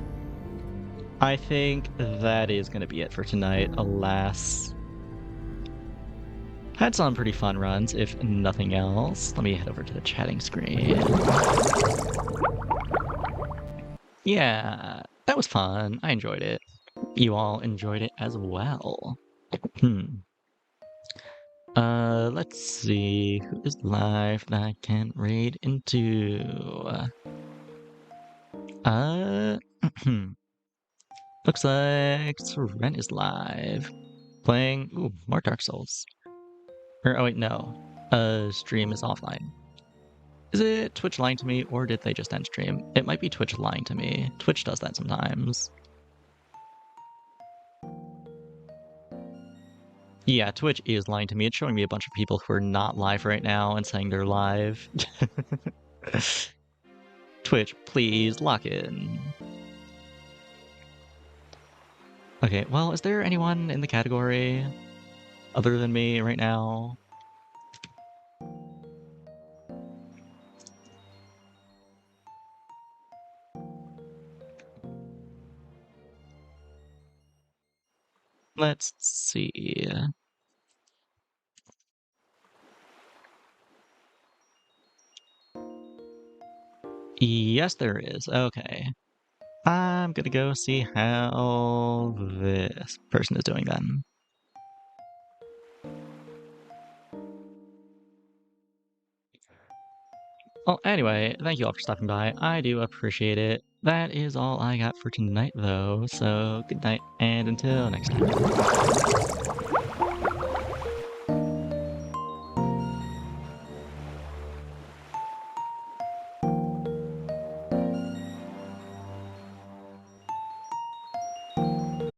I think that is going to be it for tonight, alas. Had some pretty fun runs, if nothing else. Let me head over to the chatting screen. Yeah, that was fun. I enjoyed it. You all enjoyed it as well. Let's see. Who is live that I can raid into? Looks like Seren is live. Playing, more Dark Souls. Oh wait, no. Stream is offline. Is it Twitch lying to me, or did they just end stream? It might be Twitch lying to me. Twitch does that sometimes. Yeah, Twitch is lying to me. It's showing me a bunch of people who are not live right now and saying they're live. Twitch, please lock in. Okay, well, is there anyone in the category other than me right now? Let's see. Yes, there is. Okay. I'm gonna go see how this person is doing then. Well, anyway, thank you all for stopping by. I do appreciate it. That is all I got for tonight, though. So, good night, and until next time.